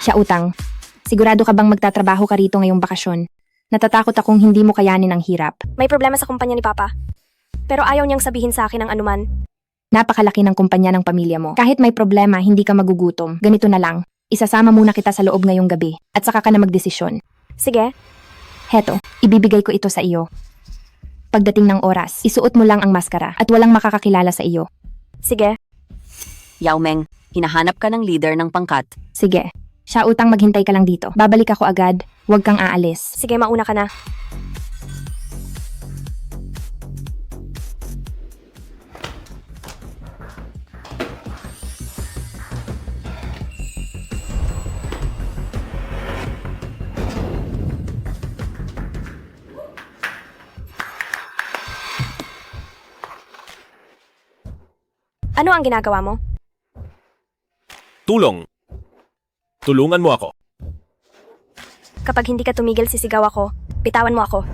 Siya utang. Sigurado ka bang magtatrabaho ka rito ngayong bakasyon? Natatakot akong hindi mo kayanin ang hirap. May problema sa kumpanya ni Papa. Pero ayaw niyang sabihin sa akin ang anuman. Napakalaki ng kumpanya ng pamilya mo. Kahit may problema, hindi ka magugutom. Ganito na lang. Isasama muna kita sa loob ngayong gabi at saka ka na magdesisyon. Sige, Heto, ibibigay ko ito sa iyo. Pagdating ng oras, isuot mo lang ang maskara at walang makakakilala sa iyo. sige. Yao Meng, hinahanap ka ng leader ng pangkat. Sige, siya utang maghintay ka lang dito. Babalik ako agad, huwag kang aalis. Sige, mauna ka na. Ano ang ginagawa mo? Tulong. Tulungan mo ako. Kapag hindi ka tumigil, sisigaw ako. Bitawan mo ako.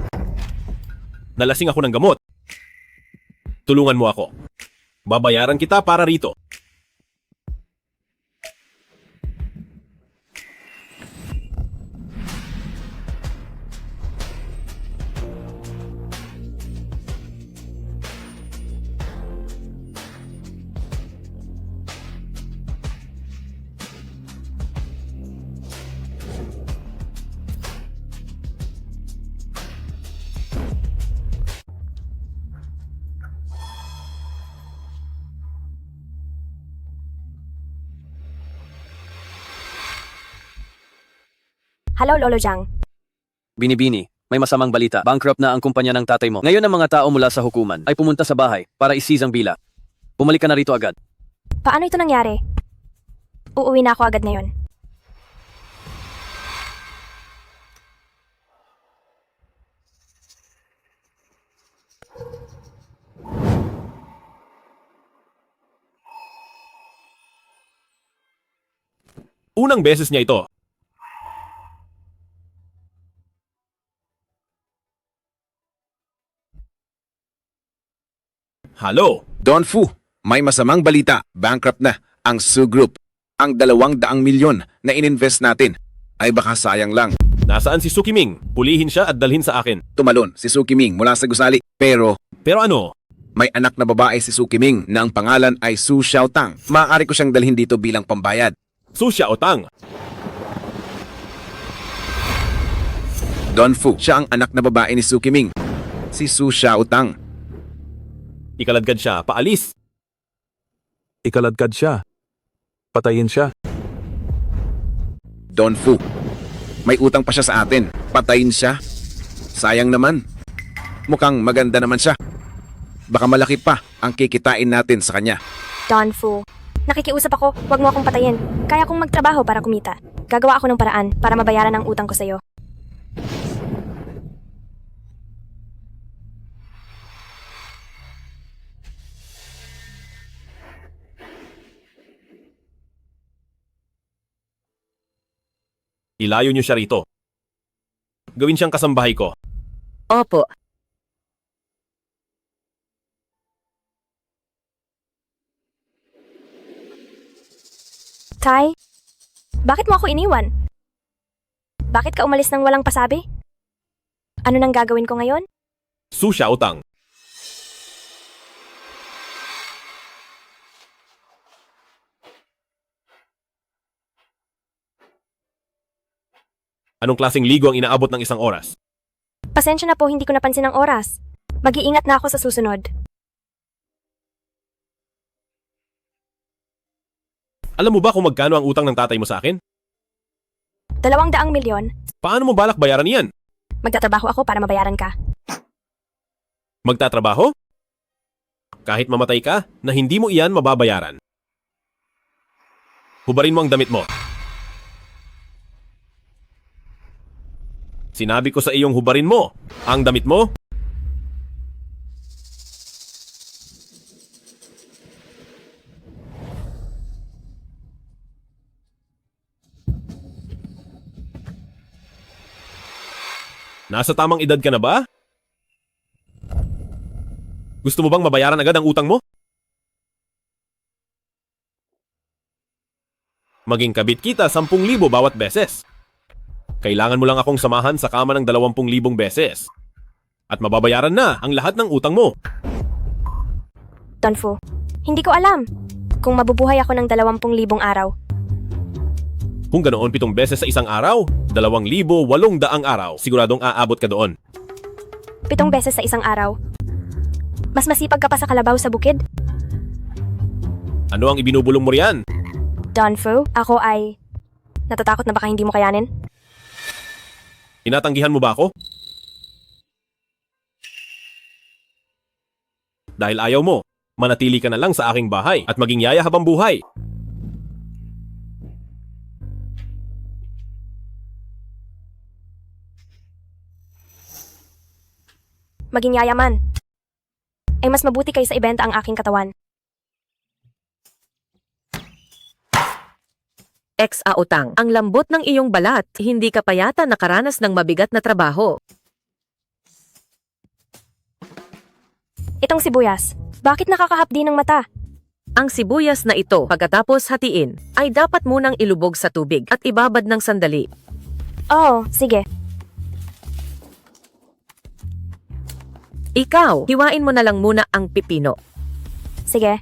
Nalasing ako ng gamot. Tulungan mo ako. Babayaran kita para rito. Hello, Lolo Jiang. Binibini, may masamang balita. Bankrupt na ang kumpanya ng tatay mo. Ngayon ang mga tao mula sa hukuman ay pumunta sa bahay para i-seize ang bila. Bumalik ka na rito agad. Paano ito nangyari? Uuwi na ako agad ngayon. Unang beses niya ito. Halo? Don Fu, may masamang balita. Bankrupt na ang Su Group. Ang 200 milyon na ininvest natin ay baka sayang lang. Nasaan si Suki Ming? Pulihin siya at dalhin sa akin. Tumalon si Su Kiming mula sa gusali. Pero Pero ano? may anak na babae si Su Kiming na ang pangalan ay Su Xiaotang. Maaari ko siyang dalhin dito bilang pambayad. Susya Otang. Don Fu, siya ang anak na babae ni Su Kiming. Si Su Xiaotang. Ikaladkad siya. Paalis. Ikaladkad siya. Patayin siya. Don Fu, may utang pa siya sa atin. Patayin siya. Sayang naman. Mukhang maganda naman siya. Baka malaki pa ang kikitain natin sa kanya. Don Fu. Nakikiusap ako, huwag mo akong patayin. Kaya kong magtrabaho para kumita. Gagawa ako ng paraan para mabayaran ang utang ko sa'yo. Ilayo niyo siya rito. Gawin siyang kasambahay ko. Opo, Tay, bakit mo ako iniwan? Bakit ka umalis nang walang pasabi? Ano nang gagawin ko ngayon? Susya Otang. Anong klaseng ligo ang inaabot ng isang oras? Pasensya na po, hindi ko napansin ang oras. Mag-iingat na ako sa susunod. Alam mo ba kung magkano ang utang ng tatay mo sa akin? 200 milyon. Paano mo balak bayaran iyan? Magtatrabaho ako para mabayaran ka. Magtatrabaho? Kahit mamatay ka, na hindi mo iyan mababayaran. Hubarin mo ang damit mo. Sinabi ko sa iyong hubarin mo ang damit mo. Nasa tamang edad ka na ba? Gusto mo bang mabayaran agad ang utang mo? maging kabit kita 10,000 bawat beses. Kailangan mo lang akong samahan sa kama ng 20,000 beses. At mababayaran na ang lahat ng utang mo. Don Fu, hindi ko alam kung mabubuhay ako ng 20,000 araw. Kung ganoon 7 beses sa isang araw, 2,800 araw, siguradong aabot ka doon. 7 beses sa isang araw. Mas masipag ka pa sa kalabaw sa bukid? Ano ang ibinubulong mo riyan? Don Fu, ako ay... Natatakot na baka hindi mo kayanin? Tinatanggihan mo ba ako? Dahil ayaw mo, manatili ka na lang sa aking bahay at maging yaya habang buhay. Maging yayaman. Ay mas mabuti kaysa ibenta ang aking katawan. Ex-autang, ang lambot ng iyong balat, hindi ka pa yata nakaranas ng mabigat na trabaho. Itong sibuyas, bakit nakakahapdi ng mata? Ang sibuyas na ito, pagkatapos hatiin, ay dapat munang ilubog sa tubig at ibabad ng sandali. Oh, sige. Ikaw, hiwain mo na lang muna ang pipino. Sige.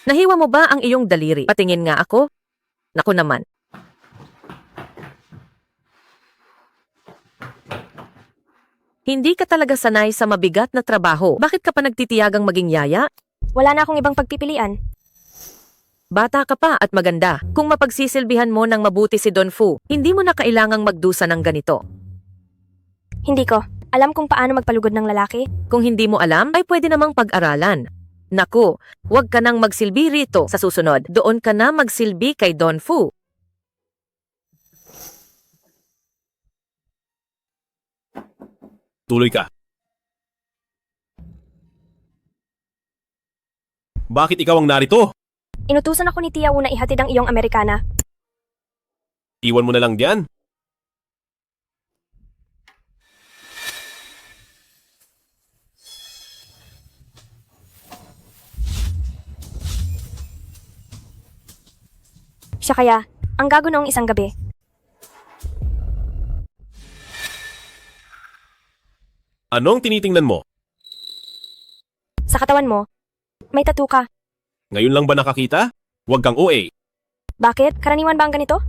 Nahiwa mo ba ang iyong daliri? Patingin nga ako. Naku naman. Hindi ka talaga sanay sa mabigat na trabaho. Bakit ka pa nagtitiyagang maging yaya? Wala na akong ibang pagpipilian. Bata ka pa at maganda. Kung mapagsisilbihan mo ng mabuti si Don Fu, hindi mo na kailangang magdusa ng ganito. Hindi ko. Alam kung paano magpalugod ng lalaki. Kung hindi mo alam, ay pwede namang pag-aralan. Naku, huwag ka nang magsilbi rito sa susunod. Doon ka na magsilbi kay Don Fu. Tuloy ka. Bakit ikaw ang narito? Inutusan ako ni Tia Wu na ihatid ang iyong Amerikana. Iwan mo na lang diyan. Siya kaya, ang gago noong isang gabi. Anong tinitingnan mo? Sa katawan mo, may tattoo ka. Ngayon lang ba nakakita? Huwag kang OA. Bakit? Karaniwan ba ang ganito?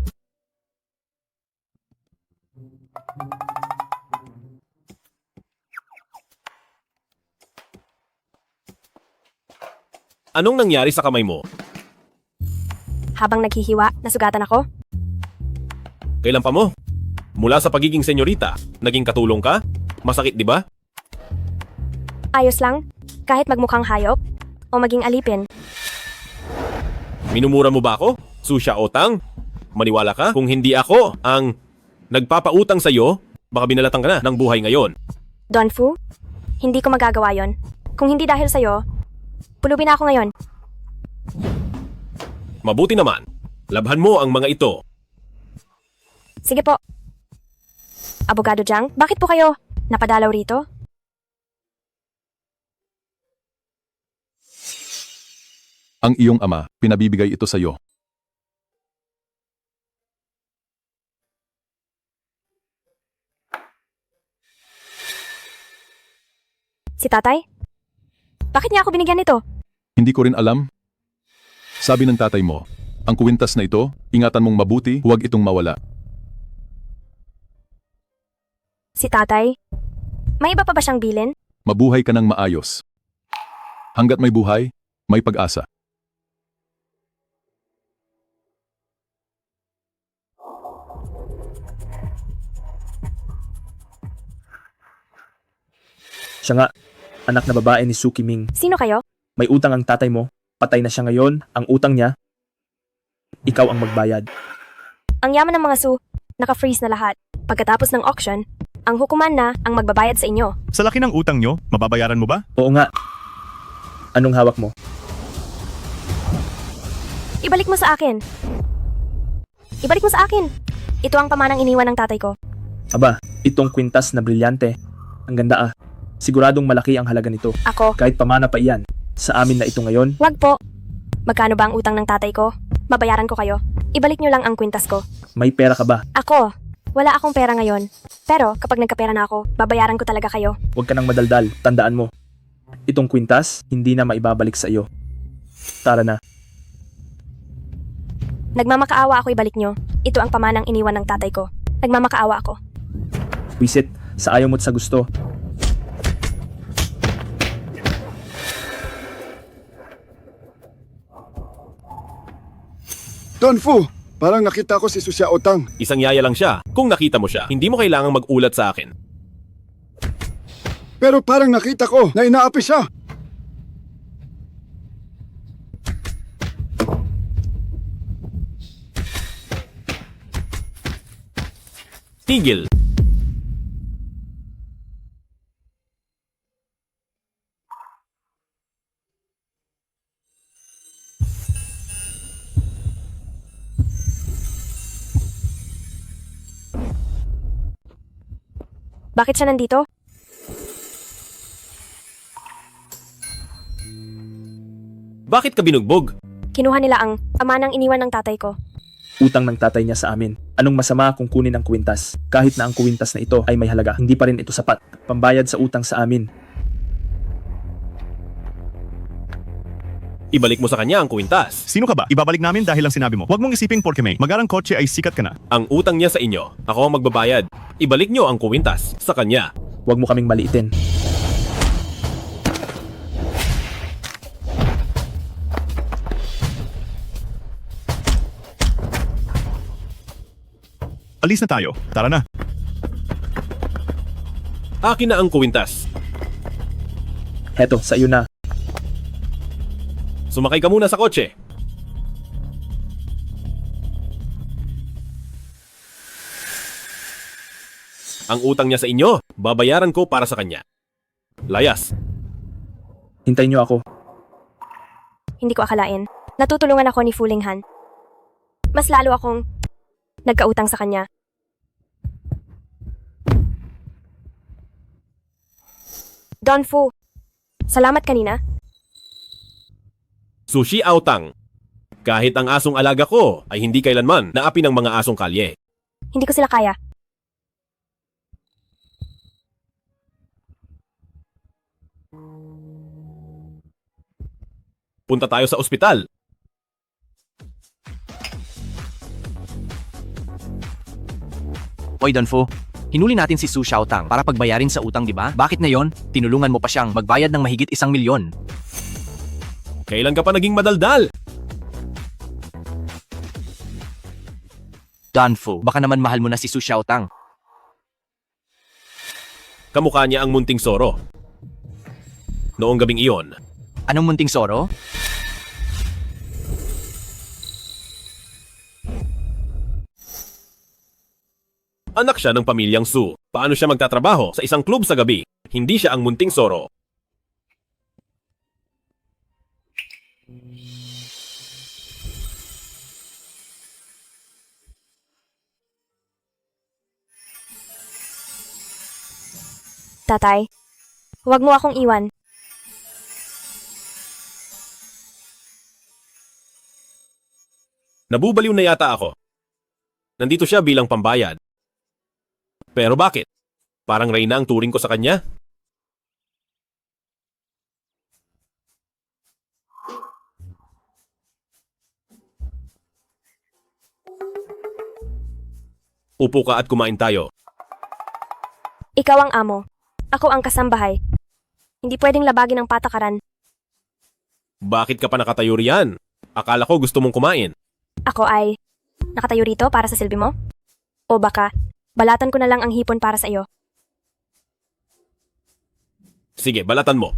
Anong nangyari sa kamay mo? Habang naghihiwa, nasugatan ako. Kailan pa mo? Mula sa pagiging senyorita, naging katulong ka? Masakit, di ba? Ayos lang, kahit magmukhang hayop o maging alipin. Minumura mo ba ako? Susya otang? Maniwala ka? Kung hindi ako ang nagpapautang sa'yo, baka binalatang ka na ng buhay ngayon. Don Fu, hindi ko magagawa yon. Kung hindi dahil sa'yo, pulubin na ako ngayon. Mabuti naman. Labhan mo ang mga ito. Sige po. Abogado Jiang, bakit po kayo napadalaw rito? Ang iyong ama, pinabibigay ito sa iyo. Si tatay? Bakit niya ako binigyan nito? Hindi ko rin alam. Sabi ng tatay mo, ang kuwintas na ito, ingatan mong mabuti, huwag itong mawala. Si tatay? May iba pa ba siyang bilin? Mabuhay ka ng maayos. Hanggat may buhay, may pag-asa. Siya nga, anak na babae ni Suki Ming. Sino kayo? May utang ang tatay mo. Patay na siya ngayon. Ang utang niya, ikaw ang magbayad. Ang yaman ng mga Su, naka-freeze na lahat. Pagkatapos ng auction, ang hukuman na ang magbabayad sa inyo. Sa laki ng utang nyo, mababayaran mo ba? Oo nga. Anong hawak mo? Ibalik mo sa akin. Ibalik mo sa akin. Ito ang pamanang iniwan ng tatay ko. Aba, itong kwintas na brilyante. Ang ganda ah. Siguradong malaki ang halaga nito. Ako, Kahit pamana pa iyan. Sa amin na ito ngayon, wag po. Magkano ba ang utang ng tatay ko? Mabayaran ko kayo. Ibalik nyo lang ang kwintas ko. may pera ka ba? Ako, wala akong pera ngayon. Pero kapag nagkapera na ako, babayaran ko talaga kayo. Huwag ka nang madaldal. Tandaan mo. Itong kwintas, hindi na maibabalik sa iyo. Tara na. Nagmamakaawa ako, ibalik nyo. Ito ang pamanang iniwan ng tatay ko. Nagmamakaawa ako. Wisit, sa ayaw mo't sa gusto. Don Fu, parang nakita ko si Susya Otang. Isang yaya lang siya. Kung nakita mo siya, hindi mo kailangang mag-ulat sa akin. Pero parang nakita ko na inaapi siya. Tigil. Bakit siya nandito? Bakit ka binugbog? Kinuha nila ang pamanang iniwan ng tatay ko. Utang ng tatay niya sa amin. Anong masama kung kunin ang kwintas? Kahit na ang kwintas na ito ay may halaga, hindi pa rin ito sapat. Pambayad sa utang sa amin. Ibalik mo sa kanya ang kwintas. Sino ka ba? Ibabalik namin dahil lang sinabi mo. Huwag mong isiping porke may magarang kotse ay sikat ka na. Ang utang niya sa inyo, ako ang magbabayad. Ibalik niyo ang kwintas sa kanya. Huwag mo kaming maliitin. Alis na tayo. Tara na. Akin na ang kwintas. Heto, sa iyo na. Sumakay ka muna sa kotse. Ang utang niya sa inyo, babayaran ko para sa kanya. Layas. Hintayin niyo ako. Hindi ko akalain. Natutulungan ako ni Fulinghan. Mas lalo akong nagkautang sa kanya. Don Fu, salamat kanina. Sushi Autang. Kahit ang asong alaga ko ay hindi kailanman naapi ng mga asong kalye. Hindi ko sila kaya. Punta tayo sa ospital. Oy Donfo, hinuli natin si Su Xiaotang para pagbayarin sa utang, di ba? Bakit ngayon, tinulungan mo pa siyang magbayad ng mahigit 1,000,000? Kailan ka pa naging madaldal? Donfo, baka naman mahal mo na si Su Xiaotang. Kamukha niya ang munting Soro. Noong gabing iyon, Anong munting Soro? anak siya ng pamilyang Su. Paano siya magtatrabaho sa isang klub sa gabi? Hindi siya ang munting Soro. Tatay, huwag mo akong iwan. Nabubaliw na yata ako. Nandito siya bilang pambayad. Pero bakit? Parang Reyna ang turing ko sa kanya? Upo ka at kumain tayo. Ikaw ang amo. Ako ang kasambahay. Hindi pwedeng labagin ang patakaran. Bakit ka pa nakatayo riyan? Akala ko gusto mong kumain. Ako ay nakatayo rito para sa silbi mo? O baka, balatan ko na lang ang hipon para sa iyo. Sige, balatan mo.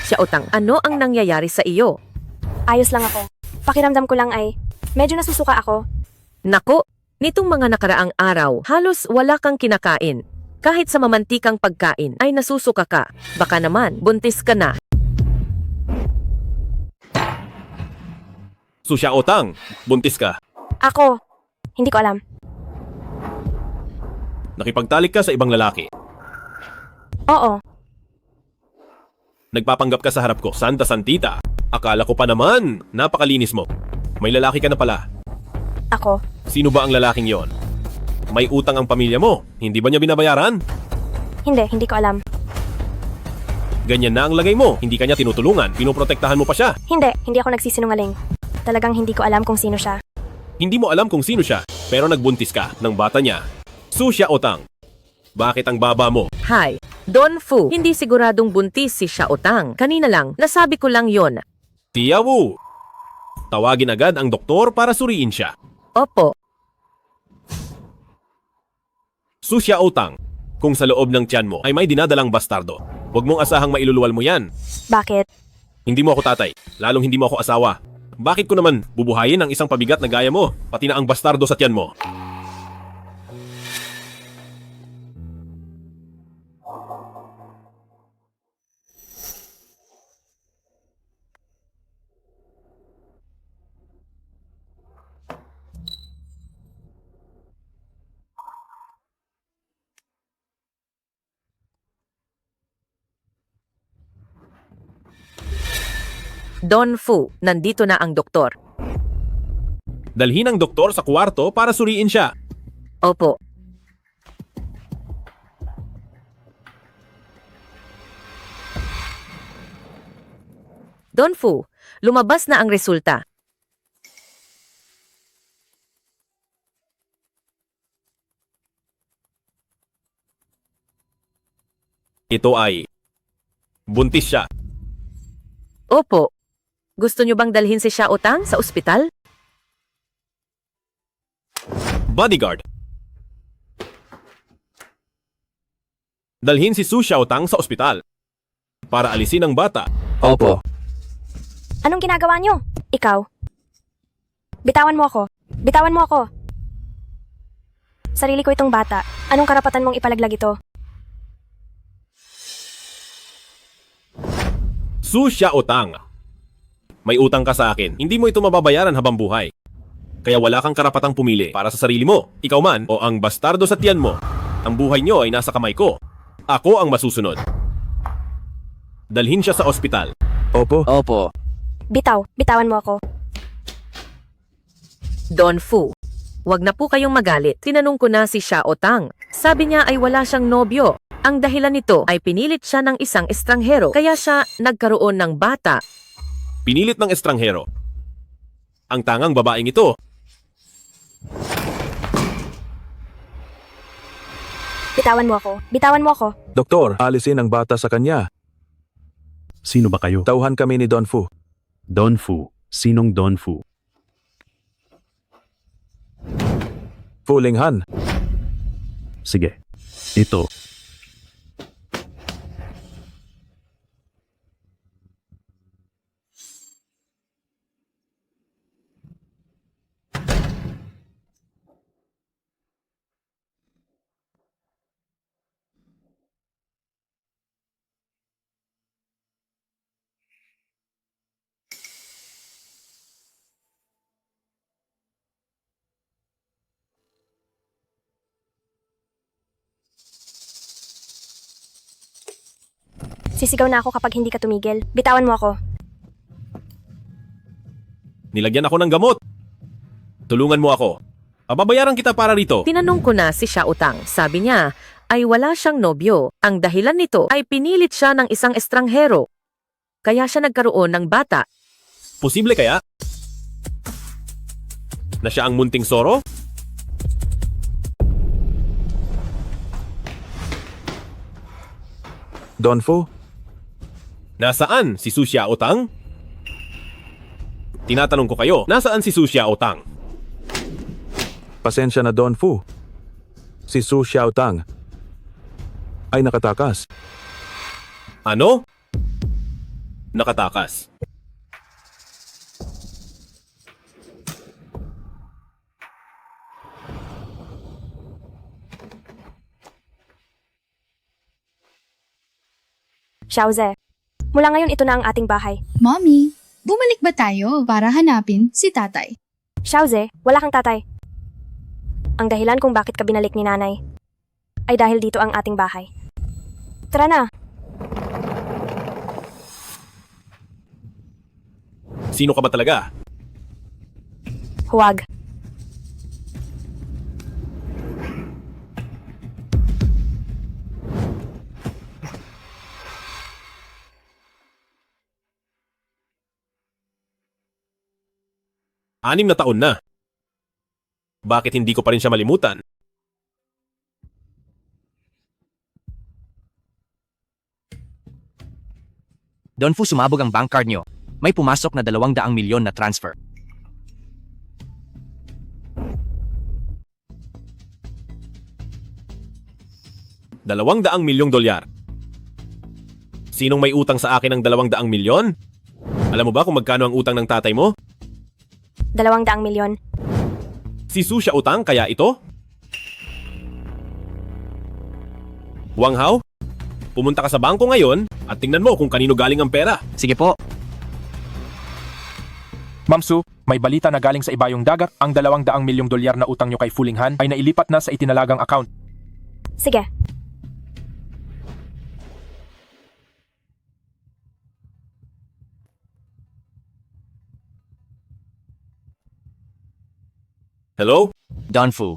Xiaotang, ano ang nangyayari sa iyo? Ayos lang ako. Pakiramdam ko lang ay, medyo nasusuka ako. Nako, nitong mga nakaraang araw, halos wala kang kinakain. Kahit sa mamantikang pagkain ay nasusuka ka. Baka naman, buntis ka na. Su Xiaotang, buntis ka. Ako, hindi ko alam. Nakipagtalik ka sa ibang lalaki. Oo, Nagpapanggap ka sa harap ko, Santa Santita. Akala ko pa naman, napakalinis mo. May lalaki ka na pala. ako. Sino ba ang lalaking yon? May utang ang pamilya mo. Hindi ba niya binabayaran? Hindi ko alam. Ganyan na ang lagay mo. Hindi ka niya tinutulungan. Pinoprotektahan mo pa siya. Hindi ako nagsisinungaling. Talagang hindi ko alam kung sino siya. Hindi mo alam kung sino siya, pero nagbuntis ka ng bata niya. Su Xiaotang, bakit ang baba mo? Hi, Don Fu. Hindi siguradong buntis si Xiaotang. Kanina lang, nasabi ko lang yon. Tia Wu, tawagin agad ang doktor para suriin siya. Opo, Su Xiaotang, kung sa loob ng tiyan mo ay may dinadalang bastardo, huwag mong asahang mailuluwal mo yan. Bakit? Hindi mo ako tatay, lalong hindi mo ako asawa. Bakit ko naman bubuhayin ang isang pabigat na gaya mo, pati na ang bastardo sa tiyan mo? Don Fu, nandito na ang doktor. Dalhin ang doktor sa kwarto para suriin siya. Opo. Don Fu, lumabas na ang resulta. Ito ay buntis siya. Opo. Gusto niyo bang dalhin si Xiaotang sa ospital? Bodyguard. Dalhin si Su Xiaotang sa ospital para alisin ang bata. Opo. Anong ginagawa niyo? Ikaw? Bitawan mo ako. Bitawan mo ako. Sarili ko itong bata. Anong karapatan mong ipalaglag ito? Su Xiaotang, may utang ka sa akin. Hindi mo ito mababayaran habang buhay. Kaya wala kang karapatang pumili para sa sarili mo, ikaw man o ang bastardo sa tiyan mo. Ang buhay niyo ay nasa kamay ko. Ako ang masusunod. Dalhin siya sa ospital. Opo. Opo. Bitawan mo ako. Don Fu, wag na po kayong magalit. Tinanong ko na si Xiaotang. Sabi niya ay wala siyang nobyo. Ang dahilan nito ay pinilit siya ng isang estranghero. Kaya siya nagkaroon ng bata. Pinilit ng estranghero. Ang tangang babaeng ito. Bitawan mo ako. Bitawan mo ako. Doktor, alisin ang bata sa kanya. Sino ba kayo? Tauhan kami ni Don Fu. Don Fu. Sinong Don Fu? Fulinghan. Sige. Ito. Sisigaw na ako kapag hindi ka tumigil. Bitawan mo ako. Nilagyan ako ng gamot. Tulungan mo ako. Pababayaran kita para rito. Tinanong ko na si Xiaotang. Sabi niya ay wala siyang nobyo. Ang dahilan nito ay pinilit siya ng isang estranghero. Kaya siya nagkaroon ng bata. Posible kaya? Na siya ang munting Soro? Don Fu, Nasaan si Su Xiaotang? Tinatanong ko kayo, nasaan si Su Xiaotang? pasensya na Don Fu. Si Su Xiaotang ay nakatakas. Ano? Nakatakas. Xiaoze, mula ngayon ito na ang ating bahay. Mommy, Bumalik ba tayo para hanapin si tatay? Xiaoze, wala kang tatay. Ang dahilan kung bakit ka binalik ni nanay ay dahil dito ang ating bahay. Tara na. Sino ka ba talaga? Huwag. Anim na taon na. Bakit hindi ko pa rin siya malimutan? Don Fu, sumabog ang bank card nyo. May pumasok na 200 milyon na transfer. $200 milyong. Sinong may utang sa akin ng 200 milyon? Alam mo ba kung magkano ang utang ng tatay mo? 200 milyon. Si Su Xiaotang kaya ito? Wang Hao? Pumunta ka sa bangko ngayon at tingnan mo kung kanino galing ang pera. Sige po. Ma'am Su, may balita na galing sa ibayong dagat ang $200 milyong na utang nyo kay Fu Linghan ay nailipat na sa itinalagang account. Sige. Hello? Don Fu.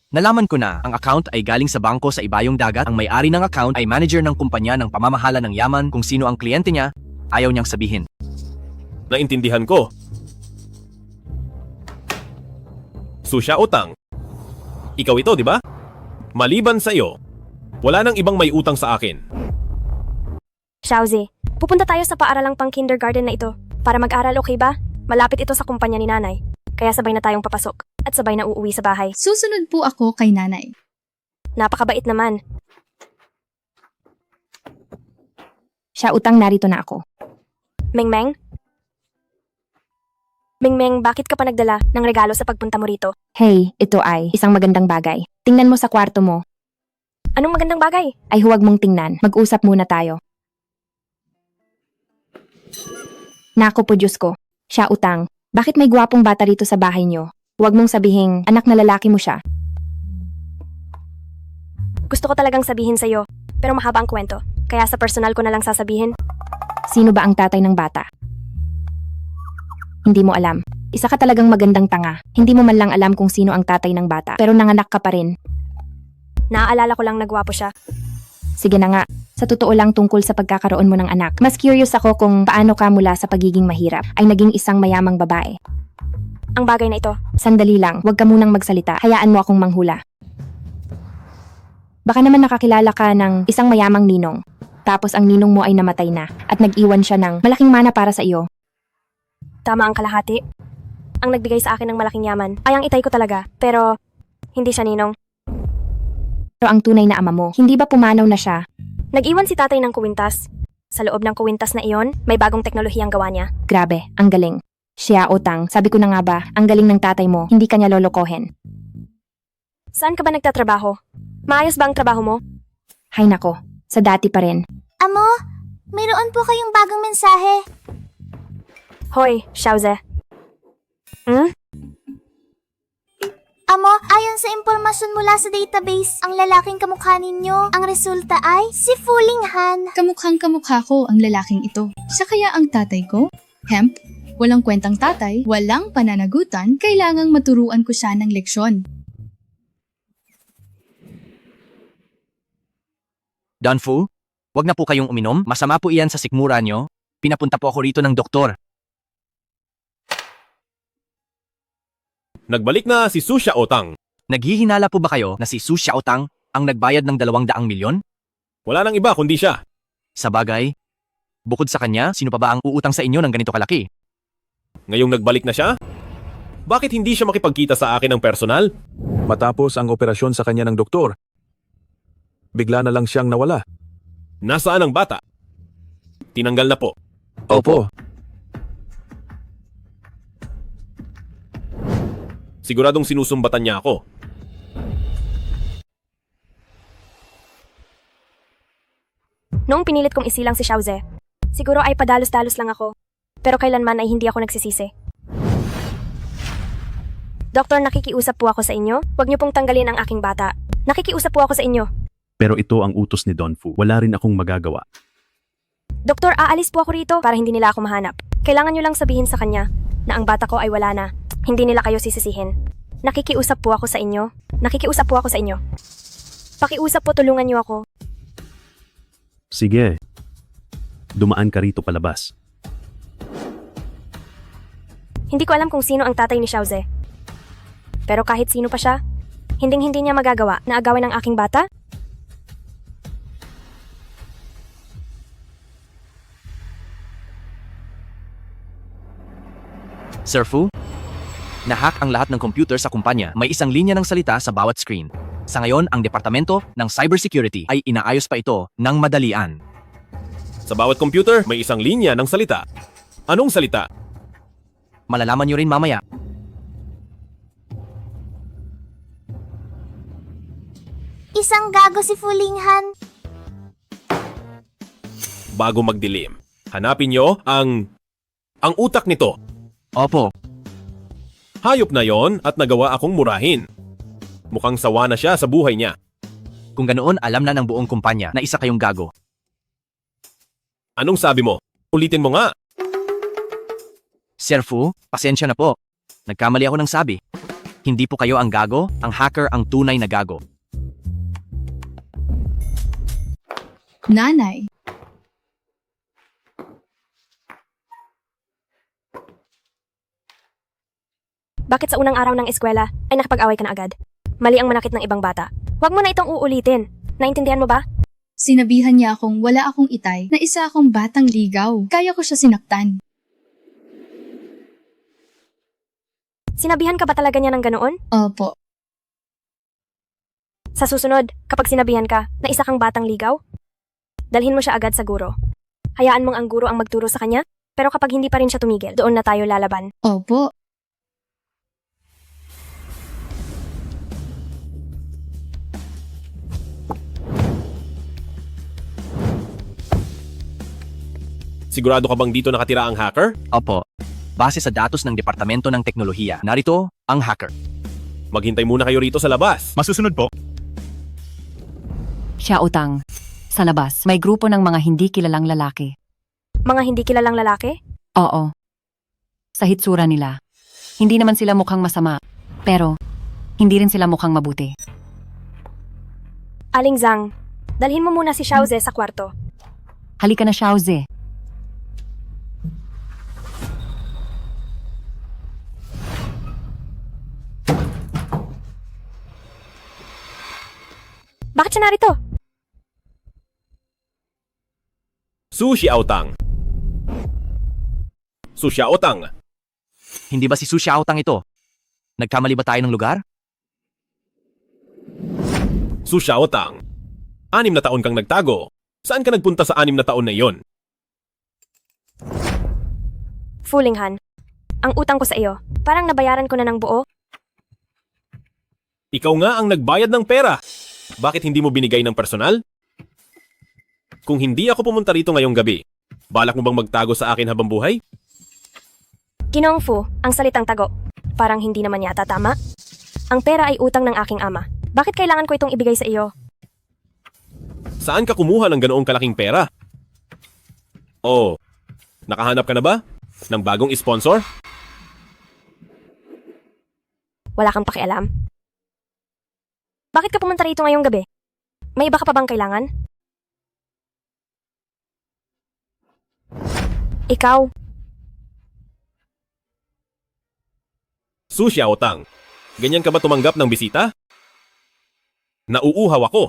Nalaman ko na ang account ay galing sa bangko sa ibayong dagat. Ang may-ari ng account ay manager ng kumpanya ng pamamahala ng yaman. Kung sino ang kliyente niya, ayaw niyang sabihin. Naintindihan ko. Su Xiaotang. Ikaw ito, di ba? Maliban sa iyo, wala nang ibang may utang sa akin. Xiaozi, pupunta tayo sa paaralang pang kindergarten na ito para mag-aral, okay ba? Malapit ito sa kumpanya ni nanay. Kaya sabay na tayong papasok at sabay na uuwi sa bahay. Susunod po ako kay nanay. Napakabait naman. Xiaotang, narito na ako. Mengmeng? Mengmeng, bakit ka pa nagdala ng regalo sa pagpunta mo rito? Hey, ito ay isang magandang bagay. Tingnan mo sa kwarto mo. Anong magandang bagay? Ay huwag mong tingnan. Mag-usap muna tayo. Naku po Diyos ko. Xiaotang, bakit may gwapong bata rito sa bahay niyo? Huwag mong sabihing anak na lalaki mo siya. Gusto ko talagang sabihin sa'yo, pero mahaba ang kwento. Kaya sa personal ko na lang sasabihin. Sino ba ang tatay ng bata? Hindi mo alam. Isa ka talagang magandang tanga. Hindi mo man lang alam kung sino ang tatay ng bata, pero nanganak ka pa rin. Naaalala ko lang nagwapo siya. Sige na nga, sa totoo lang tungkol sa pagkakaroon mo ng anak, mas curious ako kung paano ka mula sa pagiging mahirap ay naging isang mayamang babae. Ang bagay na ito. Sandali lang, huwag ka munang magsalita. Hayaan mo akong manghula. Baka naman nakakilala ka ng isang mayamang ninong. Tapos ang ninong mo ay namatay na at nag-iwan siya ng malaking mana para sa iyo. Tama ang kalahati. Ang nagbigay sa akin ng malaking yaman ay ang itay ko talaga, pero hindi siya ninong. Pero ang tunay na ama mo, hindi ba pumanaw na siya? Nag-iwan si tatay ng kuwintas. Sa loob ng kuwintas na iyon, may bagong teknolohiyang gawa niya. Grabe, ang galing. Xiaotang, sabi ko na nga ba, ang galing ng tatay mo, hindi kanya lolokohin. Saan ka ba nagtatrabaho? Maayos ba ang trabaho mo? Hay nako, sa dati pa rin. Amo, mayroon po kayong bagong mensahe. Hoy, Xiaoze. Amo, ayon sa impormasyon mula sa database, ang lalaking kamukha ninyo, ang resulta ay si Fu Linghan. Kamukhang kamukha ko ang lalaking ito. Siya kaya ang tatay ko? Hemp, walang kwentang tatay, walang pananagutan, kailangang maturuan ko siya ng leksyon. Don Fu, wag na po kayong uminom. Masama po iyan sa sikmura nyo. Pinapunta po ako rito ng doktor. Nagbalik na si Su Xiaotang. Naghihinala po ba kayo na si Su Xiaotang ang nagbayad ng 200 milyon? Wala nang iba kundi siya. Sa bagay, bukod sa kanya, sino pa ba ang uutang sa inyo ng ganito kalaki? Ngayong nagbalik na siya? Bakit hindi siya makipagkita sa akin ng personal? Matapos ang operasyon sa kanya ng doktor, bigla na lang siyang nawala. Nasaan ang bata? Tinanggal na po. Opo. Siguradong sinusumbatan niya ako. Noong pinilit kong isilang si Xiaoze, siguro ay padalos-dalos lang ako. Pero kailanman ay hindi ako nagsisisi. Doktor, nakikiusap po ako sa inyo. Huwag niyo pong tanggalin ang aking bata. Nakikiusap po ako sa inyo. Pero ito ang utos ni Don Fu. Wala rin akong magagawa. Doktor, aalis po ako rito para hindi nila ako mahanap. Kailangan niyo lang sabihin sa kanya na ang bata ko ay wala na. Hindi nila kayo sisisihin. Nakikiusap po ako sa inyo. Nakikiusap po ako sa inyo. Pakiusap po, tulungan niyo ako. Sige. Dumaan ka rito palabas. Hindi ko alam kung sino ang tatay ni Xiaoze. Pero kahit sino pa siya, hinding-hindi niya magagawa na agawin ang aking bata? Sir Fu, nahack ang lahat ng computer sa kumpanya. May isang linya ng salita sa bawat screen. Sa ngayon, ang departamento ng cybersecurity ay inaayos pa ito ng madalian. Sa bawat computer, may isang linya ng salita. Anong salita? Malalaman nyo rin mamaya. Isang gago si Fulinghan. Bago magdilim, hanapin nyo ang utak nito. Opo. Hayop na yon at nagawa akong murahin. Mukhang sawa na siya sa buhay niya. Kung ganoon, alam na ng buong kumpanya na isa kayong gago. Anong sabi mo? Ulitin mo nga. Sir Fu, pasensya na po. Nagkamali ako ng sabi. Hindi po kayo ang gago, ang hacker ang tunay na gago. Nanay. Bakit sa unang araw ng eskwela ay nakapag-away ka na agad? Mali ang manakit ng ibang bata. Huwag mo na itong uulitin. Naintindihan mo ba? Sinabihan niya akong wala akong itay na isa akong batang ligaw. Kaya ko siya sinaktan. Sinabihan ka ba talaga niya ng ganoon? Opo. Sa susunod, kapag sinabihan ka na isa kang batang ligaw, dalhin mo siya agad sa guro. Hayaan mong ang guro ang magturo sa kanya, pero kapag hindi pa rin siya tumigil, doon na tayo lalaban. Opo. Sigurado ka bang dito nakatira ang hacker? Opo. Base sa datos ng Departamento ng Teknolohiya, narito ang hacker. Maghintay muna kayo rito sa labas. Masusunod po. Xiao Tang. Sa labas, may grupo ng mga hindi kilalang lalaki. Mga hindi kilalang lalaki? Oo. Sa hitsura nila. Hindi naman sila mukhang masama. Pero, hindi rin sila mukhang mabuti. Aling Zhang, dalhin mo muna si Xiaoze sa kwarto. Halika na, Xiaoze. Bakit siya narito? Su Xiaotang. Su Xiaotang. Hindi ba si Su Xiaotang ito? Nagkamali ba tayo ng lugar? Su Xiaotang. 6 na taon kang nagtago. Saan ka nagpunta sa 6 na taon na iyon? Fulinghan, ang utang ko sa iyo, parang nabayaran ko na ng buo. Ikaw nga ang nagbayad ng pera. Bakit hindi mo binigay ng personal? Kung hindi ako pumunta rito ngayong gabi, balak mo bang magtago sa akin habang buhay? Ginoong Fu, ang salitang tago. Parang hindi naman yata tama. Ang pera ay utang ng aking ama. Bakit kailangan ko itong ibigay sa iyo? Saan ka kumuha ng ganoong kalaking pera? Oh, nakahanap ka na ba ng bagong sponsor? Wala kang pakialam. Bakit ka pumunta rito ngayong gabi? May iba ka pa bang kailangan? Ikaw. Su Xiaotang, ganyan ka ba tumanggap ng bisita? Nauuhaw ako.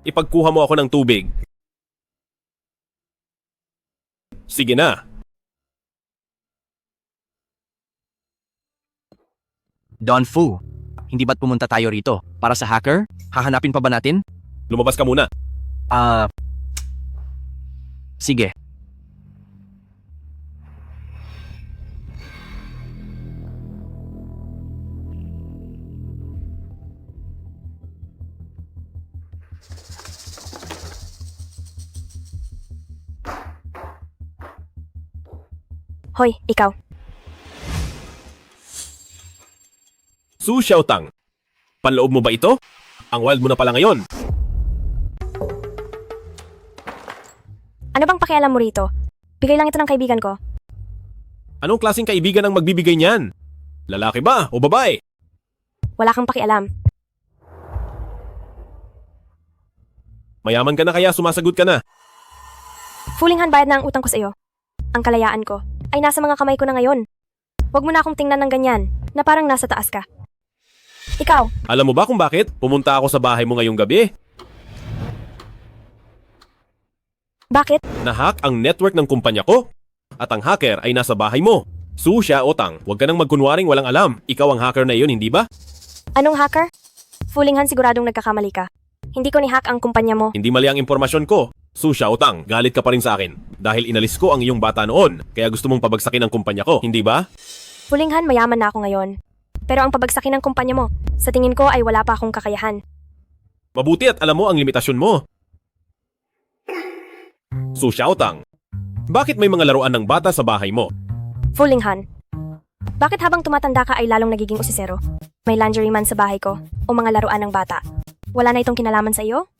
Ipagkuha mo ako ng tubig. Sige na. Don Fu, hindi ba't pumunta tayo rito? Para sa hacker? Hahanapin pa ba natin? Lumabas ka muna. Sige. Hoy, ikaw. Su Xiaotang, panloob mo ba ito? Ang wild mo na pala ngayon. Ano bang pakialam mo rito? Bigay lang ito ng kaibigan ko. Anong klaseng kaibigan ang magbibigay niyan? Lalaki ba o babae? Wala kang pakialam. Mayaman ka na kaya sumasagot ka na. Fulinghan, bayad na ang utang ko sa iyo. Ang kalayaan ko ay nasa mga kamay ko na ngayon. Huwag mo na akong tingnan ng ganyan, na parang nasa taas ka. Ikaw, Alam mo ba kung bakit pumunta ako sa bahay mo ngayong gabi? bakit? Nahack ang network ng kumpanya ko. At ang hacker ay nasa bahay mo. Su Xiaotang, huwag ka nang magkunwaring walang alam. Ikaw ang hacker na iyon, hindi ba? Anong hacker? Fulinghan, siguradong nagkakamali ka. Hindi ko ni-hack ang kumpanya mo. Hindi mali ang impormasyon ko. Su Xiaotang, galit ka pa rin sa akin. Dahil inalis ko ang iyong bata noon. Kaya gusto mong pabagsakin ang kumpanya ko, hindi ba? Fulinghan, mayaman na ako ngayon. Pero ang pabagsakin ng kumpanya mo, sa tingin ko ay wala pa akong kakayahan. Mabuti at alam mo ang limitasyon mo. Su Xiaotang, bakit may mga laruan ng bata sa bahay mo? Fulinghan, bakit habang tumatanda ka ay lalong nagiging usisero? May lingerie man sa bahay ko o mga laruan ng bata. Wala na itong kinalaman sa iyo?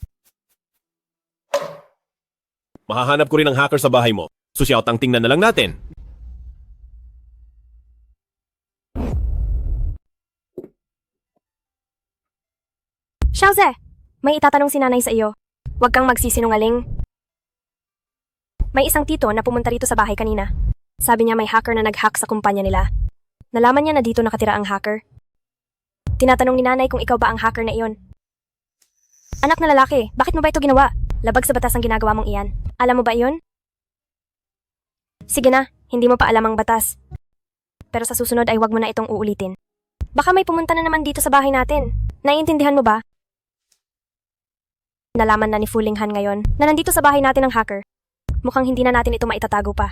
Mahahanap ko rin ang hacker sa bahay mo. Su Xiaotang, tingnan na lang natin. Xiaoze, may itatanong si nanay sa iyo. Huwag kang magsisinungaling. May isang tito na pumunta rito sa bahay kanina. Sabi niya may hacker na nag-hack sa kumpanya nila. Nalaman niya na dito nakatira ang hacker. Tinatanong ni nanay kung ikaw ba ang hacker na iyon. Anak na lalaki, bakit mo ba ito ginawa? Labag sa batas ang ginagawa mong iyan. Alam mo ba iyon? Sige na, hindi mo pa alam ang batas. Pero sa susunod ay wag mo na itong uulitin. Baka may pumunta na naman dito sa bahay natin. Naiintindihan mo ba? Nalaman na ni Fulinghan ngayon na nandito sa bahay natin ang hacker. Mukhang hindi na natin ito maitatago pa.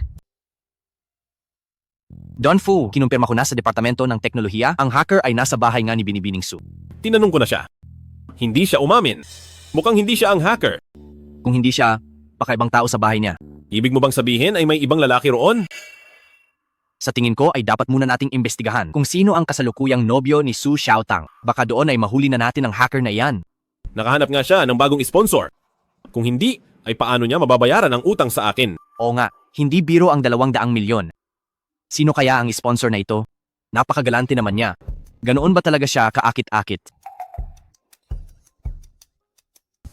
Don Fu, kinumpirma ko na sa Departamento ng Teknolohiya, ang hacker ay nasa bahay nga ni Binibining Su. Tinanong ko na siya. Hindi siya umamin. Mukhang hindi siya ang hacker. Kung hindi siya, baka ibang tao sa bahay niya. Ibig mo bang sabihin ay may ibang lalaki roon? Sa tingin ko ay dapat muna nating imbestigahan kung sino ang kasalukuyang nobyo ni Su Xiaotang. Baka doon ay mahuli na natin ang hacker na iyan. Nakahanap nga siya ng bagong sponsor. Kung hindi, ay paano niya mababayaran ang utang sa akin? Oo nga, hindi biro ang 200 milyon. Sino kaya ang sponsor na ito? Napakagalante naman niya. Ganoon ba talaga siya kaakit-akit?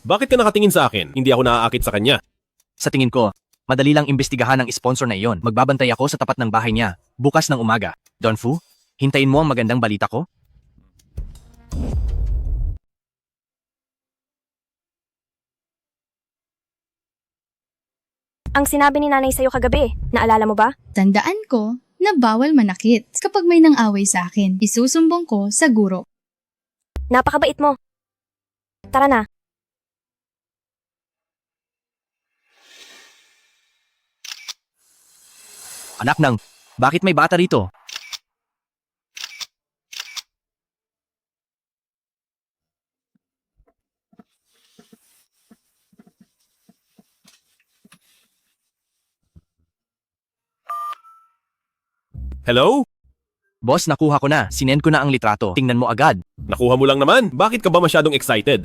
Bakit ka nakatingin sa akin? Hindi ako naaakit sa kanya. Sa tingin ko, madali lang imbestigahan ang sponsor na iyon. Magbabantay ako sa tapat ng bahay niya, bukas ng umaga. Don Fu, hintayin mo ang magandang balita ko? Ang sinabi ni nanay sa'yo kagabi, naalala mo ba? Tandaan ko na bawal manakit. Kapag may nang-away sa akin, isusumbong ko sa guro. Napakabait mo. Tara na. Anak ng, bakit may bata rito? Hello? Boss, nakuha ko na. Sinend ko na ang litrato. Tingnan mo agad. Nakuha mo lang naman. Bakit ka ba masyadong excited?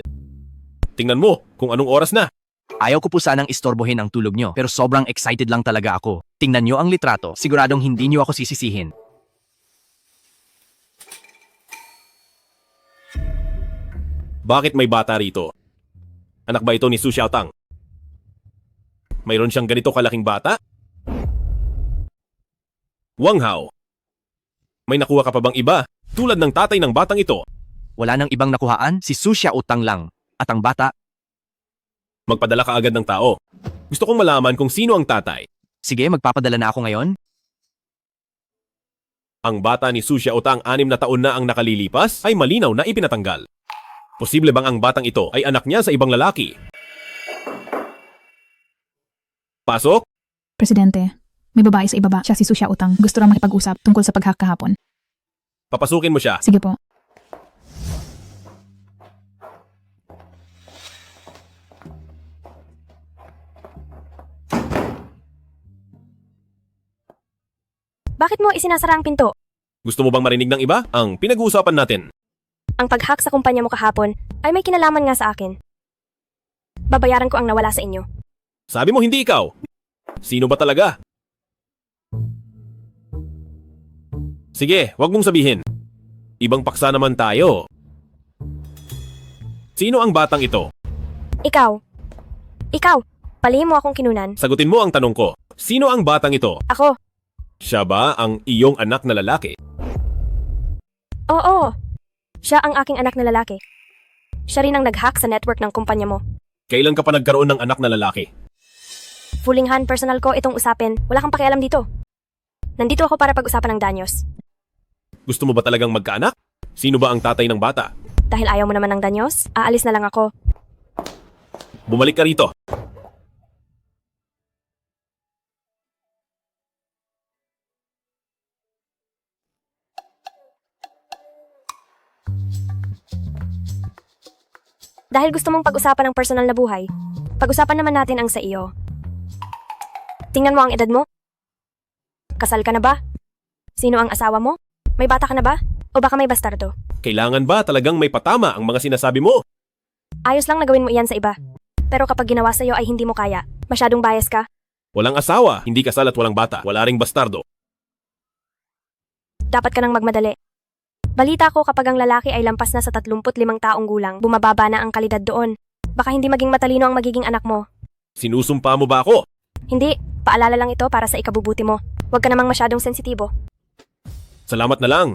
Tingnan mo kung anong oras na. Ayaw ko po sanang istorbohin ang tulog nyo, pero sobrang excited lang talaga ako. Tingnan nyo ang litrato. Siguradong hindi nyo ako sisisihin. Bakit may bata rito? Anak ba ito ni Su Xiaotang? Mayroon siyang ganito kalaking bata? Wang Hao, may nakuha ka pa bang iba? Tulad ng tatay ng batang ito. Wala nang ibang nakuhaan, si Su Xiaotang lang. At ang bata, magpadala ka agad ng tao. Gusto kong malaman kung sino ang tatay. sige, magpapadala na ako ngayon. Ang bata ni Su Xiaotang 6 na taon na ang nakalilipas ay malinaw na ipinatanggal. Posible bang ang batang ito ay anak niya sa ibang lalaki? Pasok? Presidente, may babae sa ibaba. Siya si Su Xiaotang. Gusto raw makipag-usap tungkol sa pag-hack kahapon. Papasukin mo siya. Sige po. Bakit mo isinasara ang pinto? Gusto mo bang marinig ng iba ang pinag-uusapan natin? Ang pag-hack sa kumpanya mo kahapon ay may kinalaman nga sa akin. Babayaran ko ang nawala sa inyo. Sabi mo hindi ikaw. Sino ba talaga? Sige, wag mong sabihin. Ibang paksa naman tayo. Sino ang batang ito? Ikaw. Ikaw. Palihim mo akong kinunan. Sagutin mo ang tanong ko. Sino ang batang ito? Ako. Siya ba ang iyong anak na lalaki? Oo. Siya ang aking anak na lalaki. Siya rin ang nag-hack sa network ng kumpanya mo. Kailan ka pa nagkaroon ng anak na lalaki? Fulinghan, personal ko itong usapin. Wala kang pakialam dito. Nandito ako para pag-usapan ng danyos. Gusto mo ba talagang magkaanak? Sino ba ang tatay ng bata? Dahil ayaw mo naman ng danyos, aalis na lang ako. Bumalik ka rito. Dahil gusto mong pag-usapan ng personal na buhay, pag-usapan naman natin ang sa iyo. Tingnan mo ang edad mo. Kasal ka na ba? Sino ang asawa mo? May bata ka na ba? O baka may bastardo? Kailangan ba talagang may patama ang mga sinasabi mo? Ayos lang na gawin mo iyan sa iba. Pero kapag ginawa sa'yo ay hindi mo kaya. Masyadong bias ka. Walang asawa, hindi kasal at walang bata. Wala ring bastardo. Dapat ka nang magmadali. Balita ko kapag ang lalaki ay lampas na sa 35 taong gulang, bumababa na ang kalidad doon. Baka hindi maging matalino ang magiging anak mo. Sinusumpa mo ba ako? Hindi, paalala lang ito para sa ikabubuti mo. Huwag ka namang masyadong sensitibo. Salamat na lang.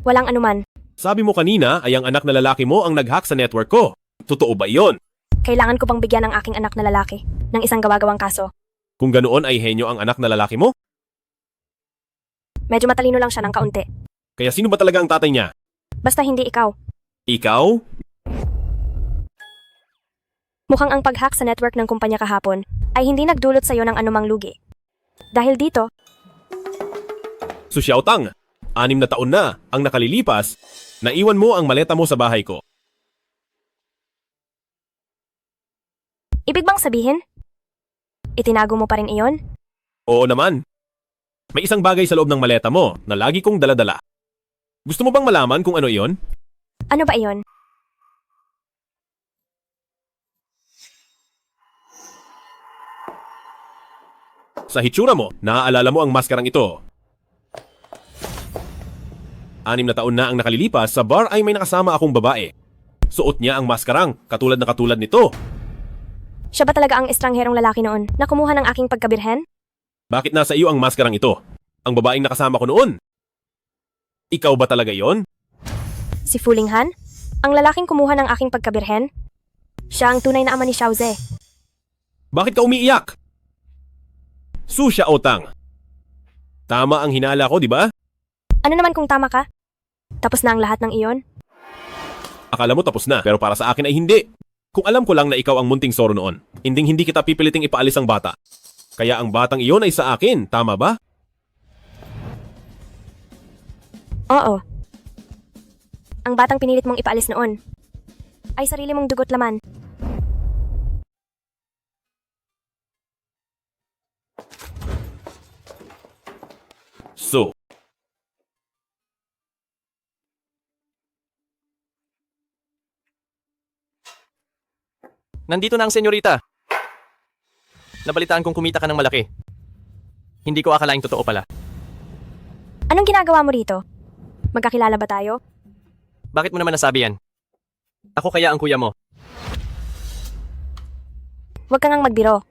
Walang anuman. Sabi mo kanina ay ang anak na lalaki mo ang nag-hack sa network ko. Totoo ba iyon? Kailangan ko bang bigyan ng aking anak na lalaki ng isang gawa-gawang kaso? Kung ganoon ay henyo ang anak na lalaki mo? Medyo matalino lang siya ng kaunti. Kaya sino ba talaga ang tatay niya? Basta hindi ikaw. Ikaw? Mukhang ang pag-hack sa network ng kumpanya kahapon ay hindi nagdulot sa'yo ng anumang lugi. Dahil dito, Su Xiaotang, 6 na taon na ang nakalilipas, naiwan mo ang maleta mo sa bahay ko. ibig bang sabihin? Itinago mo pa rin iyon? Oo naman. May isang bagay sa loob ng maleta mo na lagi kong daladala. Gusto mo bang malaman kung ano iyon? Ano ba iyon? Sa hitsura mo, naaalala mo ang maskarang ito. 6 na taon na ang nakalilipas, sa bar ay may nakasama akong babae. Suot niya ang maskarang, katulad na katulad nito. Siya ba talaga ang estrangherong lalaki noon na kumuha ng aking pagkabirhen? Bakit nasa iyo ang maskarang ito? Ang babaeng nakasama ko noon. Ikaw ba talaga yon? Si Fulinghan? Ang lalaking kumuha ng aking pagkabirhen? Siya ang tunay na ama ni Xiaoze. Bakit ka umiiyak? Su Xiaotang. Tama ang hinala ko, di ba? Ano naman kung tama ka? Tapos na ang lahat ng iyon? Akala mo tapos na, pero para sa akin ay hindi. Kung alam ko lang na ikaw ang munting soro noon, hindi kita pipiliting ipaalis ang bata. Kaya ang batang iyon ay sa akin, tama ba? Oo. Ang batang pinilit mong ipaalis noon ay sarili mong dugot laman. So, Nandito na ang senyorita. Nabalitaan kong kumita ka ng malaki. Hindi ko akalaing totoo pala. Anong ginagawa mo rito? Magkakilala ba tayo? Bakit mo naman nasabi yan? Ako kaya ang kuya mo. Huwag kang magbiro.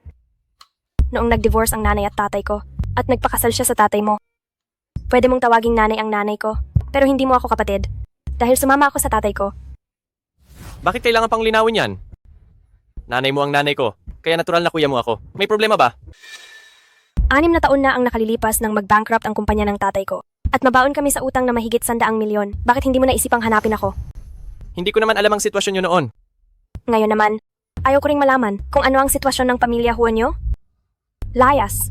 Noong nag-divorce ang nanay at tatay ko, at nagpakasal siya sa tatay mo. Pwede mong tawaging nanay ang nanay ko, pero hindi mo ako kapatid. Dahil sumama ako sa tatay ko. Bakit kailangan pang linawin yan? Nanay mo ang nanay ko, kaya natural na kuya mo ako. May problema ba? 6 na taon na ang nakalilipas nang mag-bankrupt ang kumpanya ng tatay ko. At mabaon kami sa utang na mahigit 100 milyon. Bakit hindi mo naisipang hanapin ako? Hindi ko naman alam ang sitwasyon nyo noon. Ngayon naman, ayaw ko ring malaman kung ano ang sitwasyon ng pamilya Huanyo. Layas.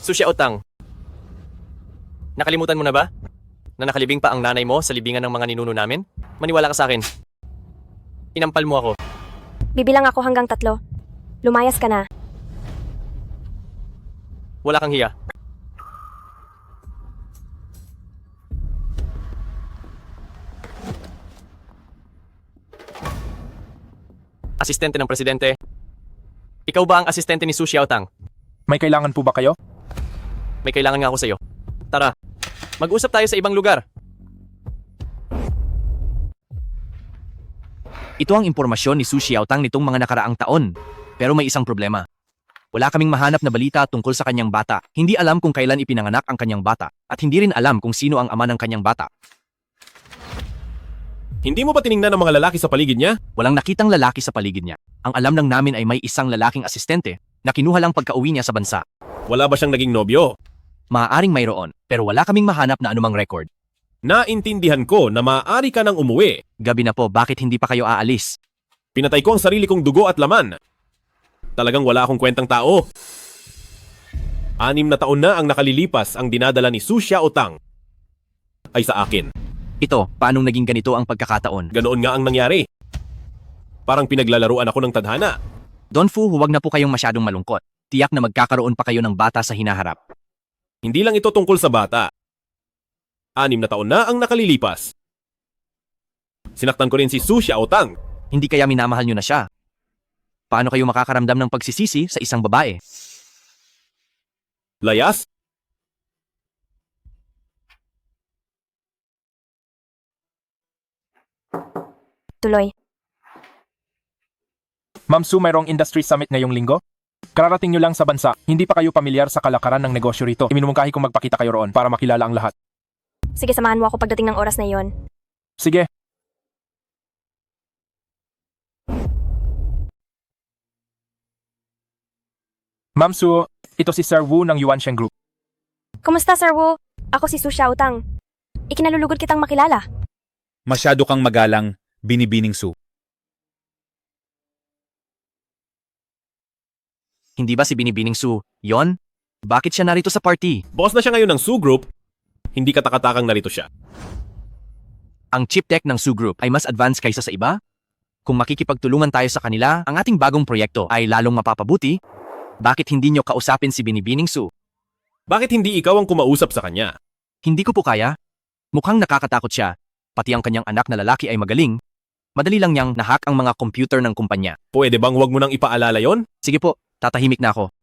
Su Xiaotang. Nakalimutan mo na ba? Na nakalibing pa ang nanay mo sa libingan ng mga ninuno namin? Maniwala ka sa akin. Inampal mo ako. Bibilang ako hanggang 3. Lumayas ka na. Wala kang hiya. asistente ng presidente. Ikaw ba ang asistente ni Su Xiaotang? May kailangan po ba kayo? May kailangan nga ako sa'yo. Tara, mag-usap tayo sa ibang lugar. Ito ang impormasyon ni Su Xiaotang nitong mga nakaraang taon. Pero may isang problema. Wala kaming mahanap na balita tungkol sa kanyang bata. Hindi alam kung kailan ipinanganak ang kanyang bata. At hindi rin alam kung sino ang ama ng kanyang bata. Hindi mo ba tiningnan ang mga lalaki sa paligid niya? Walang nakitang lalaki sa paligid niya. Ang alam lang namin ay may isang lalaking asistente na kinuha lang pagka-uwi niya sa bansa. Wala ba siyang naging nobyo? Maaaring mayroon, pero wala kaming mahanap na anumang record. Naintindihan ko na maaari ka nang umuwi. Gabi na po, bakit hindi pa kayo aalis? Pinatay ko ang sarili kong dugo at laman. Talagang wala akong kwentang tao. 6 na taon na ang nakalilipas ang dinadala ni Su Xiaotang ay sa akin. Ito, paanong naging ganito ang pagkakataon? Ganoon nga ang nangyari. Parang pinaglalaruan ako ng tadhana. Don Fu, huwag na po kayong masyadong malungkot. Tiyak na magkakaroon pa kayo ng bata sa hinaharap. Hindi lang ito tungkol sa bata. 6 na taon na ang nakalilipas. Sinaktan ko rin si Su Xiaotang. Hindi kaya minamahal nyo na siya? Paano kayo makakaramdam ng pagsisisi sa isang babae? Layas? Tuloy. Ma'am Su, mayroong industry summit ngayong linggo? Kararating nyo lang sa bansa, hindi pa kayo pamilyar sa kalakaran ng negosyo rito. Iminumungkahi kong magpakita kayo roon para makilala ang lahat. Sige, samahan mo ako pagdating ng oras na iyon. Sige. Ma'am Su, ito si Sir Wu ng Yuansheng Group. Kumusta, Sir Wu? Ako si Su Xiaotang. Ikinalulugod kitang makilala. Masyado kang magalang, Binibining Su. Hindi ba si Binibining Su, yon? Bakit siya narito sa party? Boss na siya ngayon ng Su Group. Hindi katakatakang narito siya. Ang chip tech ng Su Group ay mas advanced kaysa sa iba? Kung makikipagtulungan tayo sa kanila, ang ating bagong proyekto ay lalong mapapabuti. Bakit hindi nyo kausapin si Binibining Su? Bakit hindi ikaw ang kumausap sa kanya? Hindi ko po kaya. Mukhang nakakatakot siya. Pati ang kanyang anak na lalaki ay magaling. Madali lang niyang nahack ang mga computer ng kumpanya. Pwede bang huwag mo nang ipaalala yon? Sige po, tatahimik na ako.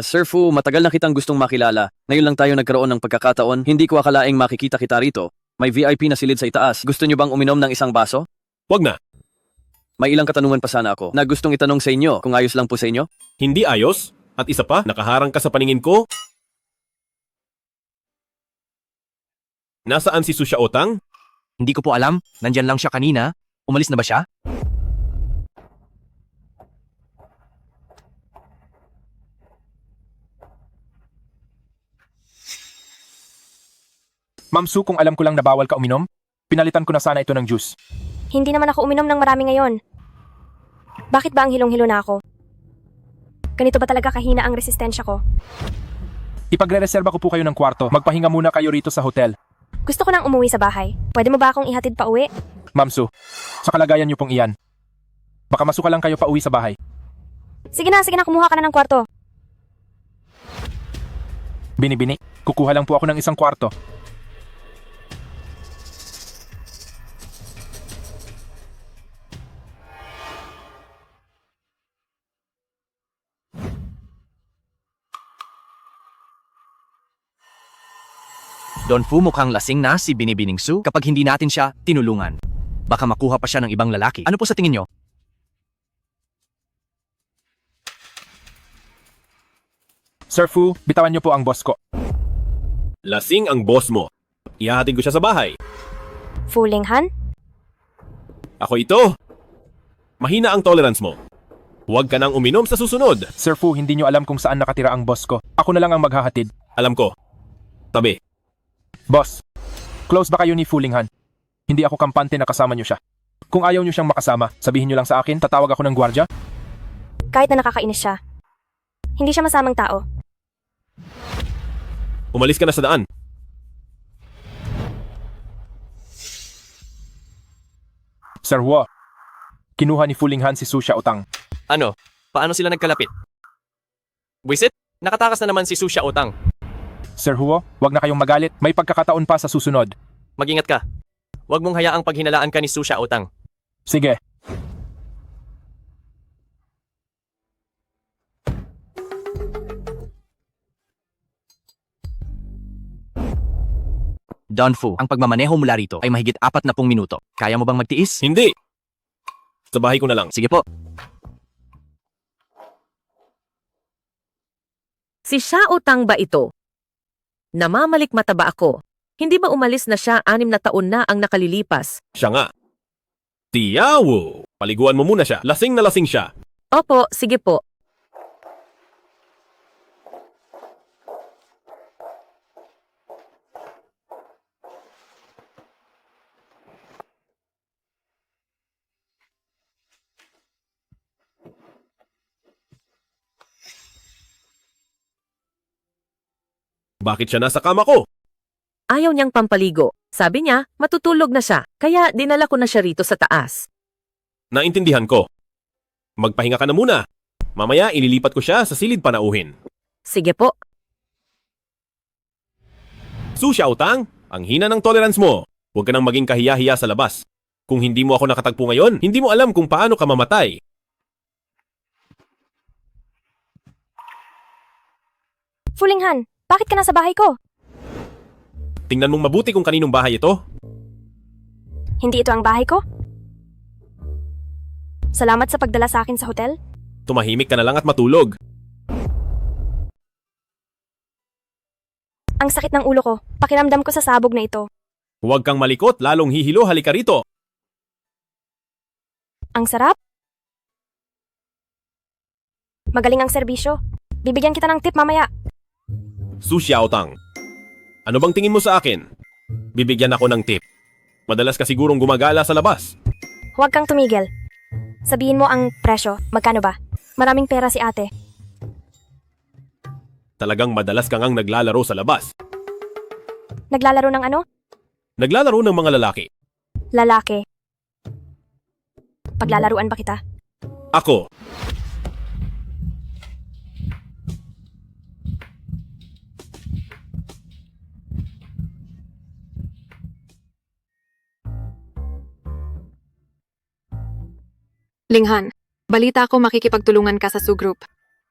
Sir Fu, matagal na kitang gustong makilala. Ngayon lang tayo nagkaroon ng pagkakataon. Hindi ko akalaing makikita kita rito. May VIP na silid sa itaas. Gusto niyo bang uminom ng isang baso? Wag na. May ilang katanungan pa sana ako na gustong itanong sa inyo kung ayos lang po sa inyo. Hindi ayos? At isa pa, nakaharang ka sa paningin ko? Nasaan si Su Xiaotang? Hindi ko po alam. Nandyan lang siya kanina. Umalis na ba siya? Ma'am Su, kung alam ko lang na bawal ka uminom, pinalitan ko na sana ito ng juice. Hindi naman ako uminom ng marami ngayon. Bakit ba ang hilong-hilo na ako? Ganito ba talaga kahina ang resistensya ko? Ipagre-reserba ko po kayo ng kwarto. Magpahinga muna kayo rito sa hotel. Gusto ko nang umuwi sa bahay. Pwede mo ba akong ihatid pa uwi? Ma'am Su, sa kalagayan niyo pong iyan, baka masuka lang kayo pa uwi sa bahay. Sige na, kumuha ka na ng kwarto. Bini, kukuha lang po ako ng isang kwarto. Don Fu, mukhang lasing na si Binibining Su kapag hindi natin siya tinulungan. Baka makuha pa siya ng ibang lalaki. Ano po sa tingin nyo? Sir Fu, bitawan niyo po ang boss ko. Lasing ang boss mo. Ihahatid ko siya sa bahay. Fuling Han? Ako ito. Mahina ang tolerance mo. Huwag ka nang uminom sa susunod. Sir Fu, hindi niyo alam kung saan nakatira ang boss ko. Ako na lang ang maghahatid. Alam ko. Tabi. Boss, close ba kayo ni Fuling Han? Hindi ako kampante na kasama niyo siya. Kung ayaw niyo siyang makasama, sabihin niyo lang sa akin, tatawag ako ng gwardya. Kahit na nakakainis siya. Hindi siya masamang tao. Umalis ka na sa daan. Sir Wu, kinuha ni Fuling Han si Su Xiaotang. Ano? Paano sila nagkalapit? Wisit? Nakatakas na naman si Su Xiaotang. Sir Huo, wag na kayong magalit. May pagkakataon pa sa susunod. Mag-ingat ka. Huwag mong hayaang paghinalaan ka ni Su Xiaotang. Sige. Don Fu, ang pagmamaneho mula rito ay mahigit 40 minuto. Kaya mo bang magtiis? Hindi. Sa bahay ko na lang. Sige po. Si Xiao Tang ba ito? Namamalikmata ba ako? Hindi ba umalis na siya 6 na taon na ang nakalilipas? Siya nga. Tiyawo! Paliguan mo muna siya. Lasing na lasing siya. Opo, sige po. Bakit siya nasa kama ko? Ayaw niyang pampaligo. Sabi niya, matutulog na siya. Kaya dinala ko na siya rito sa taas. Naintindihan ko. Magpahinga ka na muna. Mamaya ililipat ko siya sa silid panauhin. Sige po. Su Xiaotang, ang hina ng tolerance mo. Huwag ka nang maging kahiya-hiya sa labas. Kung hindi mo ako nakatagpo ngayon, hindi mo alam kung paano ka mamatay. Fulinghan, bakit ka nasa bahay ko? Tingnan mong mabuti kung kaninong bahay ito. Hindi ito ang bahay ko? Salamat sa pagdala sa akin sa hotel. Tumahimik ka na lang at matulog. Ang sakit ng ulo ko. Pakiramdam ko sa sabog na ito. Huwag kang malikot, lalong hihilo, halika rito. Ang sarap. Magaling ang serbisyo. Bibigyan kita ng tip mamaya. Su Xiaotang, ano bang tingin mo sa akin? Bibigyan ako ng tip. Madalas ka sigurong gumagala sa labas. Huwag kang tumigil. Sabihin mo ang presyo. Magkano ba? Maraming pera si ate. Talagang madalas ka ngang naglalaro sa labas. Naglalaro ng ano? Naglalaro ng mga lalaki. Lalaki. Paglalaruan ba kita? Ako. Linghan, balita ko makikipagtulungan ka sa Su Group.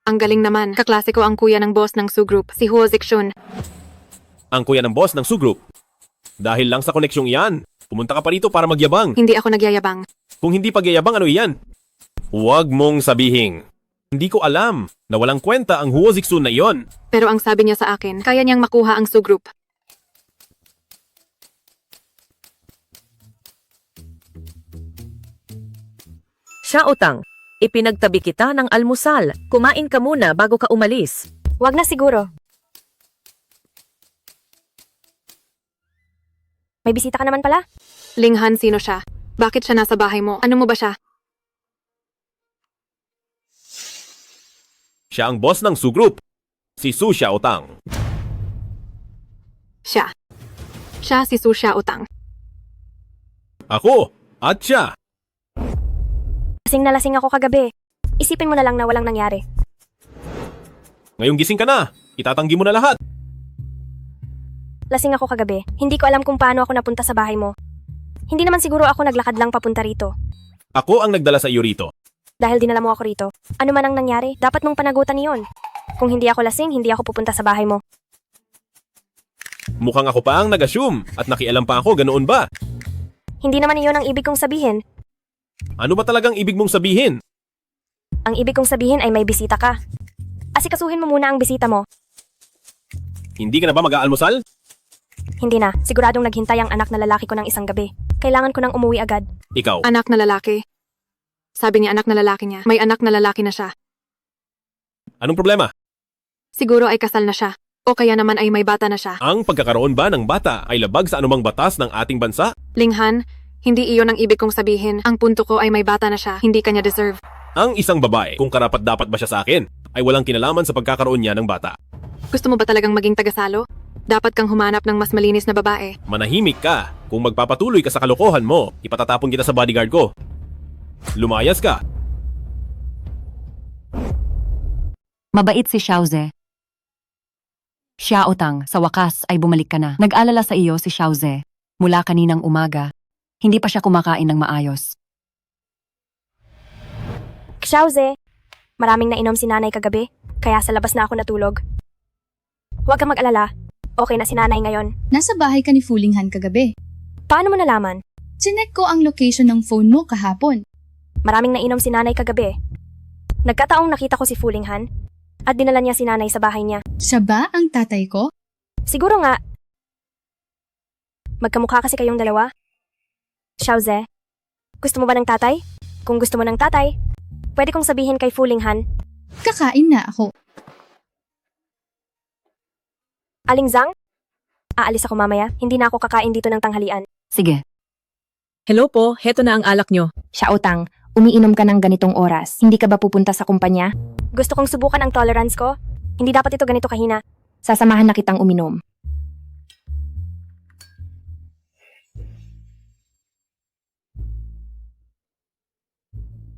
Ang galing naman, kaklase ko ang kuya ng boss ng Su Group, si Huo Zixun. Ang kuya ng boss ng Su Group. Dahil lang sa koneksyong iyan, pumunta ka pa rito para magyabang. Hindi ako nagyayabang. Kung hindi pagyayabang, ano iyan? Huwag mong sabihin. Hindi ko alam na walang kwenta ang Huo Zixun na iyon. Pero ang sabi niya sa akin, kaya niyang makuha ang Su Group. Xiao Tang, ipinagtabi kita ng almusal. Kumain ka muna bago ka umalis. Wag na siguro. May bisita ka naman pala? Linghan, sino siya? Bakit siya nasa bahay mo? Ano mo ba siya? Siya ang boss ng Su Group. Si Su Xiaotang. Siya. Siya si Su Xiaotang. Ako at siya. Lasing na lasing ako kagabi. Isipin mo na lang na walang nangyari. Ngayong gising ka na. Itatanggi mo na lahat. Lasing ako kagabi. Hindi ko alam kung paano ako napunta sa bahay mo. Hindi naman siguro ako naglakad lang papunta rito. Ako ang nagdala sa iyo rito. Dahil dinala mo ako rito. Ano man ang nangyari, dapat mong panagutan niyon. Kung hindi ako lasing, hindi ako pupunta sa bahay mo. Mukhang ako pa ang nag-assume at nakialam pa ako, ganoon ba? Hindi naman iyon ang ibig kong sabihin. Ano ba talagang ibig mong sabihin? Ang ibig kong sabihin ay may bisita ka. Asikasuhin mo muna ang bisita mo. Hindi ka na ba mag-aalmusal? Hindi na. Siguradong naghintay ang anak na lalaki ko ng isang gabi. Kailangan ko nang umuwi agad. Ikaw. Anak na lalaki. Sabi niya anak na lalaki niya. May anak na lalaki na siya. Anong problema? Siguro ay kasal na siya. O kaya naman ay may bata na siya. Ang pagkakaroon ba ng bata ay labag sa anumang batas ng ating bansa? Linghan, hindi iyon ang ibig kong sabihin. Ang punto ko ay may bata na siya. Hindi kanya deserve. Ang isang babae, kung karapat-dapat ba siya sa akin, ay walang kinalaman sa pagkakaroon niya ng bata. Gusto mo ba talagang maging tagasalo? Dapat kang humanap ng mas malinis na babae. Manahimik ka. Kung magpapatuloy ka sa kalokohan mo, ipatatapon kita sa bodyguard ko. Lumayas ka. Mabait si Xiaoze. Xiaotang, sa wakas ay bumalik ka na. Nag-alala sa iyo si Xiaoze. Mula kaninang umaga, hindi pa siya kumakain ng maayos. Xiaoze, maraming nainom si nanay kagabi, kaya sa labas na ako natulog. Huwag kang mag-alala. Okay na si nanay ngayon. Nasa bahay ka ni Fulinghan kagabi. Paano mo nalaman? Chinek ko ang location ng phone mo kahapon. Maraming nainom si nanay kagabi. Nagkataong nakita ko si Fulinghan at dinala niya si nanay sa bahay niya. Siya ba ang tatay ko? Siguro nga. Magkamukha kasi kayong dalawa. Xiaoze, gusto mo ba ng tatay? Kung gusto mo ng tatay, pwede kong sabihin kay Fulinghan. Kakain na ako. Aling Zhang? Aalis ako mamaya. Hindi na ako kakain dito ng tanghalian. Sige. Hello po, heto na ang alak nyo. Siya Otang, umiinom ka ng ganitong oras. Hindi ka ba pupunta sa kumpanya? Gusto kong subukan ang tolerance ko. Hindi dapat ito ganito kahina. Sasamahan na kitang uminom.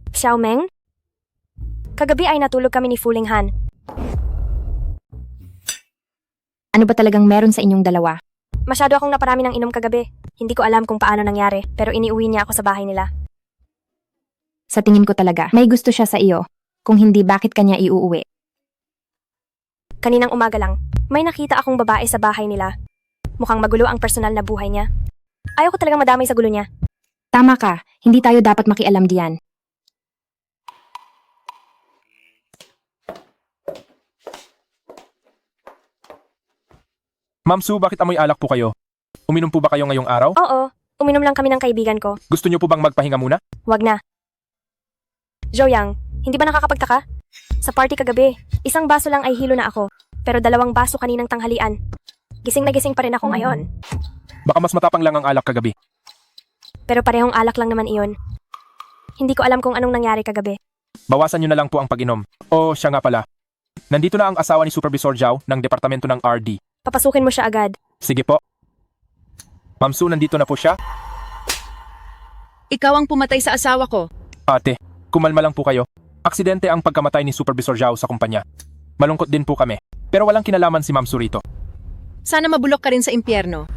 Xiaomeng? Kagabi ay natulog kami ni Fulinghan. Ano ba talagang meron sa inyong dalawa? Masyado akong naparami ng inom kagabi. Hindi ko alam kung paano nangyari, pero iniuwi niya ako sa bahay nila. Sa tingin ko talaga, may gusto siya sa iyo. Kung hindi, bakit kanya iuuwi? Kaninang umaga lang, may nakita akong babae sa bahay nila. Mukhang magulo ang personal na buhay niya. Ayaw ko talagang madamay sa gulo niya. Tama ka, hindi tayo dapat makialam diyan. Ma'am Su, bakit amoy alak po kayo? Uminom po ba kayo ngayong araw? Oo, uminom lang kami ng kaibigan ko. Gusto niyo po bang magpahinga muna? Wag na. Joyang, hindi ba nakakapagtaka? Sa party kagabi, isang baso lang ay hilo na ako, pero 2 baso kaninang tanghalian. Gising na gising pa rin ako ngayon. Baka mas matapang lang ang alak kagabi. Pero parehong alak lang naman iyon. Hindi ko alam kung anong nangyari kagabi. Bawasan niyo na lang po ang pag-inom. O siya nga pala. Nandito na ang asawa ni Supervisor Zhao ng departamento ng RD. Papasukin mo siya agad. Sige po. Ma'am Su, nandito na po siya. Ikaw ang pumatay sa asawa ko. Ate, kumalma lang po kayo. Aksidente ang pagkamatay ni Supervisor Zhao sa kumpanya. Malungkot din po kami. Pero walang kinalaman si Ma'am Su rito. Sana mabulok ka rin sa impyerno.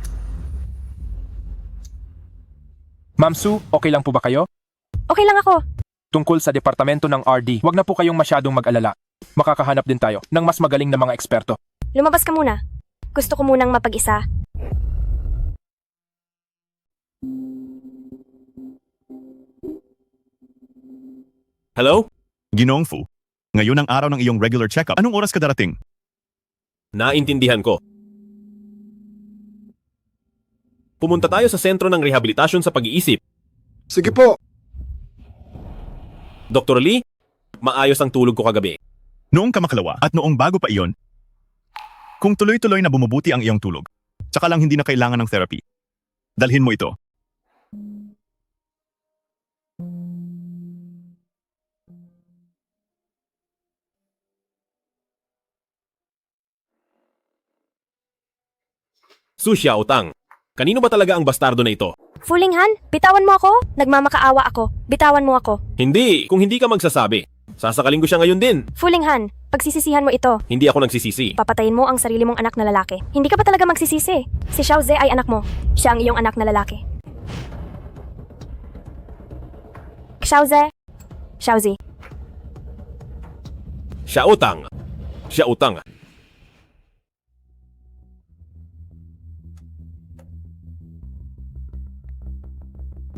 Ma'am Su, okay lang po ba kayo? Okay lang ako. Tungkol sa departamento ng RD, wag na po kayong masyadong mag-alala. Makakahanap din tayo ng mas magaling na mga eksperto. Lumabas ka muna. Gusto ko munang mapag-isa. Hello? Ginoong Fu, ngayon ang araw ng iyong regular checkup. Anong oras ka darating? Naintindihan ko. Pumunta tayo sa sentro ng rehabilitasyon sa pag-iisip. Sige po. Dr. Lee, maayos ang tulog ko kagabi. Noong kamakalawa at noong bago pa iyon, kung tuloy-tuloy na bumubuti ang iyong tulog, tsaka lang hindi na kailangan ng therapy. Dalhin mo ito. Su Xiaotang, kanino ba talaga ang bastardo na ito? Fulinghan, bitawan mo ako. Nagmamakaawa ako. Bitawan mo ako. Hindi, kung hindi ka magsasabi. Sasakalin ko siya ngayon din. Fulinghan, pagsisisihan mo ito. Hindi ako nagsisisi. Papatayin mo ang sarili mong anak na lalaki. Hindi ka ba talaga magsisisi? Si Xiaoze ay anak mo. Siya ang iyong anak na lalaki. Xiaoze. Xiaozi. Xiaotang. Xiaotang.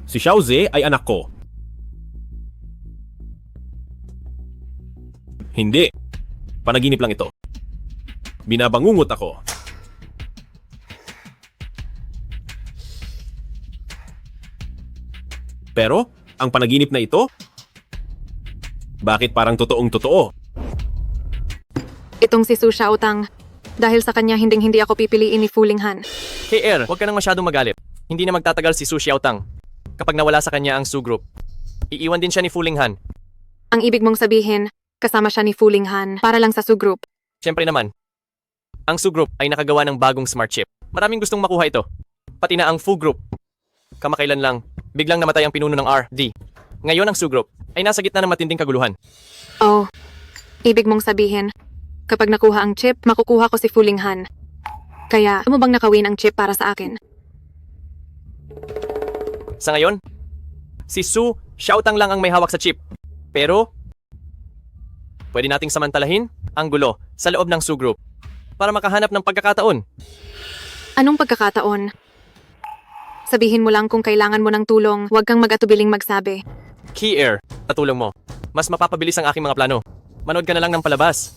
Si Xiaoze ay anak ko. Hindi. Panaginip lang ito. Binabangungot ako. Pero, ang panaginip na ito? Bakit parang totoong totoo? Itong si Su Xiaotang. Dahil sa kanya hinding-hindi ako pipiliin ni Fulinghan. KR, huwag ka nang masyadong magalit. Hindi na magtatagal si Su Xiaotang. Kapag nawala sa kanya ang Su Group, iiwan din siya ni Fulinghan. Ang ibig mong sabihin, kasama siya ni Fulinghan para lang sa Su Group. Siyempre naman, ang Su Group ay nakagawa ng bagong smart chip. Maraming gustong makuha ito. Pati na ang Fu Group. Kamakailan lang, biglang namatay ang pinuno ng RD. Ngayon ang Su Group ay nasa gitna ng matinding kaguluhan. Oh, ibig mong sabihin, kapag nakuha ang chip, makukuha ko si Fulinghan. Kaya, mo bang nakawin ang chip para sa akin? Sa ngayon, si Su Xiaotang lang ang may hawak sa chip. Pero, pwede nating samantalahin ang gulo sa loob ng Su Group. para makahanap ng pagkakataon. Anong pagkakataon? Sabihin mo lang kung kailangan mo ng tulong, huwag kang mag-atubiling magsabi. Key Air, katulong mo. Mas mapapabilis ang aking mga plano. Manood ka na lang ng palabas.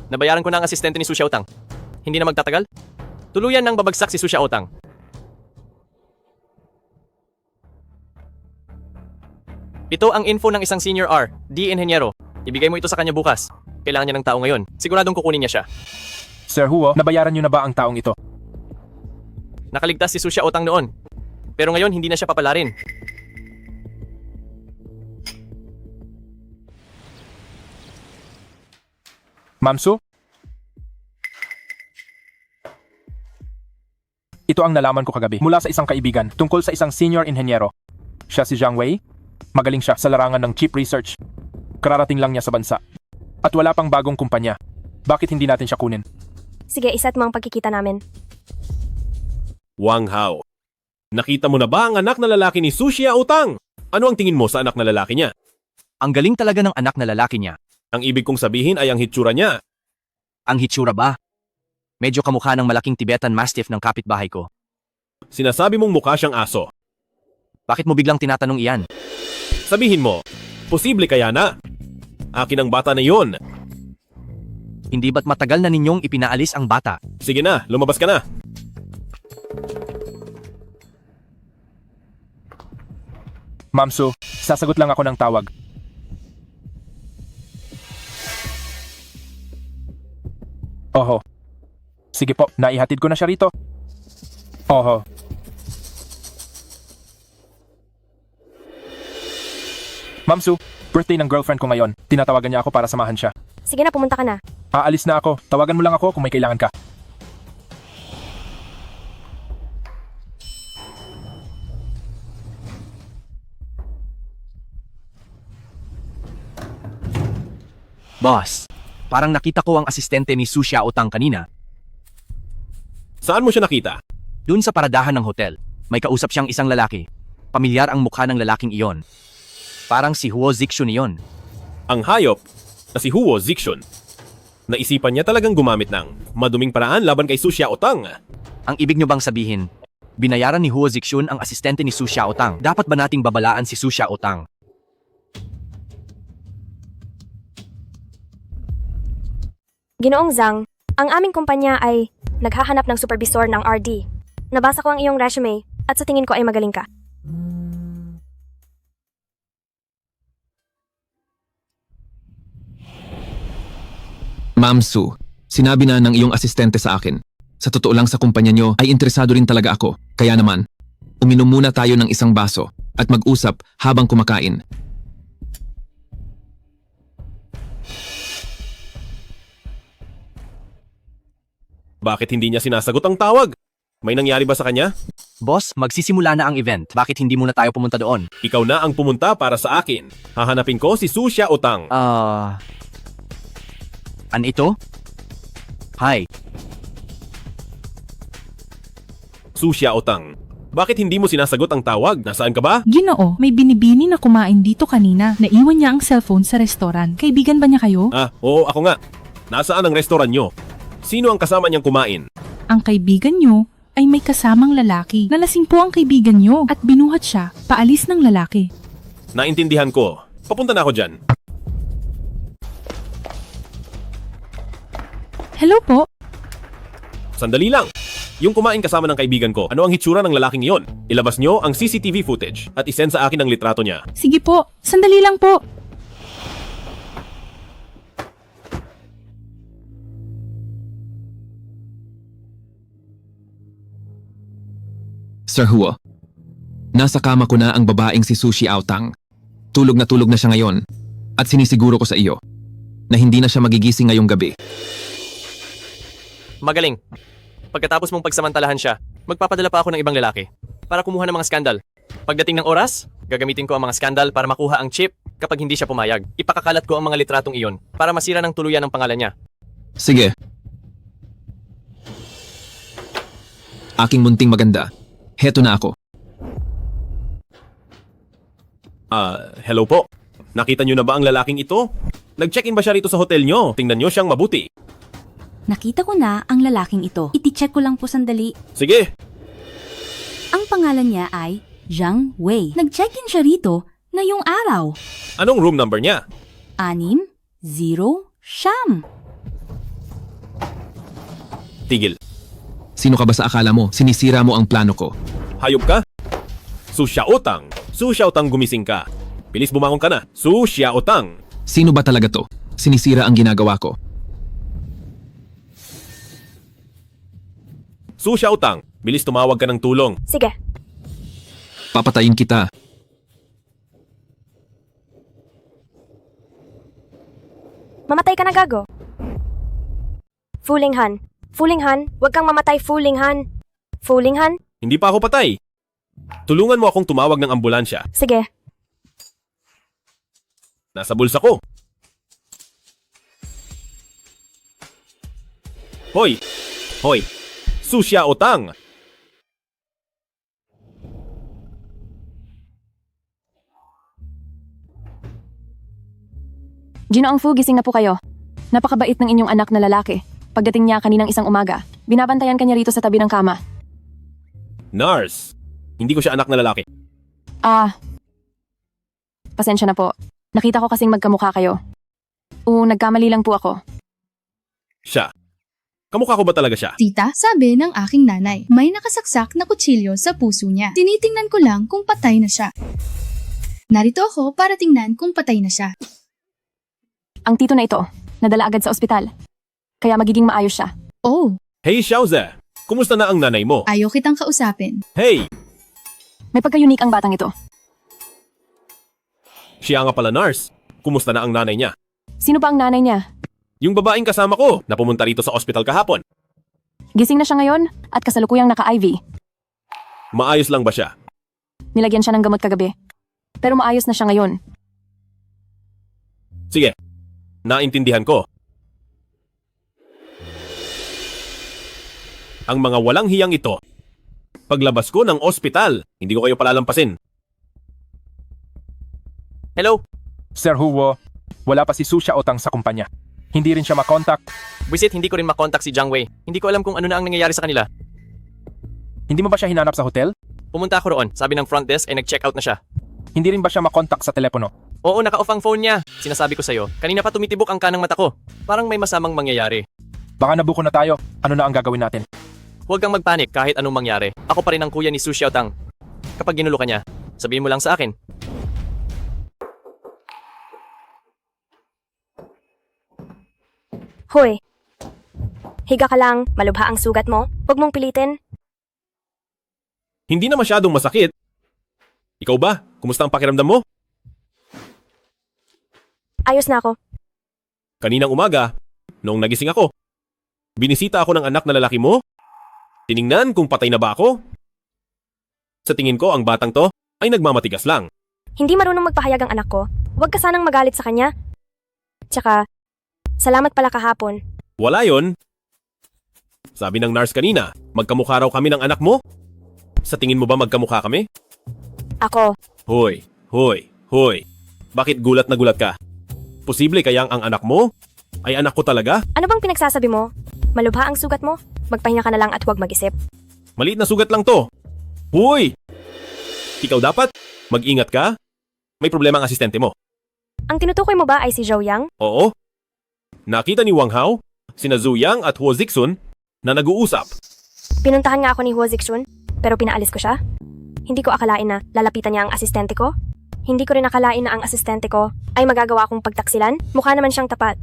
Nabayaran ko na ang asistente ni Su Xiaotang. Hindi na magtatagal? Tuluyan nang babagsak si Su Xiaotang. Ito ang info ng isang senior R, D. Inhenyero. Ibigay mo ito sa kanya bukas. Kailangan niya ng tao ngayon. Siguradong kukunin niya siya. Sir Huo, nabayaran niyo na ba ang taong ito? Nakaligtas si Su Xiaotang noon. Pero ngayon hindi na siya papalarin. Ma'am Su? Ito ang nalaman ko kagabi mula sa isang kaibigan tungkol sa isang senior inhenyero. Siya si Zhang Wei. Magaling siya sa larangan ng chip research. Kararating lang niya sa bansa. At wala pang bagong kumpanya. Bakit hindi natin siya kunin? Sige, isa't mo ang pagkikita namin. Wang Hao, nakita mo na ba ang anak na lalaki ni Su Xiaotang? Ano ang tingin mo sa anak na lalaki niya? Ang galing talaga ng anak na lalaki niya. Ang ibig kong sabihin ay ang hitsura niya. Ang hitsura ba? Medyo kamukha ng malaking Tibetan Mastiff ng kapitbahay ko. Sinasabi mong mukha siyang aso. Bakit mo biglang tinatanong iyan? Sabihin mo, posible kaya na? Akin ang bata na yon. Hindi ba't matagal na ninyong ipinaalis ang bata? Sige na, lumabas ka na. Ma'am Su, sasagot lang ako ng tawag. Oho. Sige po, naihatid ko na siya rito. Oho. Ma'am Su, birthday ng girlfriend ko ngayon. Tinatawagan niya ako para samahan siya. Sige na, pumunta ka na. Aalis na ako. Tawagan mo lang ako kung may kailangan ka. Boss, parang nakita ko ang asistente ni Su Xiaotang kanina. Saan mo siya nakita? Doon sa paradahan ng hotel. May kausap siyang isang lalaki. Pamilyar ang mukha ng lalaking iyon. Parang si Huo Zixun iyon. Ang hayop na si Huo Zixun. Naisipan niya talagang gumamit ng maduming paraan laban kay Su Xiaotang. Ang ibig niyo bang sabihin, binayaran ni Huo Zixun ang asistente ni Su Xiaotang? Dapat ba nating babalaan si Su Xiaotang? Ginoong Zhang, ang aming kumpanya ay naghahanap ng supervisor ng RD. Nabasa ko ang iyong resume at sa tingin ko ay magaling ka. Ma'am Su, sinabi na ng iyong asistente sa akin. Sa totoo lang sa kumpanya nyo ay interesado rin talaga ako. Kaya naman, uminom muna tayo ng isang baso at mag-usap habang kumakain. Bakit hindi niya sinasagot ang tawag? May nangyari ba sa kanya? Boss, magsisimula na ang event. Bakit hindi muna tayo pumunta doon? Ikaw na ang pumunta para sa akin. Hahanapin ko si Su Xiaotang. An ito? Hi. Su Xiaotang, bakit hindi mo sinasagot ang tawag? Nasaan ka ba? Ginoo, may binibini na kumain dito kanina. Naiwan niya ang cellphone sa restoran. Kaibigan ba niya kayo? Oo, ako nga. Nasaan ang restoran nyo? Sino ang kasama niyang kumain? Ang kaibigan niyo ay may kasamang lalaki. Nalasing po ang kaibigan niyo at binuhat siya paalis ng lalaki. Naintindihan ko. Papunta na ako dyan. Hello po? Sandali lang. Yung kumain kasama ng kaibigan ko, ano ang hitsura ng lalaking iyon? Ilabas nyo ang CCTV footage at isend sa akin ang litrato niya. Sige po, sandali lang po. Sir Huo, nasa kama ko na ang babaeng si Su Xiaotang. Tulog na siya ngayon at sinisiguro ko sa iyo na hindi na siya magigising ngayong gabi. Magaling. Pagkatapos mong pagsamantalahan siya, magpapadala pa ako ng ibang lalaki para kumuha ng mga skandal. Pagdating ng oras, gagamitin ko ang mga skandal para makuha ang chip kapag hindi siya pumayag. Ipakakalat ko ang mga litratong iyon para masira ng tuluyan ang pangalan niya. Sige. Aking munting maganda. Heto na ako. Hello po. Nakita niyo na ba ang lalaking ito? Nag-check-in ba siya rito sa hotel nyo? Tingnan nyo siyang mabuti. Nakita ko na ang lalaking ito. Iti-check ko lang po sandali. Sige, Ang pangalan niya ay Zhang Wei. Nag-check-in siya rito ngayong araw. anong room number niya? 6-0 siyam. Tigil. Sino ka ba sa akala mo? Sinisira mo ang plano ko. Hayop ka? Su Xiaotang. Su Xiaotang, gumising ka. Bilis, bumangon ka na. Su Xiaotang. Sino ba talaga to? Sinisira ang ginagawa ko. Su Xiaotang, bilis tumawag ka ng tulong. Sige, Papatayin kita. mamatay ka na gago. Fooling Han. Fooling Han, huwag kang mamatay, Fooling Han. Fooling Han? Hindi pa ako patay. Tulungan mo akong tumawag ng ambulansya. Sige. Nasa bulsa ko. Hoy! Hoy! Su Xiaotang! Ginoong Fu, gising na po kayo. Napakabait ng inyong anak na lalaki. Pagdating niya kaninang isang umaga, binabantayan kanya rito sa tabi ng kama. Nars! Hindi ko siya anak na lalaki. Pasensya na po. Nakita ko kasing magkamukha kayo. Nagkamali lang po ako. Siya. Kamukha ko ba talaga siya? Tita, sabi ng aking nanay, may nakasaksak na kutsilyo sa puso niya. Tinitingnan ko lang kung patay na siya. Narito ako para tingnan kung patay na siya. Ang tito na ito, nadala agad sa ospital. Kaya magiging maayos siya. Oh, Hey Xiaoze! Kumusta na ang nanay mo? ayaw kitang kausapin. Hey! May pagka-unique ang batang ito. Siya nga pala, Nars. Kumusta na ang nanay niya? Sino ba ang nanay niya? Yung babaeng kasama ko na pumunta rito sa ospital kahapon. Gising na siya ngayon at kasalukuyang naka-IV. Maayos lang ba siya? Nilagyan siya ng gamot kagabi. Pero maayos na siya ngayon. Sige. Naintindihan ko. Ang mga walang hiyang ito. Paglabas ko ng ospital, hindi ko kayo palalampasin. Hello? Sir Huwo, wala pa si Su Xiaotang sa kumpanya. Hindi rin siya makontak. Visit, hindi ko rin makontak si Zhang Wei. Hindi ko alam kung ano na ang nangyayari sa kanila. Hindi mo ba siya hinanap sa hotel? Pumunta ako roon. Sabi ng front desk ay nag-check out na siya. Hindi rin ba siya makontak sa telepono? Oo, naka-off ang phone niya. Sinasabi ko sa'yo, kanina pa tumitibok ang kanang mata ko. Parang may masamang mangyayari. Baka nabuko na tayo. Ano na ang gagawin natin? Huwag kang magpanik kahit anong mangyari. Ako pa rin ang kuya ni Su Xiaotang. Kapag ginulo ka niya, sabihin mo lang sa akin. Hoy. Higa ka lang, malubha ang sugat mo. Huwag mong pilitin. Hindi na masyadong masakit. Ikaw ba? Kumusta ang pakiramdam mo? Ayos na ako. Kaninang umaga, noong nagising ako, binisita ako ng anak na lalaki mo. Tiningnan kung patay na ba ako. Sa tingin ko, ang batang to ay nagmamatigas lang. Hindi marunong magpahayag ang anak ko. Huwag ka sanang magalit sa kanya. Tsaka, salamat pala kahapon. Wala yon. Sabi ng nurse kanina, magkamukha raw kami ng anak mo. Sa tingin mo ba magkamukha kami? Ako, Hoy, hoy, hoy. Bakit gulat na gulat ka? Posible kayang ang anak mo ay anak ko talaga? ano bang pinagsasabi mo? Malubha ang sugat mo? Magpahinga ka na lang at huwag mag-isip. Maliit na sugat lang to. Hoy! Ikaw dapat mag-ingat ka. May problema ang asistente mo. Ang tinutukoy mo ba ay si Zhou Yang? Oo. Nakita ni Wang Hao, sina Zhu Yang at Huo Zixun na nag-uusap. Pinuntahan nga ako ni Huo Zixun, pero pinaalis ko siya. Hindi ko akalain na lalapitan niya ang asistente ko. Hindi ko rin akalain na ang asistente ko ay magagawa kong pagtaksilan. Mukha naman siyang tapat.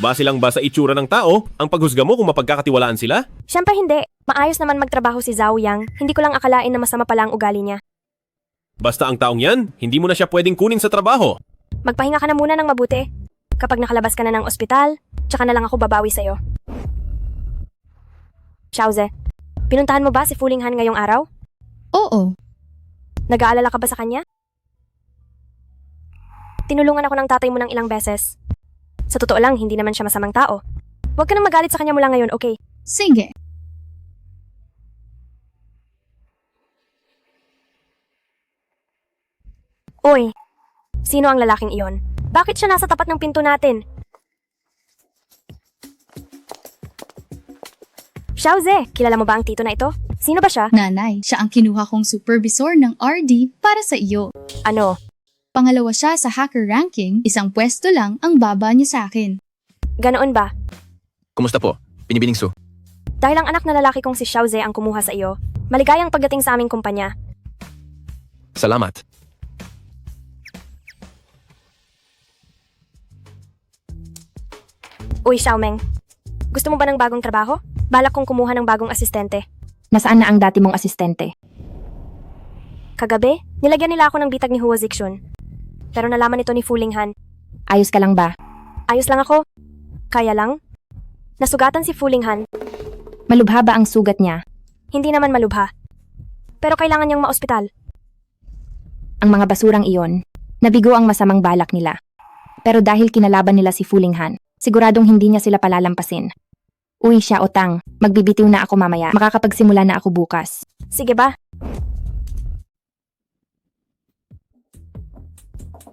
Base lang ba sa itsura ng tao ang paghusga mo kung mapagkakatiwalaan sila? Siyempre hindi. Maayos naman magtrabaho si Zhao Yang. Hindi ko lang akalain na masama pala ang ugali niya. Basta ang taong yan, hindi mo na siya pwedeng kunin sa trabaho. Magpahinga ka na muna ng mabuti. Kapag nakalabas ka na ng ospital, tsaka na lang ako babawi sa'yo. Xiaoze, pinuntahan mo ba si Fooling Han ngayong araw? Oo. Nag-aalala ka ba sa kanya? Tinulungan ako ng tatay mo ng ilang beses. Sa totoo lang, hindi naman siya masamang tao. Huwag ka nang magalit sa kanya mula ngayon, okay? Sige. Uy, sino ang lalaking iyon? Bakit siya nasa tapat ng pinto natin? Xiaoze, kilala mo ba ang tito na ito? Sino ba siya? Nanay, siya ang kinuha kong supervisor ng RD para sa iyo. Ano? Pangalawa siya sa hacker ranking, isang pwesto lang ang baba niya sa akin. Ganoon ba? Kumusta po? Binibining Su. Dahil ang anak na lalaki kong si Xiaoze ang kumuha sa iyo, maligayang pagdating sa aming kumpanya. Salamat. Uy, Xiaomeng. Gusto mo ba ng bagong trabaho? Balak kong kumuha ng bagong asistente. Nasaan na ang dati mong asistente? Kagabi, nilagyan nila ako ng bitag ni Huo Zixun. Pero nalaman ito ni Fu Linghan. Ayos ka lang ba? Ayos lang ako. Kaya lang. Nasugatan si Fu Linghan. Malubha ba ang sugat niya? Hindi naman malubha. Pero kailangan niyang maospital. Ang mga basurang iyon, nabigo ang masamang balak nila. Pero dahil kinalaban nila si Fu Linghan, siguradong hindi niya sila palalampasin. Uy, Xiao Tang, magbibitiw na ako mamaya. Makakapagsimula na ako bukas. Sige ba?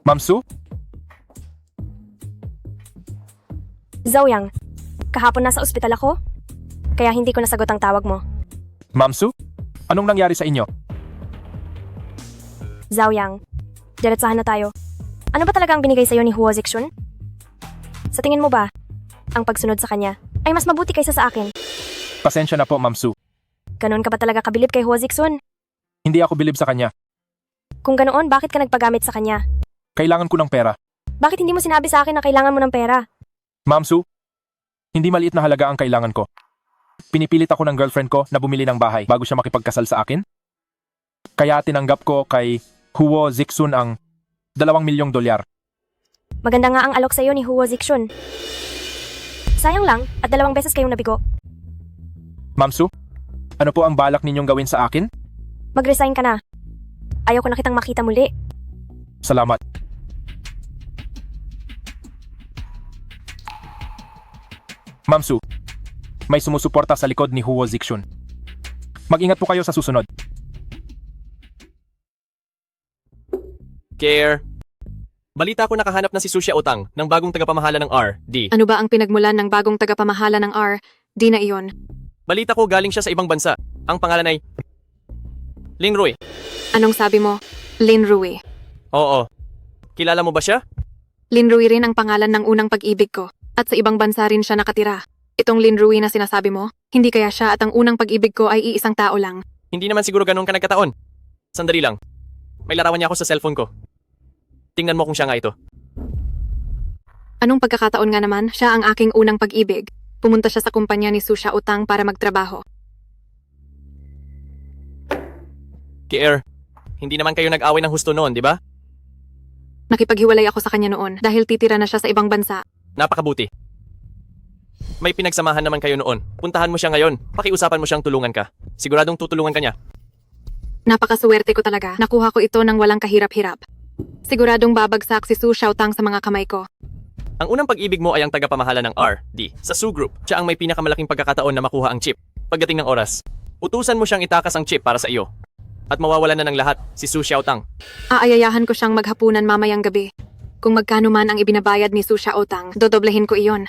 Ma'am Su? Zhao Yang, kahapon nasa ospital ako. Kaya hindi ko nasagot ang tawag mo. Ma'am Su? Anong nangyari sa inyo? Zhao Yang, diretsahan na tayo. Ano ba talaga ang binigay sa'yo ni Huo Zixun? Sa tingin mo ba, ang pagsunod sa kanya ay mas mabuti kaysa sa akin? Pasensya na po, Ma'am Su. Ganon ka ba talaga kabilib kay Huo Zixun? Hindi ako bilib sa kanya. Kung ganoon, bakit ka nagpagamit sa kanya? Kailangan ko ng pera. Bakit hindi mo sinabi sa akin na kailangan mo ng pera? Ma'am Su, hindi maliit na halaga ang kailangan ko. Pinipilit ako ng girlfriend ko na bumili ng bahay bago siya makipagkasal sa akin. Kaya tinanggap ko kay Huo Zixun ang $2 milyong. Maganda nga ang alok sa'yo ni Huo Zixun. Sayang lang at 2 beses kayong nabigo. Ma'am Su, ano po ang balak ninyong gawin sa akin? Mag-resign ka na. Ayaw ko na kitang makita muli. Salamat. Ma'am Su, may sumusuporta sa likod ni Huo Zixun. Mag-ingat po kayo sa susunod. Care. Balita ko nakahanap na si Su Xiaotang ng bagong tagapamahala ng RD. Ano ba ang pinagmulan ng bagong tagapamahala ng R? Di na iyon. Balita ko galing siya sa ibang bansa. Ang pangalan ay Ling Rui. Anong sabi mo? Lin Rui. Oo. Kilala mo ba siya? Lin Rui rin ang pangalan ng unang pag-ibig ko. At sa ibang bansa rin siya nakatira. Itong Lin Rui na sinasabi mo, hindi kaya siya at ang unang pag-ibig ko ay iisang tao lang. Hindi naman siguro ganun ka nagkataon. Sandali lang. May larawan niya ako sa cellphone ko. Tingnan mo kung siya nga ito. Anong pagkakataon nga naman, siya ang aking unang pag-ibig. Pumunta siya sa kumpanya ni Su Xiaotang para magtrabaho. Kier, hindi naman kayo nag-away ng husto noon, di ba? Nakipaghiwalay ako sa kanya noon dahil titira na siya sa ibang bansa. Napakabuti. May pinagsamahan naman kayo noon. Puntahan mo siya ngayon. Pakiusapan mo siyang tulungan ka. Siguradong tutulungan ka niya. Napakaswerte ko talaga. Nakuha ko ito ng walang kahirap-hirap. Siguradong babagsak si Su Xiaotang sa mga kamay ko. Ang unang pag-ibig mo ay ang tagapamahala ng RD sa Su Group. Siya ang may pinakamalaking pagkakataon na makuha ang chip. Pagdating ng oras, utusan mo siyang itakas ang chip para sa iyo. At mawawalan na ng lahat si Su Xiaotang. Aayayahan ko siyang maghapunan mamayang gabi. Kung magkano man ang ibinabayad ni Su Xiaotang, dodoblehin ko iyon.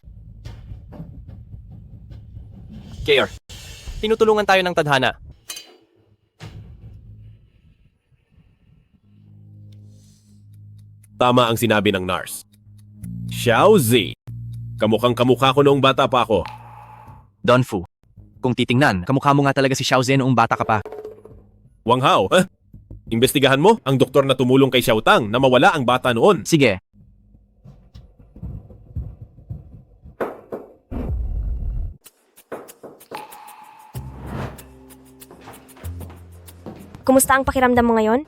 Kier, tinutulungan tayo ng tadhana. Tama ang sinabi ng nurse. Xiaozi, kamukhang kamukha ko noong bata pa ako. Don Fu, kung titingnan, kamukha mo nga talaga si Xiaoze noong bata ka pa. Wang Hao, imbestigahan mo ang doktor na tumulong kay Xiaotang na mawala ang bata noon. Sige. Kumusta ang pakiramdam mo ngayon?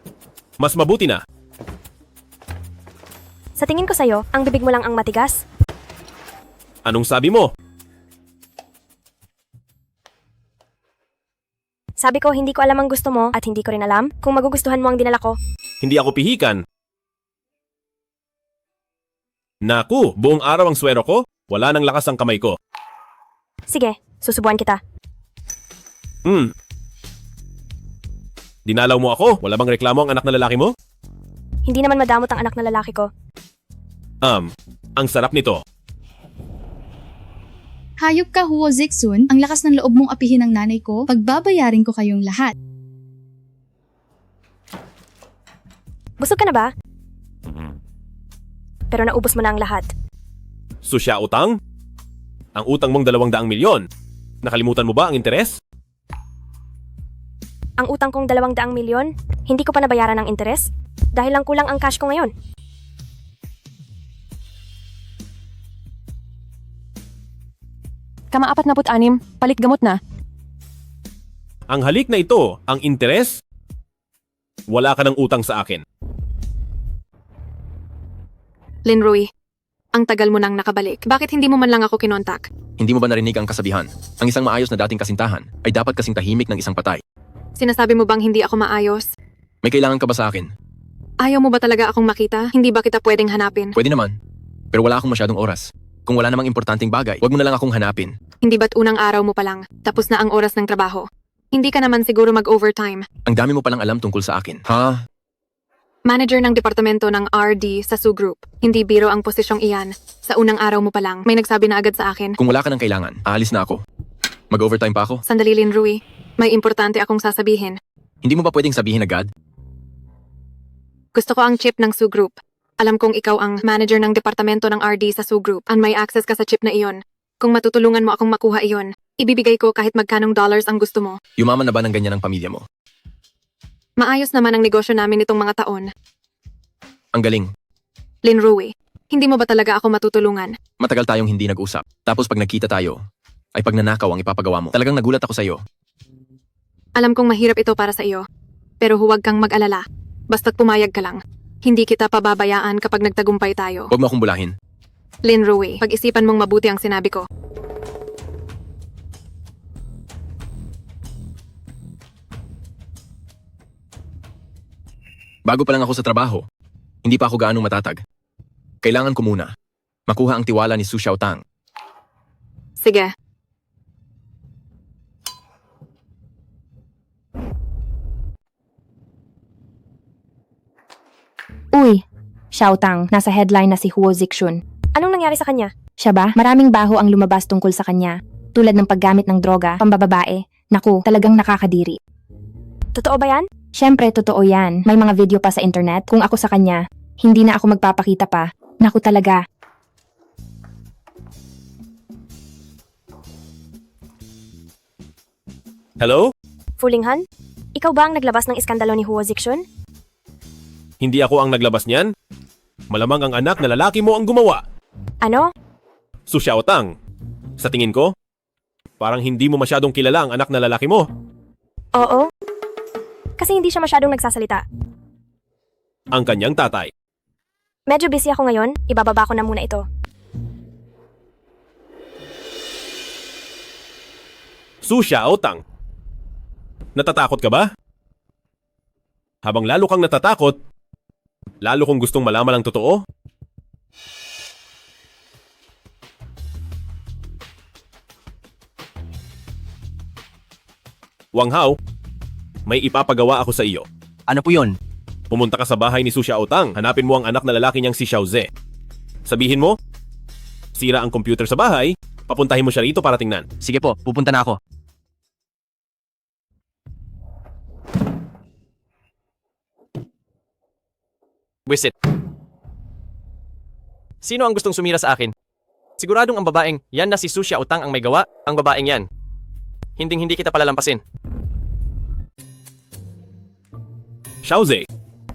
Mas mabuti na. Sa tingin ko sa'yo, ang bibig mo lang ang matigas. Anong sabi mo? Sabi ko, hindi ko alam ang gusto mo at hindi ko rin alam kung magugustuhan mo ang dinala ko. Hindi ako pihikan. Naku, buong araw ang swero ko, wala nang lakas ang kamay ko. Sige, susubuan kita. Dinalaw mo ako? Wala bang reklamo ang anak na lalaki mo? Hindi naman madamot ang anak na lalaki ko. Ang sarap nito. Hayop ka, Huo Zixun. Ang lakas ng loob mong apihin ang nanay ko. Pagbabayarin ko kayong lahat. Busog ka na ba? Pero naubos mo na ang lahat. Susya utang? Ang utang mong 200 milyon. Nakalimutan mo ba ang interes? Ang utang kong 200 milyon, hindi ko pa nabayaran ng interes dahil lang kulang ang cash ko ngayon. Kama-46, palit gamot na. Ang halik na ito, ang interes? Wala ka ng utang sa akin. Linroy, ang tagal mo nang nakabalik. Bakit hindi mo man lang ako kinontak? Hindi mo ba narinig ang kasabihan? Ang isang maayos na dating kasintahan ay dapat kasing tahimik ng isang patay. Sinasabi mo bang hindi ako maayos? May kailangan ka ba sa akin? Ayaw mo ba talaga akong makita? Hindi ba kita pwedeng hanapin? Pwede naman. Pero wala akong masyadong oras. Kung wala namang importanteng bagay, wag mo na lang akong hanapin. Hindi ba't unang araw mo pa lang? Tapos na ang oras ng trabaho. Hindi ka naman siguro mag-overtime. Ang dami mo palang alam tungkol sa akin. Ha? Manager ng departamento ng RD sa Su Group. Hindi biro ang posisyong iyan. Sa unang araw mo pa lang, may nagsabi na agad sa akin. Kung wala ka ng kailangan, aalis na ako. Mag-overtime pa ako? Sandali, Linroy. May importante akong sasabihin. Hindi mo ba pwedeng sabihin agad? Gusto ko ang chip ng Su Group. Alam kong ikaw ang manager ng departamento ng RD sa Su Group and may access ka sa chip na iyon. Kung matutulungan mo akong makuha iyon, ibibigay ko kahit magkanong dollars ang gusto mo. Yumaman na ba ng ganyan ang pamilya mo? Maayos naman ang negosyo namin nitong mga taon. Ang galing. Linroy, hindi mo ba talaga ako matutulungan? Matagal tayong hindi nag-usap. Tapos pag nagkita tayo, ay pagnanakaw ang ipapagawa mo. Talagang nagulat ako sa iyo. Alam kong mahirap ito para sa iyo. Pero huwag kang mag-alala. Basta't pumayag ka lang. Hindi kita pababayaan kapag nagtagumpay tayo. Huwag mo akong bulahin. Linroy, pag-isipan mong mabuti ang sinabi ko. Bago pa lang ako sa trabaho, hindi pa ako gaanong matatag. Kailangan ko muna makuha ang tiwala ni Su Xiaotang. Sige. Uy, Xiaotang, nasa headline na si Huo Zixun. Anong nangyari sa kanya? Siya ba? Maraming baho ang lumabas tungkol sa kanya. Tulad ng paggamit ng droga, pambababae. Naku, talagang nakakadiri. Totoo ba yan? Siyempre, totoo yan. May mga video pa sa internet. Kung ako sa kanya, hindi na ako magpapakita pa. Naku talaga. Hello? Fulinghan? Ikaw ba ang naglabas ng iskandalo ni Huo Zixun? Hindi ako ang naglabas niyan. Malamang ang anak na lalaki mo ang gumawa. Ano? Su Xiaotang. Sa tingin ko, parang hindi mo masyadong kilala ang anak na lalaki mo. Oo. Kasi hindi siya masyadong nagsasalita. Ang kanyang tatay. Medyo busy ako ngayon. Ibababa ko na muna ito. Su Xiaotang. Natatakot ka ba? Habang lalo kang natatakot, lalo kong gustong malaman ang totoo. Wang Hao, may ipapagawa ako sa iyo. Ano po yun? Pumunta ka sa bahay ni Su Xiaotang. Hanapin mo ang anak na lalaki niyang si Xiao Ze. Sabihin mo, sira ang computer sa bahay, papuntahin mo siya rito para tingnan. Sige po, pupunta na ako. Wisit. Sino ang gustong sumira sa akin? Siguradong ang babaeng yan na si Su Xiaotang ang may gawa, ang babaeng yan. Hinding-hindi kita palalampasin. Xiao Ze,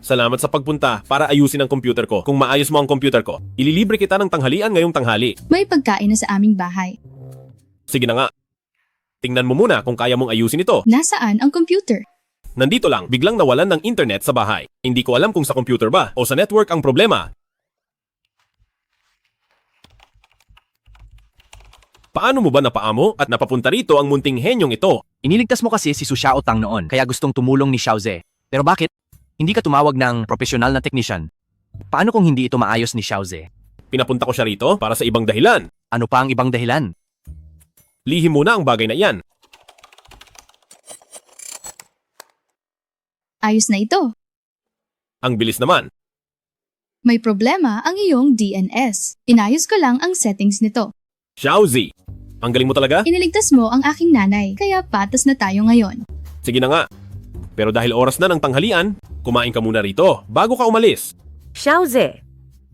salamat sa pagpunta para ayusin ang computer ko. Kung maayos mo ang computer ko, ililibre kita ng tanghalian ngayong tanghali. May pagkain na sa aming bahay. Sige na nga. Tingnan mo muna kung kaya mong ayusin ito. Nasaan ang computer? Nandito lang, biglang nawalan ng internet sa bahay. Hindi ko alam kung sa computer ba o sa network ang problema. Paano mo ba napaamo at napapunta rito ang munting henyong ito? Iniligtas mo kasi si Su Xiaotang noon, kaya gustong tumulong ni Xiao Ze. Pero bakit? Hindi ka tumawag ng profesional na technician. Paano kung hindi ito maayos ni Xiao Ze? Pinapunta ko siya rito para sa ibang dahilan. Ano pa ang ibang dahilan? Lihim muna ang bagay na iyan. Ayos na ito. Ang bilis naman. May problema ang iyong DNS. Inayos ko lang ang settings nito. Xiao Zi, Ang galing mo talaga? Iniligtas mo ang aking nanay, kaya patas na tayo ngayon. Sige na nga. Pero dahil oras na ng tanghalian, kumain ka muna rito bago ka umalis. Xiaoze,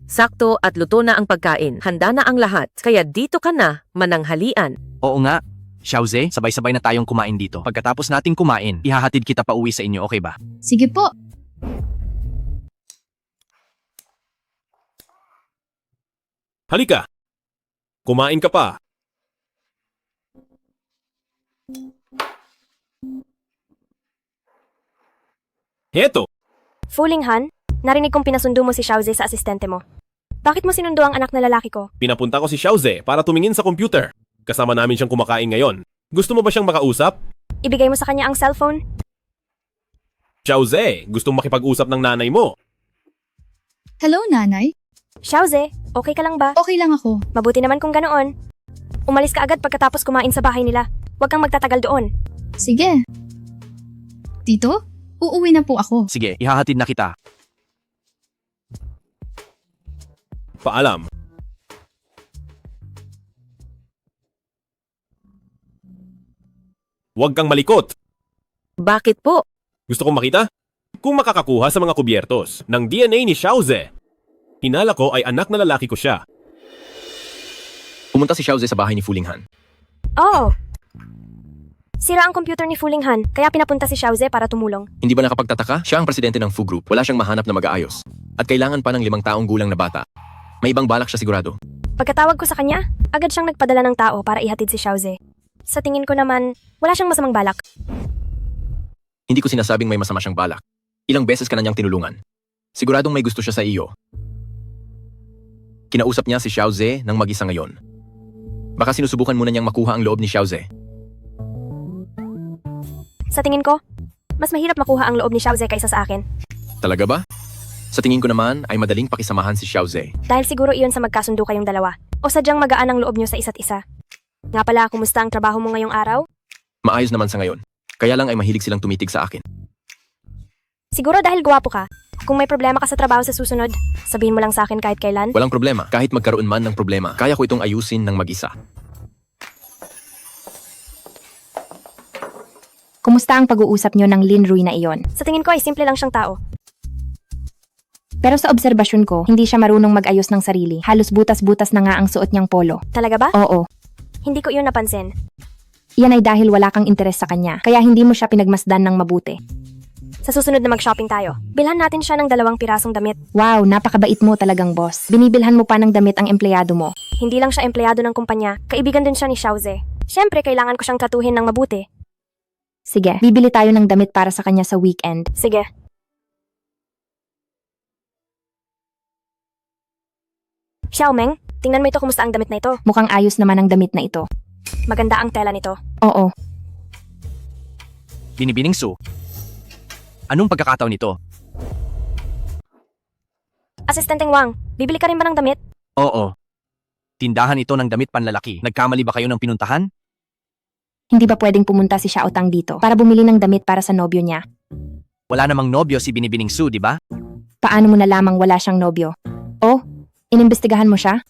sakto at luto na ang pagkain. Handa na ang lahat, kaya dito ka na, mananghalian. Oo nga. Xiaoze, sabay-sabay na tayong kumain dito. Pagkatapos nating kumain, ihahatid kita pa uwi sa inyo, okay ba? Sige po. Halika. Kumain ka pa. Heto. Fuling Han, narinig kong pinasundo mo si Xiaoze sa asistente mo. Bakit mo sinundo ang anak na lalaki ko? Pinapunta ko si Xiaoze para tumingin sa computer. Kasama namin siyang kumakain ngayon. Gusto mo ba siyang makausap? Ibigay mo sa kanya ang cellphone? Xiaoze, gustong makipag-usap ng nanay mo. Hello, nanay. Xiaoze, okay ka lang ba? Okay lang ako. Mabuti naman kung ganoon. Umalis ka agad pagkatapos kumain sa bahay nila. Huwag kang magtatagal doon. Sige. Tito, uuwi na po ako. Sige, ihahatid na kita. Paalam. Huwag kang malikot. Bakit po? Gusto kong makita? Kung makakakuha sa mga kubyertos ng DNA ni Xiaoze. Hinala ko ay anak na lalaki ko siya. Pumunta si Xiaoze sa bahay ni Fuling Han. Oo. Sira ang computer ni Fuling Han, kaya pinapunta si Xiaoze para tumulong. Hindi ba nakapagtataka? Siya ang presidente ng Fu Group. Wala siyang mahanap na mag-aayos. At kailangan pa ng 5 taong gulang na bata. May ibang balak siya sigurado. Pagkatawag ko sa kanya, agad siyang nagpadala ng tao para ihatid si Xiaoze. Sa tingin ko naman, wala siyang masamang balak. Hindi ko sinasabing may masama siyang balak. Ilang beses ka na niyang tinulungan. Siguradong may gusto siya sa iyo. Kinausap niya si Xiaoze ng mag-isa ngayon. Baka sinusubukan muna niyang makuha ang loob ni Xiaoze. Sa tingin ko, mas mahirap makuha ang loob ni Xiaoze kaysa sa akin. Talaga ba? Sa tingin ko naman ay madaling pakisamahan si Xiaoze. Dahil siguro iyon sa magkasundo kayong dalawa. O sadyang magaan ang loob niyo sa isa't isa. Nga pala, kumusta ang trabaho mo ngayong araw? Maayos naman sa ngayon. Kaya lang ay mahilig silang tumitig sa akin. Siguro dahil gwapo ka. Kung may problema ka sa trabaho sa susunod, sabihin mo lang sa akin kahit kailan. Walang problema. Kahit magkaroon man ng problema, kaya ko itong ayusin ng mag-isa. Kumusta ang pag-uusap nyo ng Lin Rui na iyon? Sa tingin ko ay simple lang siyang tao. Pero sa obserbasyon ko, hindi siya marunong mag-ayos ng sarili. Halos butas-butas na nga ang suot niyang polo. Talaga ba? Oo. Hindi ko iyon napansin. Yan ay dahil wala kang interes sa kanya, kaya hindi mo siya pinagmasdan ng mabuti. Sa susunod na mag-shopping tayo, bilhan natin siya ng 2 pirasong damit. Wow, napakabait mo talagang boss. Binibilhan mo pa ng damit ang empleyado mo. Hindi lang siya empleyado ng kumpanya, kaibigan din siya ni Xiaoze. Siyempre, kailangan ko siyang tratuhin ng mabuti. Sige, bibili tayo ng damit para sa kanya sa weekend. Sige. Xiaomeng, tingnan mo ito kumusta ang damit na ito. Mukhang ayos naman ang damit na ito. Maganda ang tela nito. Oo. Binibining Su. Anong pagkakataon nito? Asistenteng Wang, bibili ka rin ba ng damit? Oo. Tindahan ito ng damit panlalaki. Nagkamali ba kayo ng pinuntahan? Hindi ba pwedeng pumunta si Xiao Tang dito para bumili ng damit para sa nobyo niya? Wala namang nobyo si Binibining Su, di ba? Paano mo nalamang wala siyang nobyo? Oh, inimbestigahan mo siya?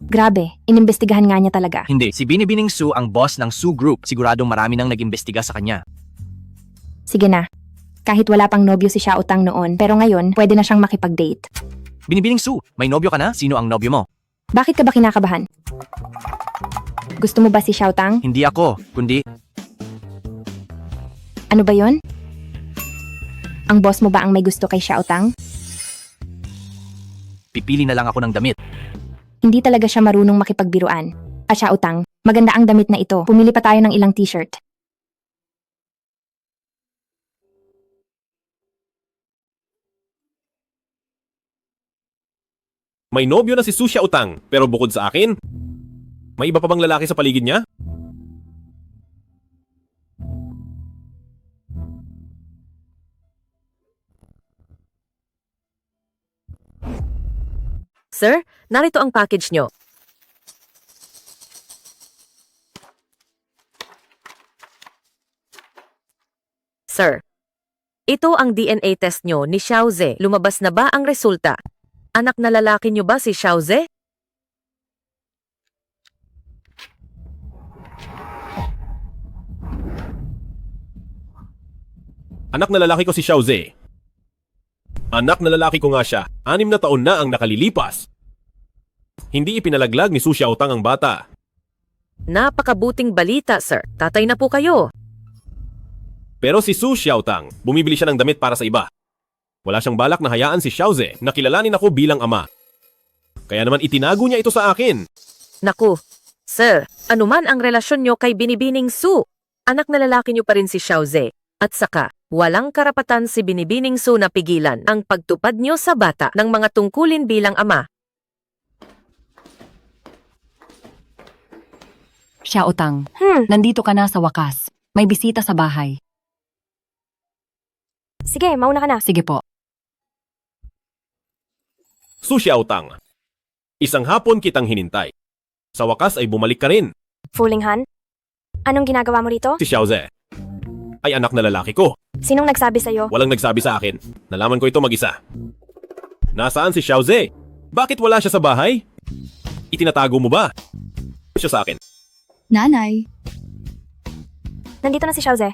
Grabe, inimbestigahan nga niya talaga. Hindi. Si Binibining Su ang boss ng Su Group. Siguradong marami nang nag-imbestiga sa kanya. Sige na. Kahit wala pang nobyo si Xiao Tang noon, pero ngayon, pwede na siyang makipag-date. Binibining Su, may nobyo ka na? Sino ang nobyo mo? Bakit ka ba kinakabahan? Gusto mo ba si Xiao Tang? Hindi ako, kundi... Ano ba yon? Ang boss mo ba ang may gusto kay Xiao Tang? Pipili na lang ako ng damit. Hindi talaga siya marunong makipagbiruan. Xiao Tang, maganda ang damit na ito. Pumili pa tayo ng ilang t-shirt. May nobyo na si Su Xiaotang, pero bukod sa akin, may iba pa bang lalaki sa paligid niya? Sir, narito ang package nyo. Sir, ito ang DNA test nyo ni Xiaoze. Lumabas na ba ang resulta? Anak na lalaki nyo ba si Xiaoze? Anak na lalaki ko si Xiaoze. Anak na lalaki ko nga siya. 6 na taon na ang nakalilipas. Hindi ipinalaglag ni Su Xiaotang ang bata. Napakabuting balita, sir. Tatay na po kayo. Pero si Su Xiaotang, bumibili siya ng damit para sa iba. Wala siyang balak na hayaan si Xiaoze na kilalanin ako bilang ama. Kaya naman itinago niya ito sa akin. Naku, sir, anuman ang relasyon nyo kay Binibining Su, anak na lalaki nyo pa rin si Xiaoze. At saka, walang karapatan si Binibining Su na pigilan ang pagtupad nyo sa bata ng mga tungkulin bilang ama. Xiaotang, nandito ka na sa wakas. May bisita sa bahay. Sige, mauna ka na. Sige po. Su Xiaotang, isang hapon kitang hinintay. Sa wakas ay bumalik ka rin. Fooling Han? Anong ginagawa mo rito? Si Xiaoze ay anak na lalaki ko. Sinong nagsabi sa'yo? Walang nagsabi sa akin. Nalaman ko ito mag-isa. Nasaan si Xiaoze? Bakit wala siya sa bahay? Itinatago mo ba siya sa akin? Nanay, Nandito na si Xiaoze.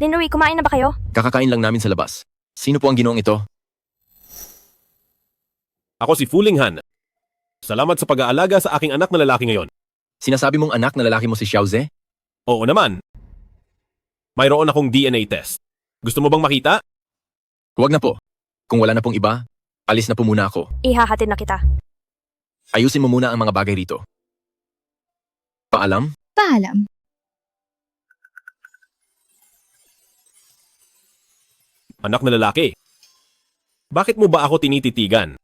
Linrui, kumain na ba kayo? Kakakain lang namin sa labas. Sino po ang ginoong ito? Ako si Fu Linghan. Salamat sa pag-aalaga sa aking anak na lalaki ngayon. Sinasabi mong anak na lalaki mo si Xiaoze? Oo naman. Mayroon akong DNA test. Gusto mo bang makita? Huwag na po. Kung wala na pong iba, alis na po muna ako. Ihahatid na kita. Ayusin mo muna ang mga bagay rito. Paalam? paalam. Anak na lalaki. Bakit mo ba ako tinititigan?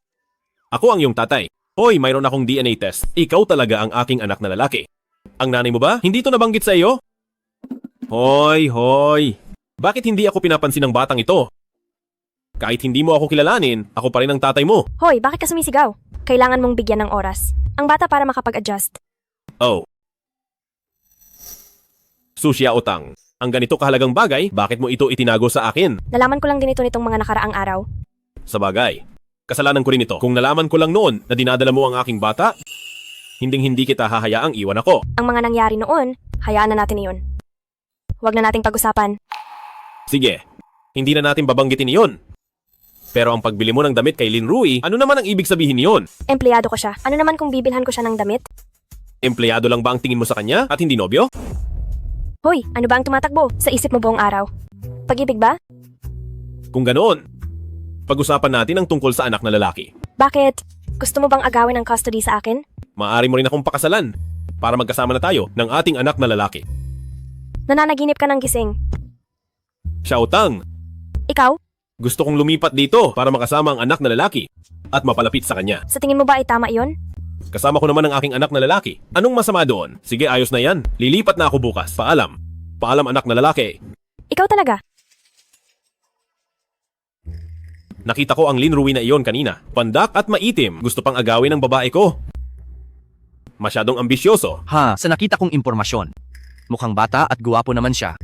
Ako ang iyong tatay. Hoy, mayroon akong DNA test. Ikaw talaga ang aking anak na lalaki. Ang nanay mo ba? Hindi to nabanggit sa iyo? Hoy. Bakit hindi ako pinapansin ng batang ito? Kahit hindi mo ako kilalanin, ako pa rin ang tatay mo. Hoy, bakit ka sumisigaw? Kailangan mong bigyan ng oras. Ang bata para makapag-adjust. Oh. Su Xiaotang, ang ganito kahalagang bagay, bakit mo ito itinago sa akin? Nalaman ko lang din ito nitong mga nakaraang araw. Sa bagay, kasalanan ko rin ito. Kung nalaman ko lang noon na dinadala mo ang aking bata, hinding-hindi kita hahayaang iwan ako. Ang mga nangyari noon, hayaan na natin iyon. Huwag na nating pag-usapan. Sige, hindi na natin babanggitin iyon. Pero ang pagbili mo ng damit kay Lin Rui, ano naman ang ibig sabihin niyon? Empleyado ko siya. Ano naman kung bibilhan ko siya ng damit? Empleyado lang ba ang tingin mo sa kanya at hindi nobyo? Hoy, ano ba ang tumatakbo sa isip mo buong araw? Pag-ibig ba? Kung ganoon, pag-usapan natin ang tungkol sa anak na lalaki. Bakit? Gusto mo bang agawin ang custody sa akin? Maaari mo rin akong pakasalan para magkasama na tayo ng ating anak na lalaki. Nananaginip ka ng gising. Xiaotang, Ikaw? gusto kong lumipat dito para makasama ang anak na lalaki at mapalapit sa kanya. Sa tingin mo ba ay tama iyon? Kasama ko naman ang aking anak na lalaki. Anong masama doon? Sige, ayos na yan. Lilipat na ako bukas. Paalam. Paalam, anak na lalaki. Ikaw talaga? Nakita ko ang Lin Rui na iyon kanina. Pandak at maitim. Gusto pang agawin ng babae ko. Masyadong ambisyoso. Ha, sa nakita kong impormasyon. Mukhang bata at guwapo naman siya.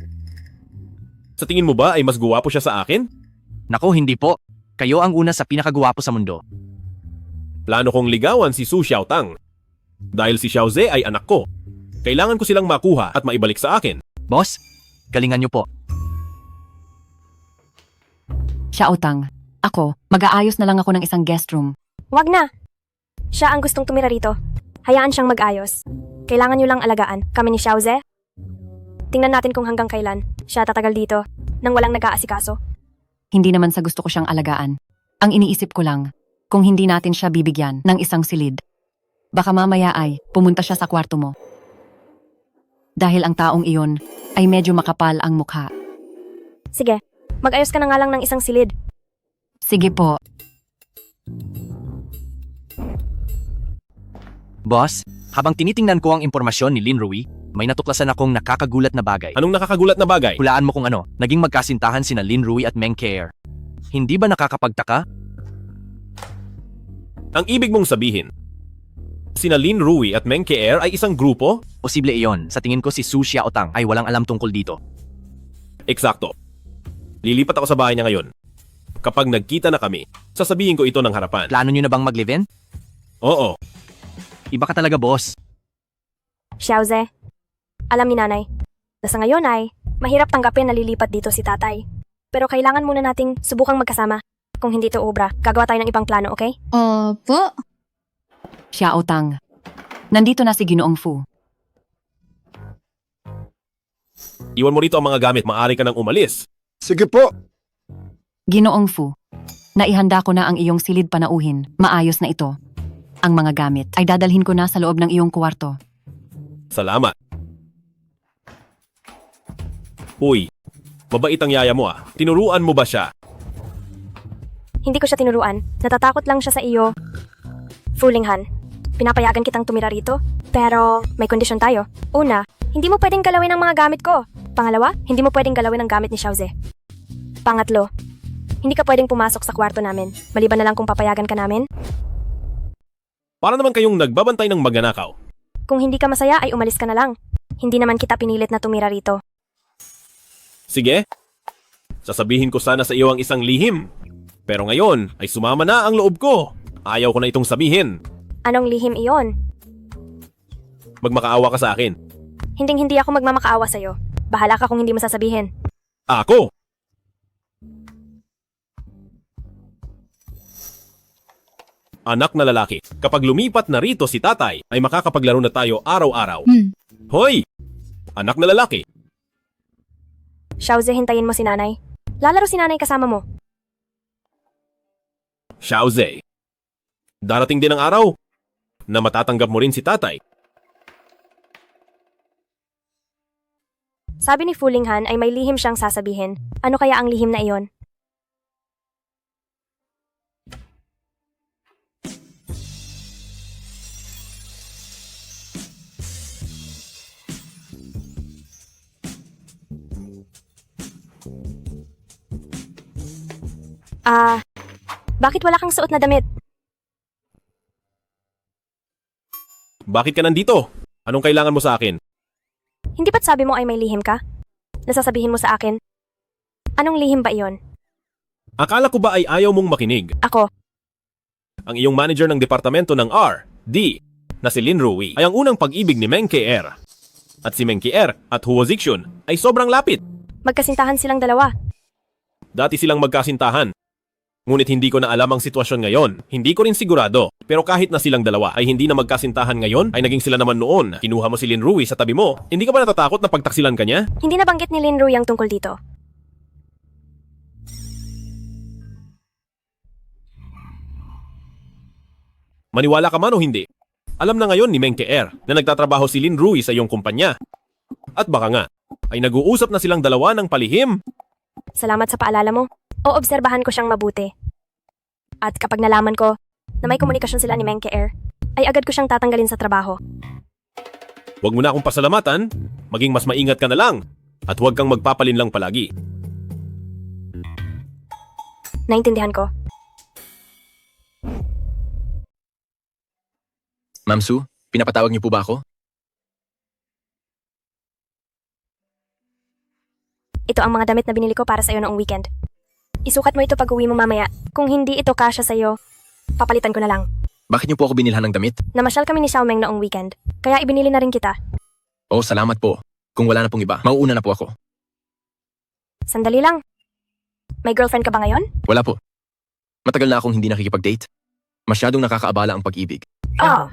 Sa tingin mo ba ay mas guwapo siya sa akin? Nako, hindi po. Kayo ang una sa pinakaguwapo sa mundo. Plano kong ligawan si Su Xiaotang. Dahil si Xiaoze ay anak ko. Kailangan ko silang makuha at maibalik sa akin. Boss, galingan niyo po. Xiaotang, ako, mag-aayos na lang ako ng isang guest room. Wag na. Siya ang gustong tumira rito. Hayaan siyang mag-ayos. Kailangan niyo lang alagaan. Kami ni Xiaoze. Tingnan natin kung hanggang kailan siya tatagal dito nang walang nag-aasikaso. Hindi naman sa gusto ko siyang alagaan. Ang iniisip ko lang, kung hindi natin siya bibigyan ng isang silid, baka mamaya ay pumunta siya sa kwarto mo. Dahil ang taong iyon ay medyo makapal ang mukha. Sige, mag-ayos ka na nga lang ng isang silid. Sige po. Boss, habang tinitingnan ko ang impormasyon ni Lin Rui, may natuklasan akong nakakagulat na bagay. Anong nakakagulat na bagay? Hulaan mo kung ano, naging magkasintahan sina Lin Rui at Meng Keir. Hindi ba nakakapagtaka? Ang ibig mong sabihin, sina Lin Rui at Meng Keir ay isang grupo? Posible iyon. Sa tingin ko si Su Xiaotang ay walang alam tungkol dito. Eksakto. Lilipat ako sa bahay niya ngayon. Kapag nagkita na kami, sasabihin ko ito ng harapan. Plano nyo na bang mag-live-in? Oo. Iba ka talaga, boss. Xiaoze, Alam ni nanay, na sa ngayon ay mahirap tanggapin na lilipat dito si tatay. Pero kailangan muna nating subukang magkasama. Kung hindi to obra, gagawa tayo ng ibang plano, okay? Opo. Xiao Tang. Nandito na si Ginoong Fu. Iwan mo rito ang mga gamit, maaari ka nang umalis. Sige po. Ginoong Fu. Naihanda ko na ang iyong silid panauhin. Maayos na ito. Ang mga gamit ay dadalhin ko na sa loob ng iyong kwarto. Salamat. Uy, mabait ang yaya mo ah. Tinuruan mo ba siya? Hindi ko siya tinuruan. Natatakot lang siya sa iyo. Fooling Han, pinapayagan kitang tumira rito. Pero may kondisyon tayo. Una, hindi mo pwedeng galawin ang mga gamit ko. Pangalawa, hindi mo pwedeng galawin ang gamit ni Xiaoze. Pangatlo, hindi ka pwedeng pumasok sa kwarto namin. Maliban na lang kung papayagan ka namin. Para naman kayong nagbabantay ng magnanakaw. Kung hindi ka masaya ay umalis ka na lang. Hindi naman kita pinilit na tumira rito. Sige. Sasabihin ko sana sa iyo ang isang lihim. Pero ngayon ay sumama na ang loob ko. Ayaw ko na itong sabihin. Anong lihim iyon? Magmakaawa ka sa akin. Hinding-hindi ako magmamakaawa sa'yo. Bahala ka kung hindi mo sasabihin. Ako! Anak na lalaki, kapag lumipat na rito si tatay, ay makakapaglaro na tayo araw-araw. Hoy! Anak na lalaki, Xiaoze, hintayin mo si nanay. Lalaro si nanay kasama mo. Xiaoze. Darating din ang araw na matatanggap mo rin si tatay. Sabi ni Fooling Han ay may lihim siyang sasabihin. Ano kaya ang lihim na iyon? Bakit wala kang suot na damit? Bakit ka nandito? Anong kailangan mo sa akin? Hindi ba't sabi mo ay may lihim ka? Nasasabihin mo sa akin? Anong lihim ba iyon? Akala ko ba ay ayaw mong makinig? Ako. Ang iyong manager ng departamento ng R.D. na si Lin Rui ay ang unang pag-ibig ni Meng Ke-er. At si Meng Ke-er at Huo Zixun ay sobrang lapit. Magkasintahan silang dalawa. Dati silang magkasintahan. Ngunit hindi ko na alam ang sitwasyon ngayon. Hindi ko rin sigurado. Pero kahit na silang dalawa ay hindi na magkasintahan ngayon, ay naging sila naman noon. Kinuha mo si Lin Rui sa tabi mo. Hindi ka ba natatakot na pagtaksilan ka niya? Hindi nabanggit ni Lin Rui ang tungkol dito. Maniwala ka man o hindi? Alam na ngayon ni Meng Ke-er na nagtatrabaho si Lin Rui sa iyong kumpanya. At baka nga, ay nag-uusap na silang dalawa ng palihim. Salamat sa paalala mo. Oobserbahan ko siyang mabuti. At kapag nalaman ko na may komunikasyon sila ni Meng Ke-er, ay agad ko siyang tatanggalin sa trabaho. Huwag mo na akong pasalamatan. Maging mas maingat ka na lang. At huwag kang magpapalin lang palagi. Naintindihan ko. Ma'am Su, pinapatawag niyo po ba ako? Ito ang mga damit na binili ko para sa'yo noong weekend. Isukat mo ito pag uwi mo mamaya. Kung hindi ito kasya sa'yo, papalitan ko na lang. Bakit niyo po ako binilhan ng damit? Namasyal kami ni Xiaomeng noong weekend, kaya ibinili na rin kita. Oh, salamat po. Kung wala na pong iba, mauuna na po ako. Sandali lang. May girlfriend ka ba ngayon? Wala po. Matagal na akong hindi nakikipag-date. Masyadong nakakaabala ang pag-ibig. Oh.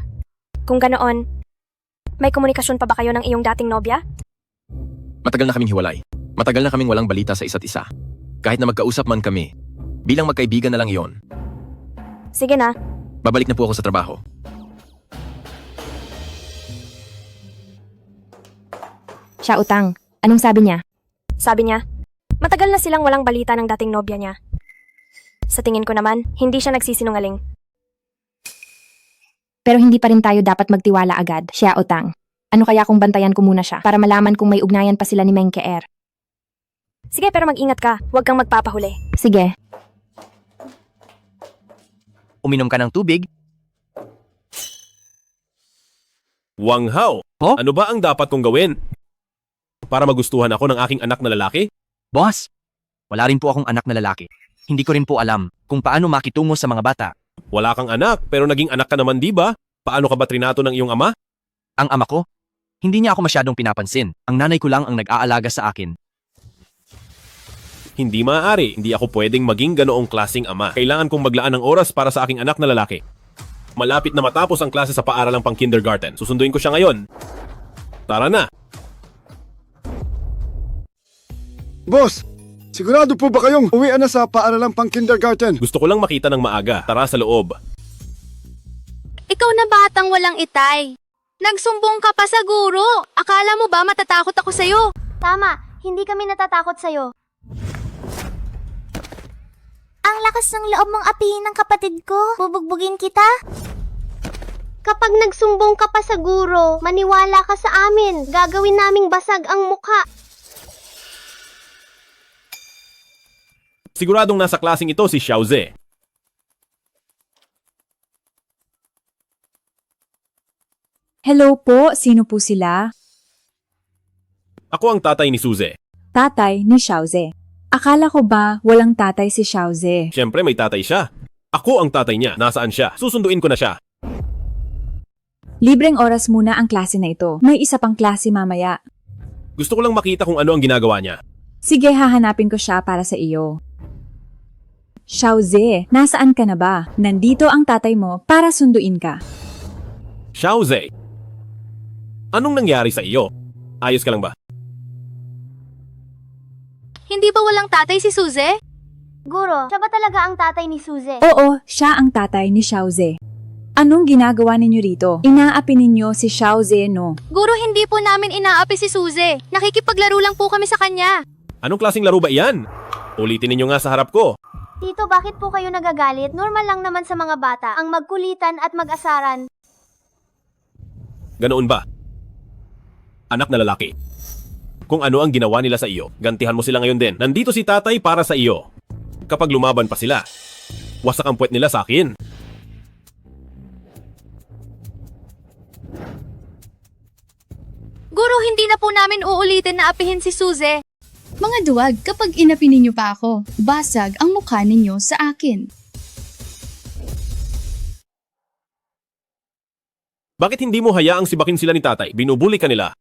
Kung ganoon, may komunikasyon pa ba kayo ng iyong dating nobya? Matagal na kaming hiwalay. Matagal na kaming walang balita sa isa't isa. Kahit na magkausap man kami, bilang magkaibigan na lang iyon. Sige na. Babalik na po ako sa trabaho. Xiao Tang, anong sabi niya? Sabi niya, matagal na silang walang balita ng dating nobya niya. Sa tingin ko naman, hindi siya nagsisinungaling. Pero hindi pa rin tayo dapat magtiwala agad, Xiao Tang. Ano kaya kung bantayan ko muna siya para malaman kung may ugnayan pa sila ni Meng Ke-er? Sige, pero mag-ingat ka. Huwag kang magpapahuli. Sige. Uminom ka ng tubig? Wang Hao, ano ba ang dapat kong gawin? Para magustuhan ako ng aking anak na lalaki? Boss, wala rin po akong anak na lalaki. Hindi ko rin po alam kung paano makitungo sa mga bata. Wala kang anak, pero naging anak ka naman, di ba? Paano ka ba trinato ng iyong ama? Ang ama ko? Hindi niya ako masyadong pinapansin. Ang nanay ko lang ang nag-aalaga sa akin. Hindi maaari. Hindi ako pwedeng maging ganoong klaseng ama. Kailangan kong maglaan ng oras para sa aking anak na lalaki. Malapit na matapos ang klase sa paaralang pang kindergarten. Susunduin ko siya ngayon. Tara na! Boss, sigurado po ba kayong uwian na sa paaralang pang kindergarten? Gusto ko lang makita ng maaga. Tara sa loob. Ikaw na batang walang itay. Nagsumbong ka pa sa guro. Akala mo ba matatakot ako sa'yo? Tama, hindi kami natatakot sa'yo. Ang lakas ng loob mong apihin ng kapatid ko. Bubugbugin kita? Kapag nagsumbong ka pa sa guro, maniwala ka sa amin. Gagawin naming basag ang mukha. Siguradong nasa klaseng ito si Xiaoze. Hello po, sino po sila? Ako ang tatay ni Suze. Tatay ni Xiaoze. Akala ko ba walang tatay si Xiaoze? Siyempre may tatay siya. Ako ang tatay niya. Nasaan siya? Susunduin ko na siya. Libreng oras muna ang klase na ito. May isa pang klase mamaya. Gusto ko lang makita kung ano ang ginagawa niya. Sige, hahanapin ko siya para sa iyo. Xiaoze, nasaan ka na ba? Nandito ang tatay mo para sunduin ka. Xiaoze, anong nangyari sa iyo? Ayos ka lang ba? Hindi ba walang tatay si Suze? Guro, siya ba talaga ang tatay ni Suze? Oo, siya ang tatay ni Xiaoze. Anong ginagawa ninyo rito? Inaapi ninyo si Xiaoze, no? Guro, hindi po namin inaapi si Suze. Nakikipaglaro lang po kami sa kanya. Anong klaseng laro ba iyan? Ulitin ninyo nga sa harap ko. Tito, bakit po kayo nagagalit? Normal lang naman sa mga bata ang magkulitan at mag-asaran. Ganoon ba? Anak na lalaki. Kung ano ang ginawa nila sa iyo, gantihan mo sila ngayon din. Nandito si tatay para sa iyo. Kapag lumaban pa sila, wasak ang puwet nila sa akin. Guro, hindi na po namin uulitin na apihin si Suze. Mga duwag, kapag inapi ninyo pa ako, basag ang mukha ninyo sa akin. Bakit hindi mo hayaang sibakin sila ni tatay? Binubuli ka nila.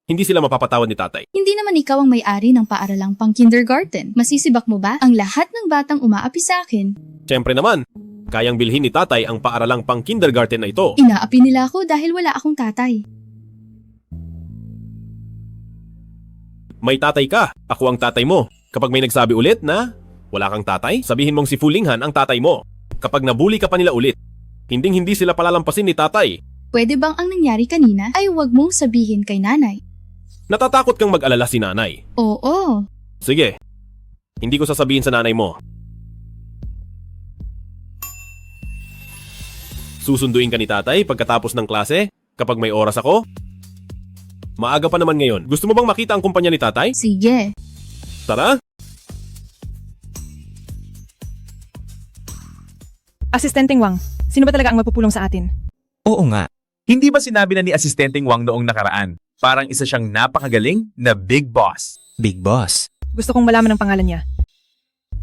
Hindi sila mapapatawad ni tatay. Hindi naman ikaw ang may-ari ng paaralang pang kindergarten. Masisibak mo ba ang lahat ng batang umaapi sa akin? Siyempre naman, kayang bilhin ni tatay ang paaralang pang kindergarten na ito. Inaapi nila ako dahil wala akong tatay. May tatay ka. Ako ang tatay mo. Kapag may nagsabi ulit na wala kang tatay, sabihin mong si Fulinghan ang tatay mo. Kapag nabuli ka pa nila ulit, hindi sila palalampasin ni tatay. Pwede bang ang nangyari kanina ay huwag mong sabihin kay nanay? Natatakot kang mag-alala si nanay. Oo. Sige, hindi ko sasabihin sa nanay mo. Susunduin ka ni tatay pagkatapos ng klase kapag may oras ako? Maaga pa naman ngayon. Gusto mo bang makita ang kumpanya ni tatay? Sige. Tara! Asistenteng Wang, sino ba talaga ang magpupulong sa atin? Oo nga. Hindi ba sinabi na ni Asistenteng Wang noong nakaraan? Parang isa siyang napakagaling na big boss. Big boss? Gusto kong malaman ang pangalan niya.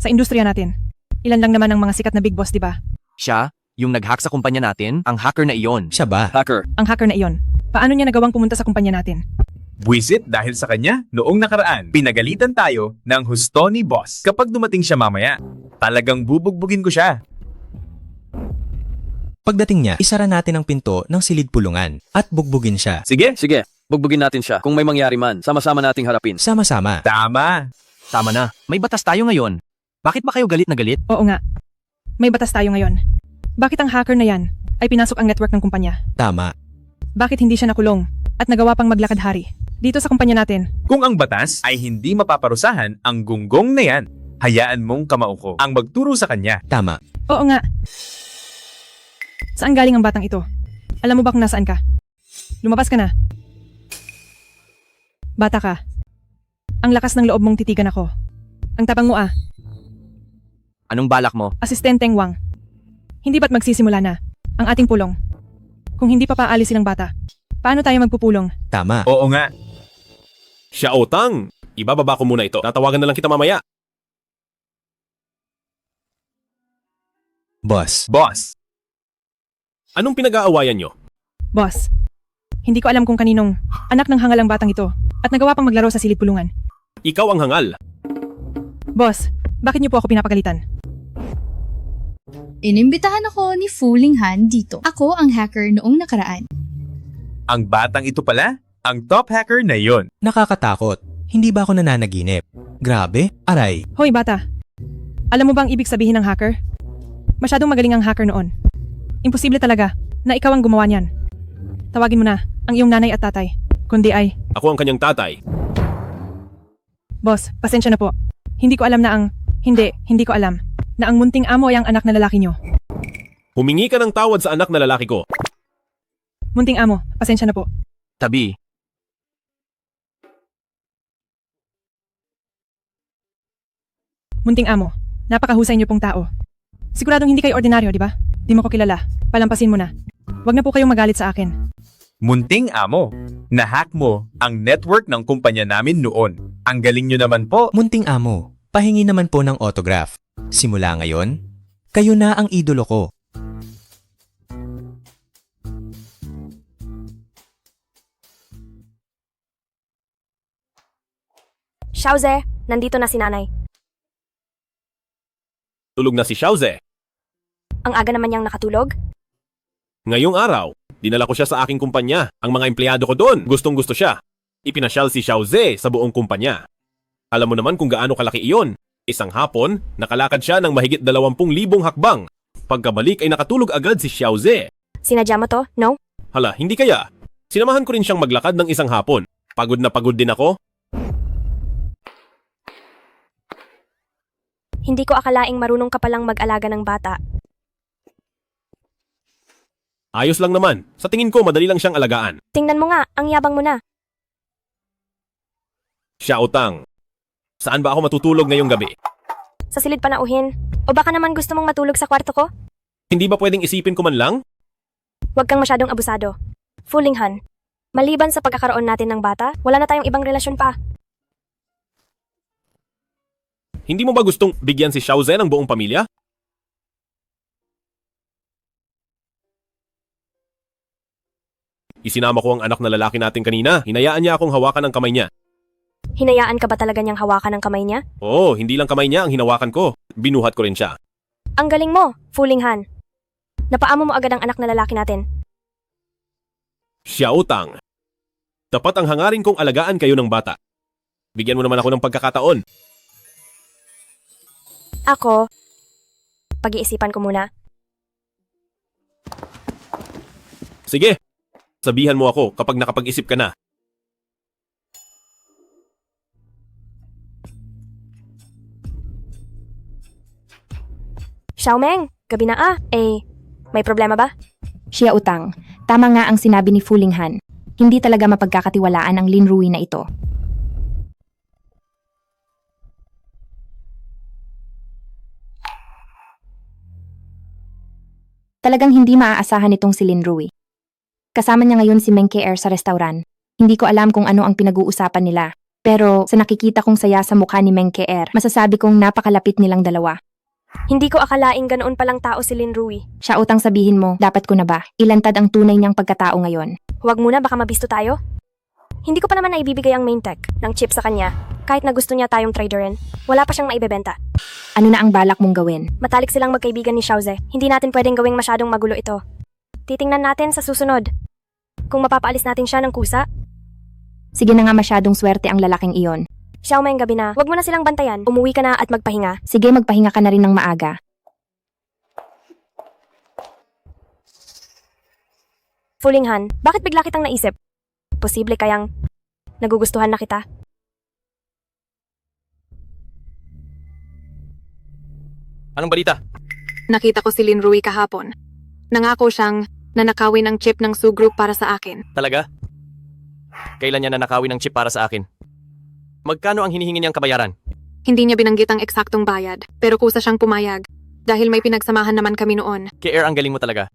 Sa industriya natin, ilan lang naman ang mga sikat na big boss, di ba? Siya, yung nag-hack sa kumpanya natin, ang hacker na iyon. Siya ba? Hacker. Ang hacker na iyon. Paano niya nagawang pumunta sa kumpanya natin? Buwisit dahil sa kanya, noong nakaraan, pinagalitan tayo ng husto ni boss. Kapag dumating siya mamaya, talagang bubugbugin ko siya. Pagdating niya, isara natin ang pinto ng silid pulungan at bugbugin siya. Sige? Sige, bugbugin natin siya. Kung may mangyari man, sama-sama nating harapin. Sama-sama. Tama. Tama na. May batas tayo ngayon. Bakit ba kayo galit na galit? Oo nga. May batas tayo ngayon. Bakit ang hacker na yan ay pinasok ang network ng kumpanya? Tama. Bakit hindi siya nakulong at nagawa pang maglakad-hari dito sa kumpanya natin? Kung ang batas ay hindi mapaparusahan ang gunggong na yan, hayaan mong kamauko ang magturo sa kanya. Tama. Oo nga. Saan galing ang batang ito? Alam mo ba kung nasaan ka? Lumabas ka na. Bata ka. Ang lakas ng loob mong titigan ako. Ang tapang mo ah. Anong balak mo? Asistenteng Wang. Hindi ba't magsisimula na ang ating pulong? Kung hindi pa paalisin ang bata, paano tayo magpupulong? Tama. Oo nga. Xiao Tang, ibababa ko muna ito. Tatawagan na lang kita mamaya. Boss. Boss. Anong pinag-aawayan nyo? Boss, Hindi ko alam kung kaninong anak ng hangal ang batang ito at nagawa pang maglaro sa silid pulungan. Ikaw ang hangal. Boss, bakit niyo po ako pinapagalitan? Inimbitahan ako ni Fooling Han dito. Ako ang hacker noong nakaraan. Ang batang ito pala, ang top hacker na yon. Nakakatakot. Hindi ba ako nananaginip? Grabe, aray. Hoy bata, alam mo ba ang ibig sabihin ng hacker? Masyadong magaling ang hacker noon. Imposible talaga na ikaw ang gumawa niyan. Tawagin mo na ang iyong nanay at tatay. Kundi ay, Ako ang kanyang tatay. boss, pasensya na po. Hindi ko alam na ang, hindi ko alam na ang munting amo ay ang anak na lalaki niyo. Humingi ka ng tawad sa anak na lalaki ko. Munting amo, pasensya na po. Tabi. Munting amo, napakahusay niyo pong tao. Siguradong hindi kayo ordinaryo, di ba? Di mo ko kilala. Palampasin mo na. Huwag na po kayong magalit sa akin. Munting amo, nahack mo ang network ng kumpanya namin noon. Ang galing nyo naman po. Munting amo, pahingi naman po ng autograph. Simula ngayon, kayo na ang idolo ko. Xiaoze, nandito na si nanay. Tulog na si Xiaoze. Ang aga naman niyang nakatulog? Ngayong araw, dinala ko siya sa aking kumpanya. Ang mga empleyado ko doon, gustong-gusto siya. Ipinasyal si Xiaoze sa buong kumpanya. Alam mo naman kung gaano kalaki iyon. Isang hapon, nakalakad siya ng mahigit 20,000 hakbang. Pagkabalik ay nakatulog agad si Xiaoze. Sinadya mo to, no? Hala, hindi kaya. Sinamahan ko rin siyang maglakad ng isang hapon. Pagod na pagod din ako. Hindi ko akalaing marunong ka palang mag-alaga ng bata. Ayos lang naman. Sa tingin ko, madali lang siyang alagaan. Tingnan mo nga, ang yabang mo na. Xiao Tang, saan ba ako matutulog ngayong gabi? Sa silid panauhin. O baka naman gusto mong matulog sa kwarto ko? Hindi ba pwedeng isipin ko man lang? Huwag kang masyadong abusado. Fooling Han. Maliban sa pagkakaroon natin ng bata, wala na tayong ibang relasyon pa. Hindi mo ba gustong bigyan si Xiaoze ng buong pamilya? Isinama ko ang anak na lalaki natin kanina. Hinayaan niya akong hawakan ang kamay niya. Hinayaan ka ba talaga niyang hawakan ang kamay niya? Oo, hindi lang kamay niya ang hinawakan ko. Binuhat ko rin siya. Ang galing mo, Fooling Han. Napaamo mo agad ang anak na lalaki natin. Xiao Tang, dapat ang hangarin kong alagaan kayo ng bata. Bigyan mo naman ako ng pagkakataon. Ako, pag-iisipan ko muna. Sige, sabihan mo ako kapag nakapag-isip ka na. Xiaomeng, gabi na may problema ba? Xia Utang, tama nga ang sinabi ni Fooling Han. Hindi talaga mapagkakatiwalaan ang Lin Rui na ito. Talagang hindi maaasahan itong si Lin Rui. Kasama niya ngayon si Meng Ke-er sa restaurant. Hindi ko alam kung ano ang pinag-uusapan nila. Pero sa nakikita kong saya sa mukha ni Meng Ke-er, masasabi kong napakalapit nilang dalawa. Hindi ko akalaing ganoon palang tao si Lin Rui. Siya Utang, sabihin mo, dapat ko na ba? Ilantad ang tunay niyang pagkatao ngayon. Huwag muna, baka mabisto tayo. Hindi ko pa naman naibibigay ang main tech ng chip sa kanya. Kahit na gusto niya tayong traderin, wala pa siyang maibebenta. Ano na ang balak mong gawin? Matalik silang magkaibigan ni Xiaoze. Hindi natin pwedeng gawing masyadong magulo ito. Titingnan natin sa susunod. Kung mapapaalis natin siya ng kusa. Sige na nga, masyadong swerte ang lalaking iyon. Xiaomeng, gabi na. Huwag mo na silang bantayan. Umuwi ka na at magpahinga. Sige, magpahinga ka na rin ng maaga. Fooling Han, bakit bigla kitang naisip? Posible kayang nagugustuhan na kita? Anong balita? Nakita ko si Lin Rui kahapon. Nangako siyang nanakawin ang chip ng Su Group para sa akin. Talaga? Kailan niya nanakawin ng chip para sa akin? Magkano ang hinihingi niyang kabayaran? Hindi niya binanggit ang eksaktong bayad, pero kusa siyang pumayag. Dahil may pinagsamahan naman kami noon. Ke-er, ang galing mo talaga.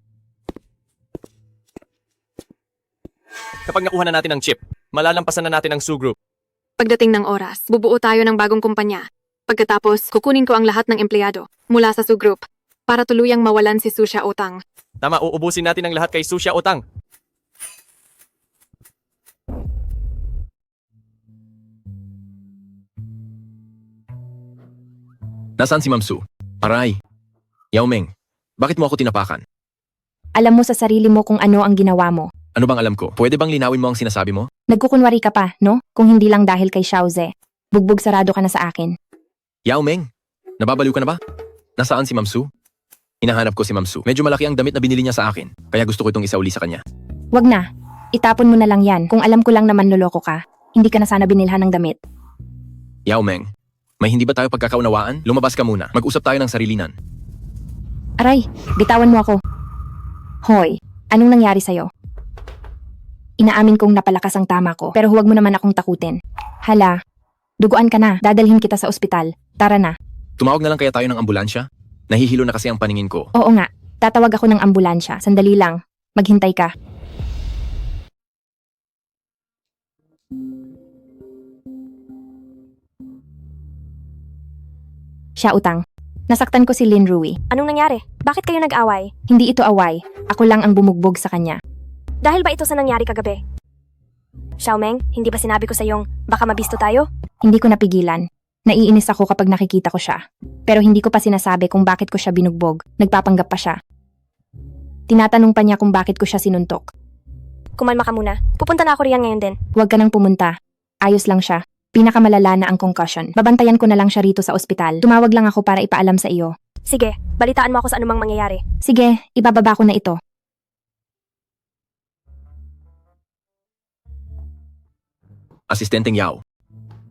Kapag nakuha na natin ang chip, malalampasan na natin ang Su Group. Pagdating ng oras, bubuo tayo ng bagong kumpanya. Pagkatapos, kukunin ko ang lahat ng empleyado mula sa Su Group para tuluyang mawalan si Su Xiaotang. Tama, uubusin natin ang lahat kay Su Xiaotang. Nasaan si Ma'am Su? Aray. Yao Meng, bakit mo ako tinapakan? Alam mo sa sarili mo kung ano ang ginawa mo. Ano bang alam ko? Pwede bang linawin mo ang sinasabi mo? Nagkukunwari ka pa, no? Kung hindi lang dahil kay Xiaoze. Bugbog sarado ka na sa akin. Yao Meng, nababaliw ka na ba? Nasaan si Ma'am Su? Hinahanap ko si Ma'am Su. Medyo malaki ang damit na binili niya sa akin, kaya gusto ko itong isauli sa kanya. Wag na. Itapon mo na lang yan. Kung alam ko lang naman loloko ka, hindi ka na sana binilhan ng damit. Yao Meng, may hindi ba tayo pagkakaunawaan? Lumabas ka muna. Mag-usap tayo ng sarilinan. Aray, bitawan mo ako. Hoy, anong nangyari sa'yo? Inaamin kong napalakas ang tama ko, pero huwag mo naman akong takutin. Hala, duguan ka na, dadalhin kita sa ospital. Tara na. Tumawag na lang kaya tayo ng ambulansya? Nahihilo na kasi ang paningin ko. Oo nga, tatawag ako ng ambulansya. Sandali lang, maghintay ka. Siya utang. Nasaktan ko si Lin Rui. Anong nangyari? Bakit kayo nag-away? Hindi ito away. Ako lang ang bumugbog sa kanya. Dahil ba ito sa nangyari kagabi? Xiaomeng, hindi ba sinabi ko sa iyong baka mabisto tayo? Hindi ko napigilan. Naiinis ako kapag nakikita ko siya. Pero hindi ko pa sinasabi kung bakit ko siya binugbog. Nagpapanggap pa siya. Tinatanong pa niya kung bakit ko siya sinuntok. Kumalma ka muna. Pupunta na ako riyan ngayon din. Huwag ka nang pumunta. Ayos lang siya. Pinakamalala na ang concussion. Babantayan ko na lang siya rito sa ospital. Tumawag lang ako para ipaalam sa iyo. Sige, balitaan mo ako sa anumang mangyayari. Sige, ibababa ko na ito. Asistenteng Yao.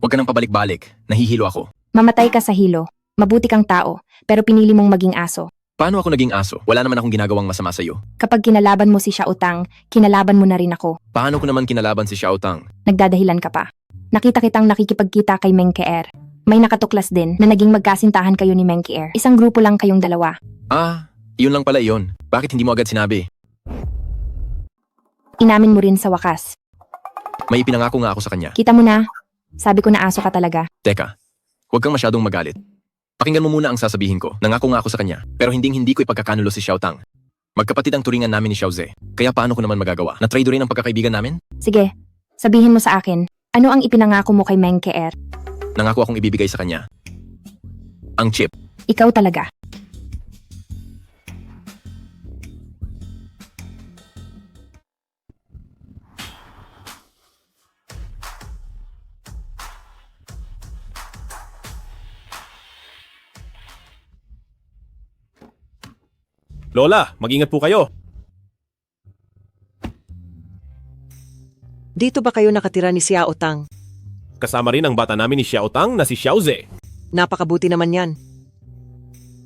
Huwag ka nang pabalik-balik. Nahihilo ako. Mamatay ka sa hilo. Mabuti kang tao, pero pinili mong maging aso. Paano ako naging aso? Wala naman akong ginagawang masama sa iyo. Kapag kinalaban mo si Xiao Tang, kinalaban mo na rin ako. Paano ko naman kinalaban si Xiao Tang? Nagdadahilan ka pa. Nakita kitang nakikipagkita kay Meng Keer. May nakatuklas din na naging magkasintahan kayo ni Meng Keer. Isang grupo lang kayong dalawa. Ah, iyon lang pala iyon. Bakit hindi mo agad sinabi? Inamin mo rin sa wakas. May ipinangako nga ako sa kanya. Kita mo na. Sabi ko na aso ka talaga. Teka, huwag kang masyadong magalit. Pakinggan mo muna ang sasabihin ko. Nangako nga ako sa kanya, pero hindi ko ipagkakanulo si Xiao Tang. Magkapatid ang turingan namin ni Xiaoze. Kaya paano ko naman magagawa? Na-trade rin ang pagkakaibigan namin? Sige, sabihin mo sa akin, ano ang ipinangako mo kay Meng Keer? Nangako akong ibibigay sa kanya. Ang chip. Ikaw talaga. Lola, mag-ingat po kayo. Dito ba kayo nakatira ni Xiao Tang? Kasama rin ang bata namin ni Xiao Tang na si Xiaoze. Napakabuti naman yan.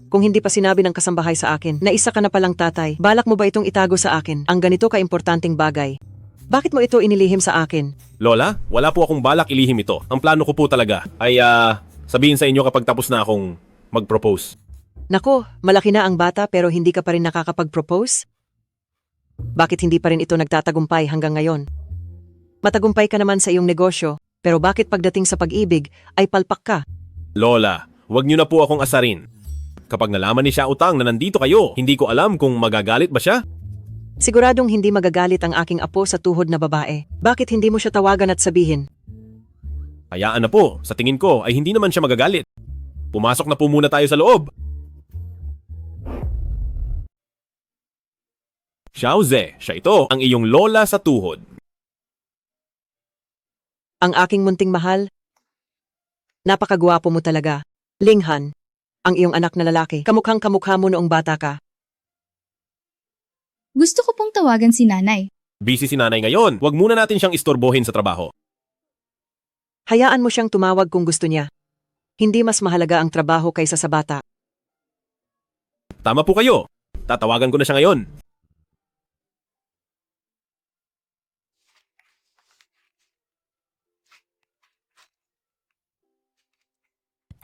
Kung hindi pa sinabi ng kasambahay sa akin na isa ka na palang tatay, balak mo ba itong itago sa akin ang ganito kaimportanteng bagay? Bakit mo ito inilihim sa akin? Lola, wala po akong balak ilihim ito. Ang plano ko po talaga ay sabihin sa inyo kapag tapos na akong mag-propose. Nako, malaki na ang bata pero hindi ka pa rin nakakapag-propose? Bakit hindi pa rin ito nagtatagumpay hanggang ngayon? Matagumpay ka naman sa iyong negosyo, pero bakit pagdating sa pag-ibig ay palpak ka? Lola, wag niyo na po akong asarin. Kapag nalaman ni Xiao Tang na nandito kayo, hindi ko alam kung magagalit ba siya. Siguradong hindi magagalit ang aking apo sa tuhod na babae. Bakit hindi mo siya tawagan at sabihin? Hayaan na po, sa tingin ko ay hindi naman siya magagalit. Pumasok na po muna tayo sa loob. Xiaoze, siya ito, ang iyong lola sa tuhod. Ang aking munting mahal, napakagwapo mo talaga. Linghan, ang iyong anak na lalaki, kamukhang kamukha mo noong bata ka. Gusto ko pong tawagan si nanay. Busy si nanay ngayon, wag muna natin siyang istorbohin sa trabaho. Hayaan mo siyang tumawag kung gusto niya. Hindi mas mahalaga ang trabaho kaysa sa bata. Tama po kayo, tatawagan ko na siya ngayon.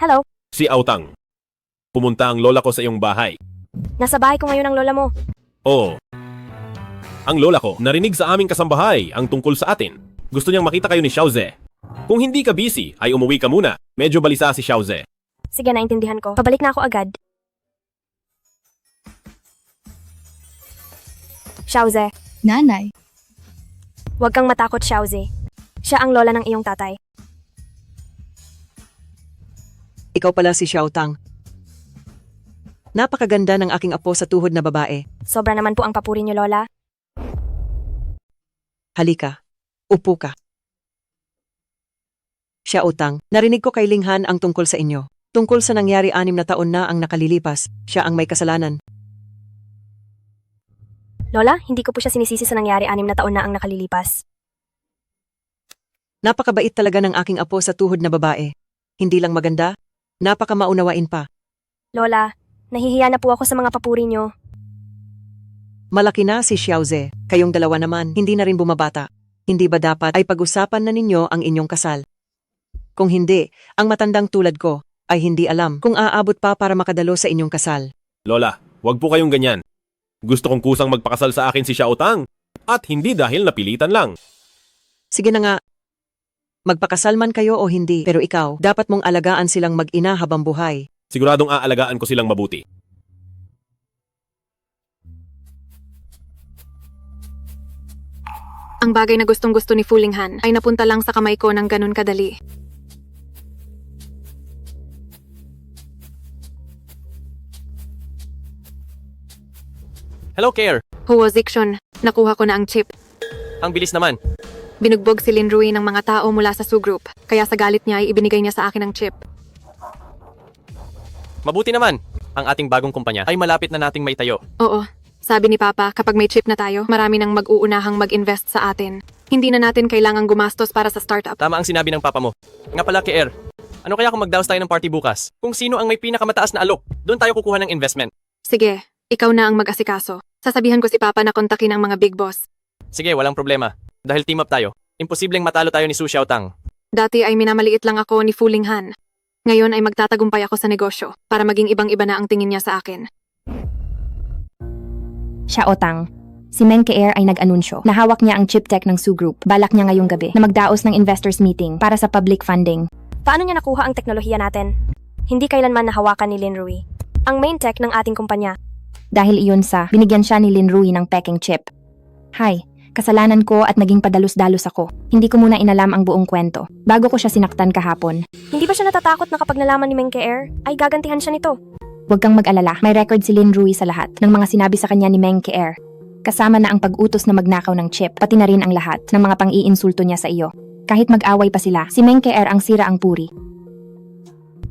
Hello? Si Autang. Pumunta ang lola ko sa iyong bahay. Nasa bahay ko ngayon ang lola mo. Oo. Ang lola ko narinig sa aming kasambahay ang tungkol sa atin. Gusto niyang makita kayo ni Xiaoze. Kung hindi ka busy, ay umuwi ka muna. Medyo balisa si Xiaoze. Sige, naintindihan ko. Pabalik na ako agad. Xiaoze, Nanay, huwag kang matakot, Xiaoze. Siya ang lola ng iyong tatay. Ikaw pala si Xiao Tang. Napakaganda ng aking apo sa tuhod na babae. Sobra naman po ang papuri niyo, Lola. Halika. Upo ka. Siya utang. Narinig ko kay Linghan ang tungkol sa inyo. Tungkol sa nangyari 6 na taon na ang nakalilipas, siya ang may kasalanan. Lola, hindi ko po siya sinisisi sa nangyari 6 na taon na ang nakalilipas. Napakabait talaga ng aking apo sa tuhod na babae. Hindi lang maganda, napakamaunawain pa. Lola, nahihiya na po ako sa mga papuri niyo. Malaki na si Xiaoze, kayong dalawa naman, hindi na rin bumabata. Hindi ba dapat ay pag-usapan na ninyo ang inyong kasal? Kung hindi, ang matandang tulad ko ay hindi alam kung aabot pa para makadalo sa inyong kasal. Lola, wag po kayong ganyan. Gusto kong kusang magpakasal sa akin si Xiao Tang. At hindi dahil napilitan lang. Sige na nga. Magpakasal man kayo o hindi, pero ikaw, dapat mong alagaan silang mag-ina habang buhay. Siguradong aalagaan ko silang mabuti. Ang bagay na gustong-gusto ni Fulinghan ay napunta lang sa kamay ko ng ganun kadali. Hello, Care. Huo Zixion, nakuha ko na ang chip. Ang bilis naman. Binugbog si Lin Rui ng mga tao mula sa Su Group, kaya sa galit niya ay ibinigay niya sa akin ang chip. Mabuti naman. Ang ating bagong kumpanya ay malapit na nating maitayo. Oo. Sabi ni Papa, kapag may chip na tayo, marami nang mag-uunahang mag-invest sa atin. Hindi na natin kailangang gumastos para sa startup. Tama ang sinabi ng papa mo. Nga pala, Care. Ano kaya kung magdaos tayo ng party bukas? Kung sino ang may pinakamataas na alok, doon tayo kukuha ng investment. Sige, ikaw na ang mag-asikaso. Sasabihan ko si Papa na kontakin ang mga big boss. Sige, walang problema. Dahil team up tayo, imposibleng matalo tayo ni Su Xiaotang. Dati ay minamaliit lang ako ni Fulinghan. Ngayon ay magtatagumpay ako sa negosyo para maging ibang-iba na ang tingin niya sa akin. Xiao Tang. Si Meng Ke'er ay nag-anunsyo na hawak niya ang chip tech ng Su Group. Balak niya ngayong gabi na magdaos ng investors meeting para sa public funding. Paano niya nakuha ang teknolohiya natin? Hindi kailanman nahawakan ni Lin Rui ang main tech ng ating kumpanya. Dahil iyon sa binigyan siya ni Lin Rui ng peking chip. Hay, kasalanan ko at naging padalus-dalus ako. Hindi ko muna inalam ang buong kwento bago ko siya sinaktan kahapon. Hindi ba siya natatakot na kapag nalaman ni Meng Ke'er ay gagantihan siya nito? Huwag kang mag-alala, may record si Lin Rui sa lahat ng mga sinabi sa kanya ni Meng Ke'er. Kasama na ang pag-utos na magnakaw ng chip, pati na rin ang lahat ng mga pang-iinsulto niya sa iyo. Kahit mag-away pa sila, si Meng Ke'er ang sira ang puri.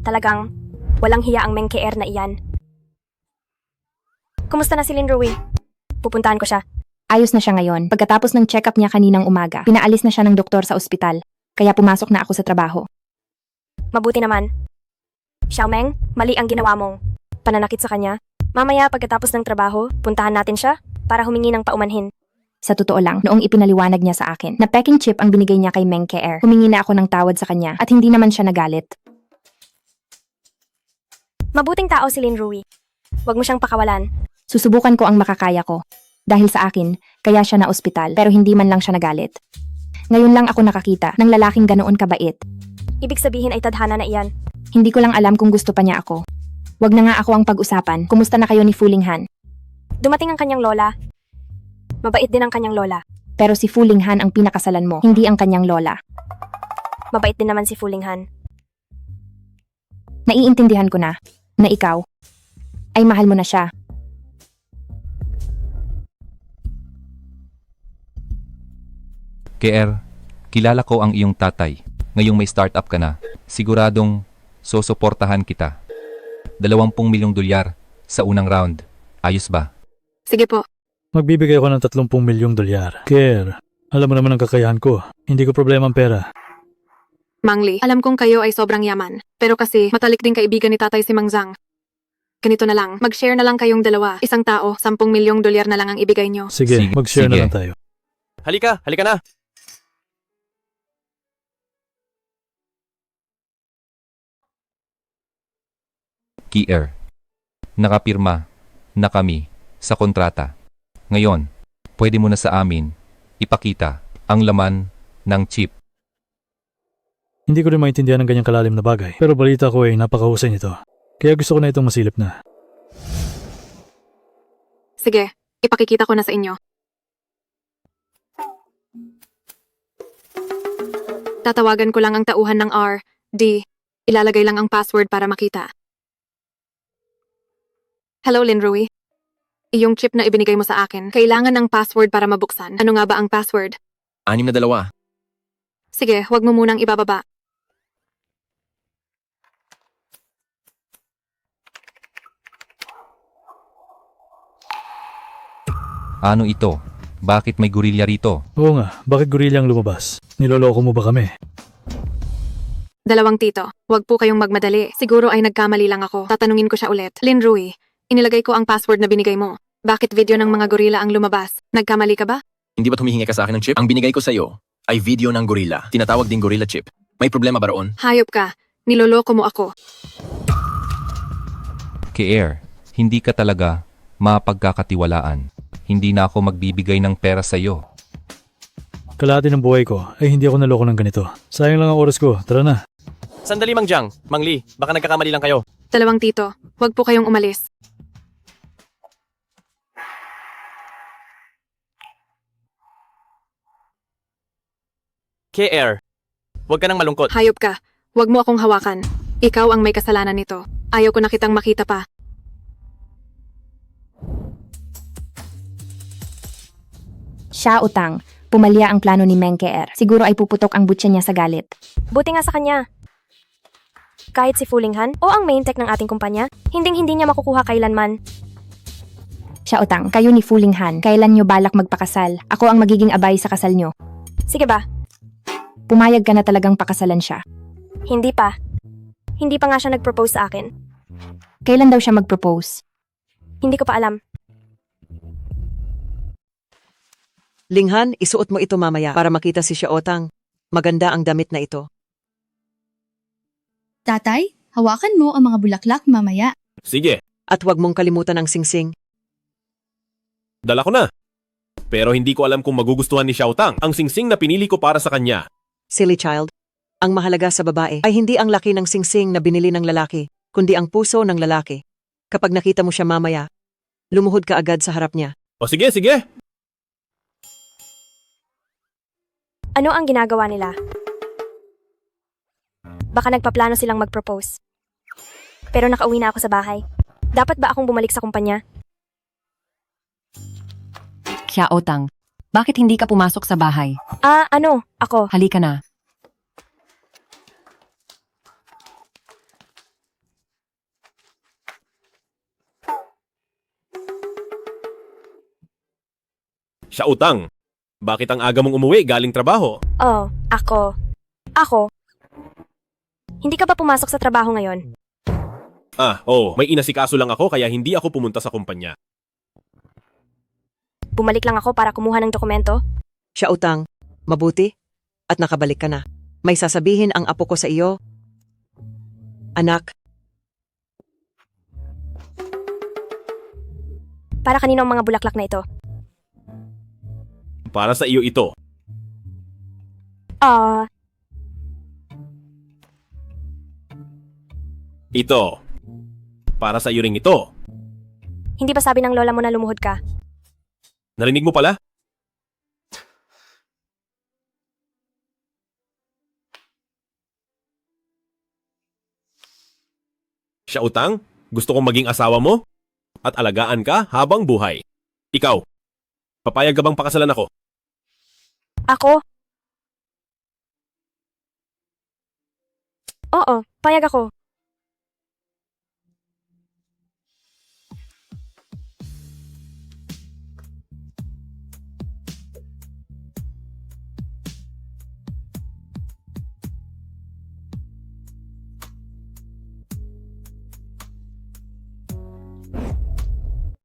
Talagang walang hiya ang Meng Ke'er na iyan. Kumusta na si Lin Rui? Pupuntahan ko siya. Ayos na siya ngayon. Pagkatapos ng check-up niya kaninang umaga, pinaalis na siya ng doktor sa ospital. Kaya pumasok na ako sa trabaho. Mabuti naman. Xiaomeng, mali ang ginawa mong pananakit sa kanya. Mamaya pagkatapos ng trabaho, puntahan natin siya para humingi ng paumanhin. Sa totoo lang, noong ipinaliwanag niya sa akin na peking chip ang binigay niya kay Meng Ke'er, humingi na ako ng tawad sa kanya at hindi naman siya nagalit. Mabuting tao si Lin Rui. Huwag mo siyang pakawalan. Susubukan ko ang makakaya ko. Dahil sa akin, kaya siya na ospital pero hindi man lang siya nagalit. Ngayon lang ako nakakita ng lalaking ganoon kabait. Ibig sabihin ay tadhana na iyan. Hindi ko lang alam kung gusto pa niya ako. Wag na nga ako ang pag-usapan. Kumusta na kayo ni Fulinghan? Dumating ang kanyang lola. Mabait din ang kanyang lola. Pero si Fulinghan ang pinakasalan mo, hindi ang kanyang lola. Mabait din naman si Fulinghan. Naiintindihan ko na ikaw ay mahal mo na siya. Ke'er, kilala ko ang iyong tatay. Ngayong may startup ka na, siguradong sosuportahan kita. 20 milyong dolyar sa unang round. Ayos ba? Sige po. Magbibigay ako ng 30 milyong dolyar. Ke'er, alam mo naman ang kakayahan ko. Hindi ko problema ang pera. Mangli, alam kong kayo ay sobrang yaman. Pero kasi matalik din kaibigan ni tatay si Mang Zhang. Ganito na lang, mag-share na lang kayong dalawa. Isang tao, 10 milyong dolyar na lang ang ibigay nyo. Sige, mag-share na lang tayo. Halika na. Ke'er, nakapirma na kami sa kontrata. Ngayon, pwede mo na sa amin ipakita ang laman ng chip. Hindi ko rin maintindihan ng ganyang kalalim na bagay. Pero balita ko ay napakahusay nito. Kaya gusto ko na itong masilip na. Sige, ipakikita ko na sa inyo. Tatawagan ko lang ang tauhan ng R, D. Ilalagay lang ang password para makita. Hello, Linrui. Iyong chip na ibinigay mo sa akin, kailangan ng password para mabuksan. Ano nga ba ang password? 6 na 2. Sige, huwag mo munang ibababa. Ano ito? Bakit may gorilya rito? Oo nga, bakit gorilla ang lumabas? Niloloko mo ba kami? 2 tito, huwag po kayong magmadali. Siguro ay nagkamali lang ako. Tatanungin ko siya ulit. Linrui, inilagay ko ang password na binigay mo. Bakit video ng mga gorilla ang lumabas? Nagkamali ka ba? Hindi ba't humihingi ka sa akin ng chip? Ang binigay ko sa'yo ay video ng gorilla. Tinatawag ding gorilla chip. May problema ba roon? Hayop ka. Niloloko mo ako. Kier, hindi ka talaga mapagkakatiwalaan. Hindi na ako magbibigay ng pera sa'yo. Kalahati ng buhay ko ay hindi ako naloko ng ganito. Sayang lang ang oras ko. Tara na. Sandali, Mang Jiang. Mang Li, baka nagkakamali lang kayo. 2 tito, huwag po kayong umalis. KR, huwag ka nang malungkot. Hayop ka. Huwag mo akong hawakan. Ikaw ang may kasalanan nito. Ayaw ko na kitang makita pa. Siya utang. Pumalya ang plano ni Meng Keer. Siguro ay puputok ang butya niya sa galit. Buti nga sa kanya. Kahit si Fulinghan o ang main tech ng ating kumpanya, hinding-hindi niya makukuha kailanman. Siya utang, kayo ni Fulinghan, kailan nyo balak magpakasal? Ako ang magiging abay sa kasal nyo. Sige ba? Pumayag ka na talagang pakasalan siya. Hindi pa. Hindi pa nga siya nag-propose sa akin. Kailan daw siya mag-propose? Hindi ko pa alam. Linghan, isuot mo ito mamaya para makita si Xiaotang. Maganda ang damit na ito. Tatay, hawakan mo ang mga bulaklak mamaya. Sige, At huwag mong kalimutan ang singsing. dala ko na. Pero hindi ko alam kung magugustuhan ni Xiaotang ang singsing na pinili ko para sa kanya. Silly child. Ang mahalaga sa babae ay hindi ang laki ng singsing na binili ng lalaki, kundi ang puso ng lalaki. Kapag nakita mo siya mamaya, lumuhod ka agad sa harap niya. O sige, sige. Ano ang ginagawa nila? Baka nagpaplano silang mag-propose. Pero nakauwi na ako sa bahay. Dapat ba akong bumalik sa kumpanya? Xiaotang, bakit hindi ka pumasok sa bahay? Ako. Halika na. Xiaotang, bakit ang aga mong umuwi galing trabaho? Oh, ako. Hindi ka ba pumasok sa trabaho ngayon? May inasikaso lang ako kaya hindi ako pumunta sa kumpanya. Bumalik lang ako para kumuha ng dokumento? Xiaotang, mabuti at nakabalik ka na. May sasabihin ang apo ko sa iyo. Anak, Para kanino ang mga bulaklak na ito? Para sa iyo ito. Ito. Para sa iyo ring ito. Hindi ba sabi ng lola mo na lumuhod ka? Narinig mo pala? Xiaotang, gusto kong maging asawa mo at alagaan ka habang buhay. Ikaw, papayag ka bang pakasalan ako? Ako? Oo, payag ako.